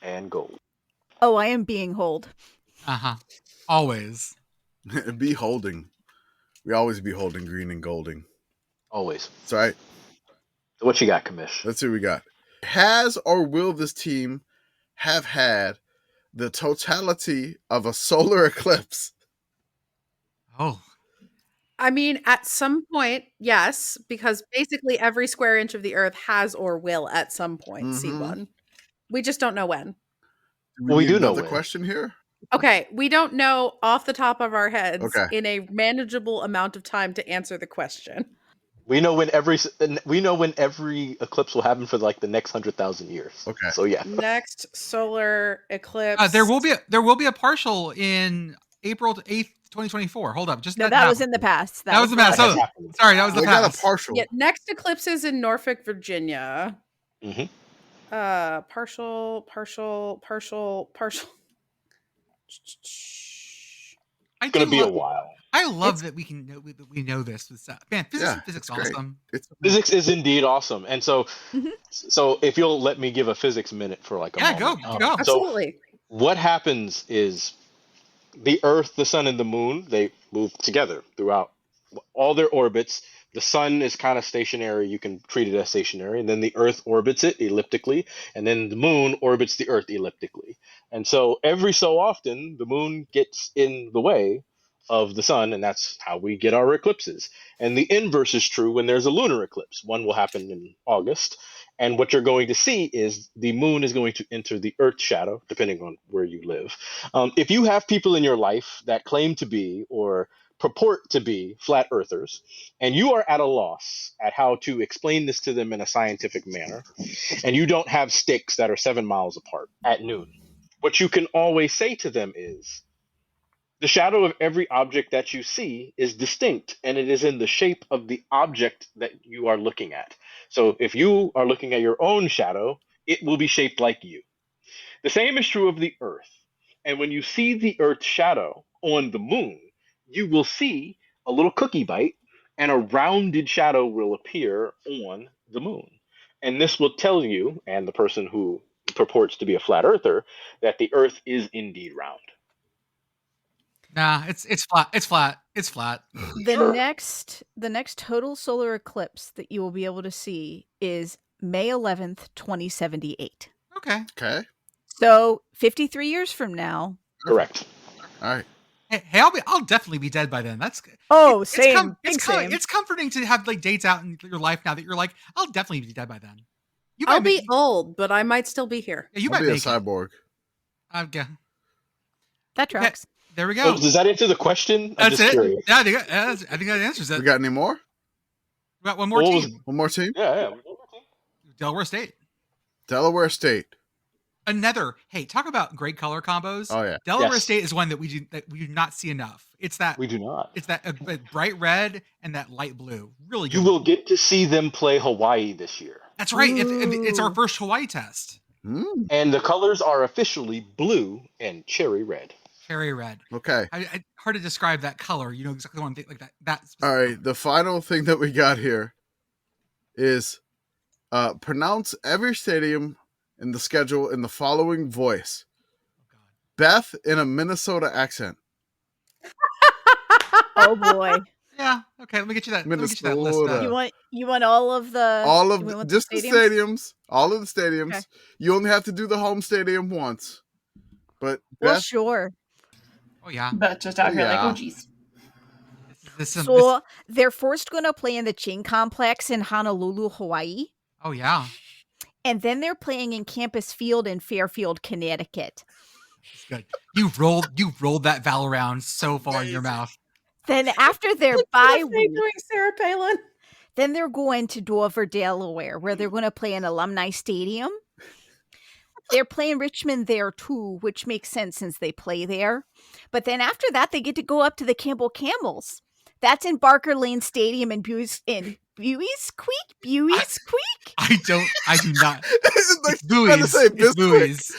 and gold. Oh, I am being hold. Uh-huh. Always. Beholding. We always beholding green and golding. Always. That's right. So what you got, Commish? Let's see what we got. Has or will this team have had the totality of a solar eclipse? Oh, I mean, at some point, yes, because basically every square inch of the Earth has or will at some point see one. We just don't know when. Do Well, we need do know another when. question here? Okay, we don't know off the top of our heads Okay. in a manageable amount of time to answer the question. We know when every eclipse will happen for like the next 100,000 years. Okay. So yeah. Next solar eclipse. there will be a partial in April 8th, 2024. Hold up, just No, that was in the past. That was the past. That has So, happened. sorry, that was the They got a past. partial. Yeah, next eclipse is in Norfolk, Virginia. Mhm. Partial. I It's gonna do be a love- while. I love that we know this with stuff. Man, physics is it's great. awesome. Physics is indeed awesome, and so Mhm. so if you'll let me give a physics minute for like a Yeah, moment. go. So Absolutely. what happens is the Earth, the Sun, and the Moon, they move together throughout all their orbits. The Sun is kind of stationary. You can treat it as stationary. And then the Earth orbits it elliptically. And then the Moon orbits the Earth elliptically. And so every so often, the Moon gets in the way of the Sun. And that's how we get our eclipses. And the inverse is true when there's a lunar eclipse. One will happen in August. And what you're going to see is the Moon is going to enter the Earth shadow, depending on where you live. If you have people in your life that claim to be or purport to be flat earthers, and you are at a loss at how to explain this to them in a scientific manner, and you don't have sticks that are 7 miles apart at noon, what you can always say to them is, the shadow of every object that you see is distinct, and it is in the shape of the object that you are looking at. So if you are looking at your own shadow, it will be shaped like you. The same is true of the Earth. And when you see the Earth's shadow on the Moon, you will see a little cookie bite, and a rounded shadow will appear on the Moon. And this will tell you, and the person who purports to be a flat earther, that the Earth is indeed round. Nah, it's flat. It's flat. It's flat. The next total solar eclipse that you will be able to see is May 11th, 2078. Okay. Okay. So 53 years from now. Correct. All right. Hey, I'll definitely be dead by then. That's good. Oh, It's same. It's comforting to have like dates out in your life now that you're like, I'll definitely be dead by then. You I'll might be make- old, but I might still be here. Yeah, you I'll might be a make it. cyborg. Yeah. That tracks. There we go. So does that answer the question? I'm That's just it. curious. Yeah, I think that answers it. We got any more? We got one more What was- team. One more team? Yeah. Delaware State. Delaware State. Another. Hey, talk about great color combos. Oh yeah. Delaware Yes. State is one that we do not see enough. It's that We do not. It's that bright red and that light blue. Really good. You will get to see them play Hawaii this year. That's right. It's our first Hawaii test. Mm, And the colors are officially blue and cherry red. Cherry red. okay. Hard to describe that color. You know exactly what I'm thinking. Like that. All right. The final thing that we got here is pronounce every stadium in the schedule in the following voice. Beth in a Minnesota accent. Oh boy. Yeah. Okay. Let me get you that. Let me get you that list. Minnesota. You want all of the Just the stadiums. All of the stadiums. Okay. You only have to do the home stadium once. But Well, Beth, sure. Oh yeah. But just out here, like, Yeah. oh, geez. So they're first going to play in the Chain Complex in Honolulu, Hawaii. Oh yeah. And then they're playing in Campus Field in Fairfield, Connecticut. It's good. You rolled that vowel around so far in your mouth. Then after their bye week, doing Sarah Palin. then they're going to Dover, Delaware, where they're going to play in Alumni Stadium. They're playing Richmond there too, which makes sense since they play there. But then after that, they get to go up to the Campbell Camels. That's in Barker Lane Stadium in Buies Creek. I do not. like, It's buoys. It's buoys.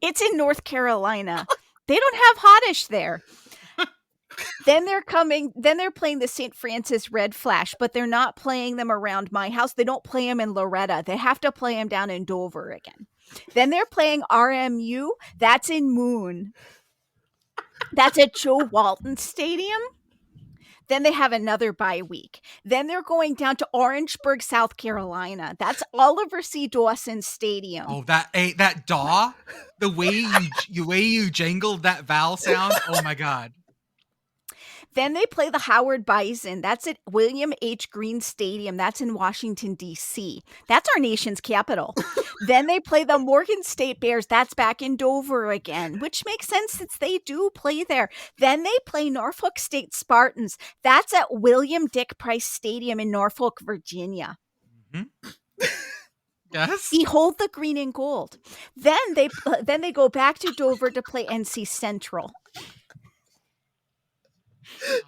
It's in North Carolina. They don't have Hottish there. Then they're playing the St. Francis Red Flash, but they're not playing them around my house. They don't play them in Loretta. They have to play them down in Dover again. Then they're playing RMU. That's in Moon. That's at Joe Walton Stadium. Then they have another bye week. Then they're going down to Orangeburg, South Carolina. That's Oliver C. Dawson Stadium. Oh, that daw, the way you jangled that vowel sound. Oh my God. Then they play the Howard Bison. That's at William H. Green Stadium. That's in Washington, D.C. That's our nation's capital. Then they play the Morgan State Bears. That's back in Dover again, which makes sense since they do play there. Then they play Norfolk State Spartans. That's at William Dick Price Stadium in Norfolk, Virginia. Mm-hmm. Yes. Behold the green and gold. Then they go back to Dover to play NC Central.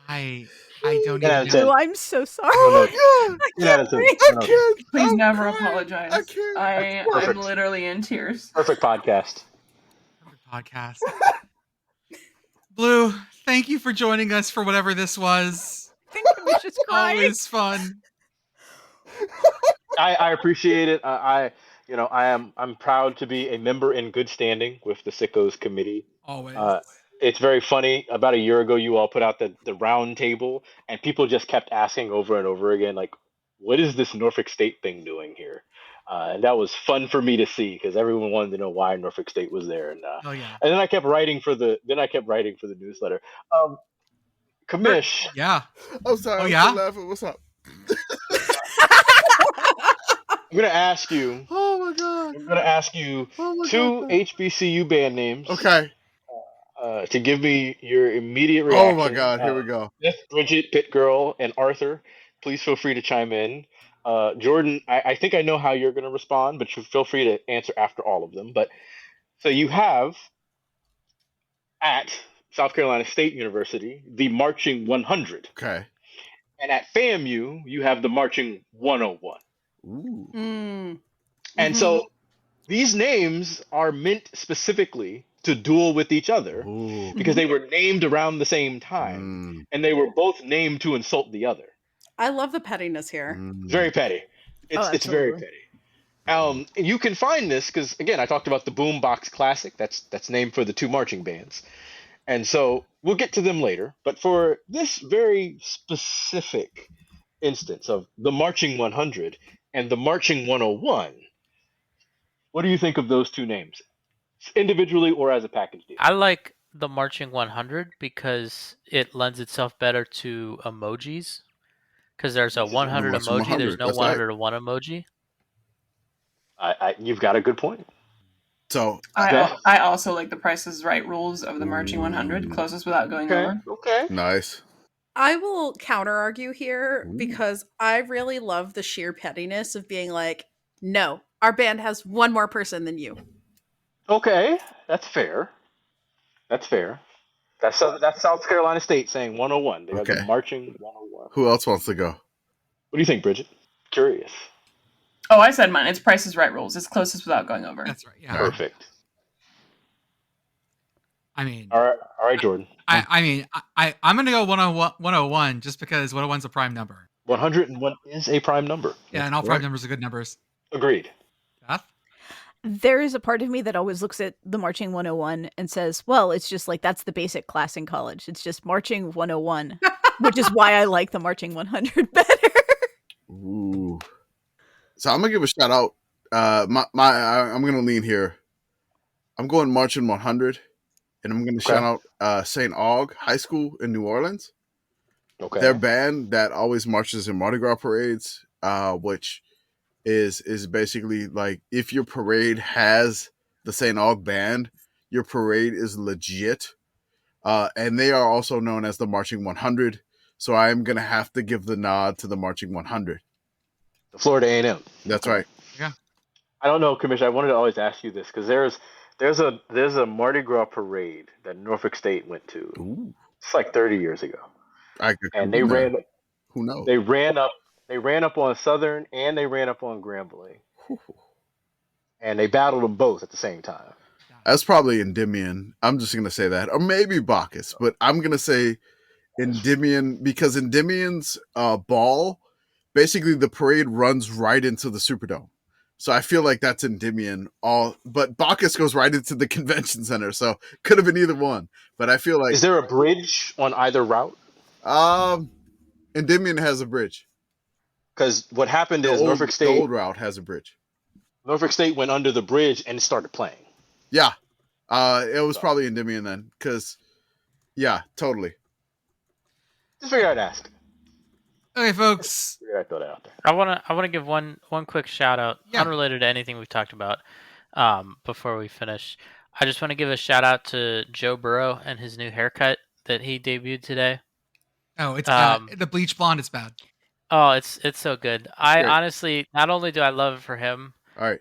I don't Yeah, even know. Oh, I'm so sorry. Oh my God! I can't. Please never I apologize. can't. I'm Perfect. literally in tears. Perfect podcast. Perfect podcast. Blue, thank you for joining us for whatever this was. I think Commish is crying. Always fun. I appreciate it. I'm proud to be a member in good standing with the SICKO's committee. Always. It's very funny. About a year ago, you all put out the round table, and people just kept asking over and over again, like, what is this Norfolk State thing doing here? And that was fun for me to see because everyone wanted to know why Norfolk State was there. And Oh yeah. and then I kept writing for the newsletter. Commish, Yeah. I'm sorry. Oh, I'm yeah? still laughing. What's up? I'm gonna ask you. Oh my God. I'm gonna ask you Oh my two God. HBCU band names. Okay. To give me your immediate reaction. Oh my God. Here we go. Beth, Brigit, Pitt Girl, and Arthur, please feel free to chime in. Jordan, I think I know how you're going to respond, but you feel free to answer after all of them. But so you have at South Carolina State University the Marching 100, Okay. and at FAMU you have the Marching 101. Ooh. And so these names are meant specifically to duel with each other Ooh. because they were named around the same time, and they were both named to insult the other. I love the pettiness here. It's very petty. It's very petty. You can find this because again, I talked about the Boombox Classic. That's named for the two marching bands, and so we'll get to them later. But for this very specific instance of the Marching 100 and the Marching 101, what do you think of those two names, individually or as a package deal? I like the Marching 100 because it lends itself better to emojis. Because there's a 100 Marching emoji, 100, there's no that's 101 emoji. You've got a good point. So I also like the Price is Right rules of the Marching 100, closest without going over. Okay. nice. I will counter argue here because I really love the sheer pettiness of being like, no, our band has one more person than you. Okay, that's fair. That's South Carolina State saying 101. They got the Okay. Marching 101. Who else wants to go? What do you think, Brigit? Curious. Oh, I said mine. It's Price is Right rules. It's closest without going over. That's right. Yeah. Perfect. I mean, All right, Jordan. I'm gonna go 101 just because 101's a prime number. 101 is a prime number. Yeah, and all prime numbers are good numbers. Agreed. Beth? There is a part of me that always looks at the Marching 101 and says, well, it's just like that's the basic class in college. It's just Marching 101, which is why I like the Marching 100 better. Ooh. So I'm gonna give a shout out. I'm gonna lean here. I'm going Marching 100, and I'm gonna shout out St. Aug High School in New Orleans. Okay. Their band that always marches in Mardi Gras parades, which is basically like if your parade has the St. Aug band, your parade is legit. And they are also known as the Marching 100. So I'm gonna have to give the nod to the Marching 100. The Florida A&M. That's right. Yeah. I don't know, Commissioner. I wanted to always ask you this because there's a Mardi Gras parade that Norfolk State went to. Ooh. It's like 30 years ago, and they who ran. Who knows? They ran up on Southern and they ran up on Grambling, and they battled them both at the same time. That's probably Endymion. I'm just gonna say that, or maybe Bacchus, but I'm gonna say Endymion because Endymion's ball, basically the parade runs right into the Superdome. So I feel like that's Endymion. But Bacchus goes right into the convention center, so could have been either one. But I feel like Is there a bridge on either route? Endymion has a bridge. Because what happened is The Norfolk State old route has a bridge. went under the bridge and started playing. Yeah. It was probably Endymion then. Because, yeah, totally. Just figure I'd ask. Okay, folks. Figure I'd throw that out there. I wanna give one quick shout out, Yeah. unrelated to anything we've talked about. Before we finish, I just want to give a shout out to Joe Burrow and his new haircut that he debuted today. Oh, it's bad. The bleach blonde is bad. Oh, it's so good. I Great. honestly, not only do I love it for him, All right.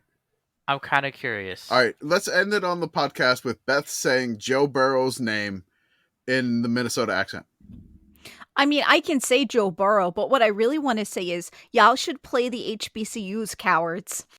I'm kind of curious. All right. Let's end it on the podcast with Beth saying Joe Burrow's name in the Minnesota accent. I mean, I can say Joe Burrow, but what I really want to say is y'all should play the HBCUs, cowards.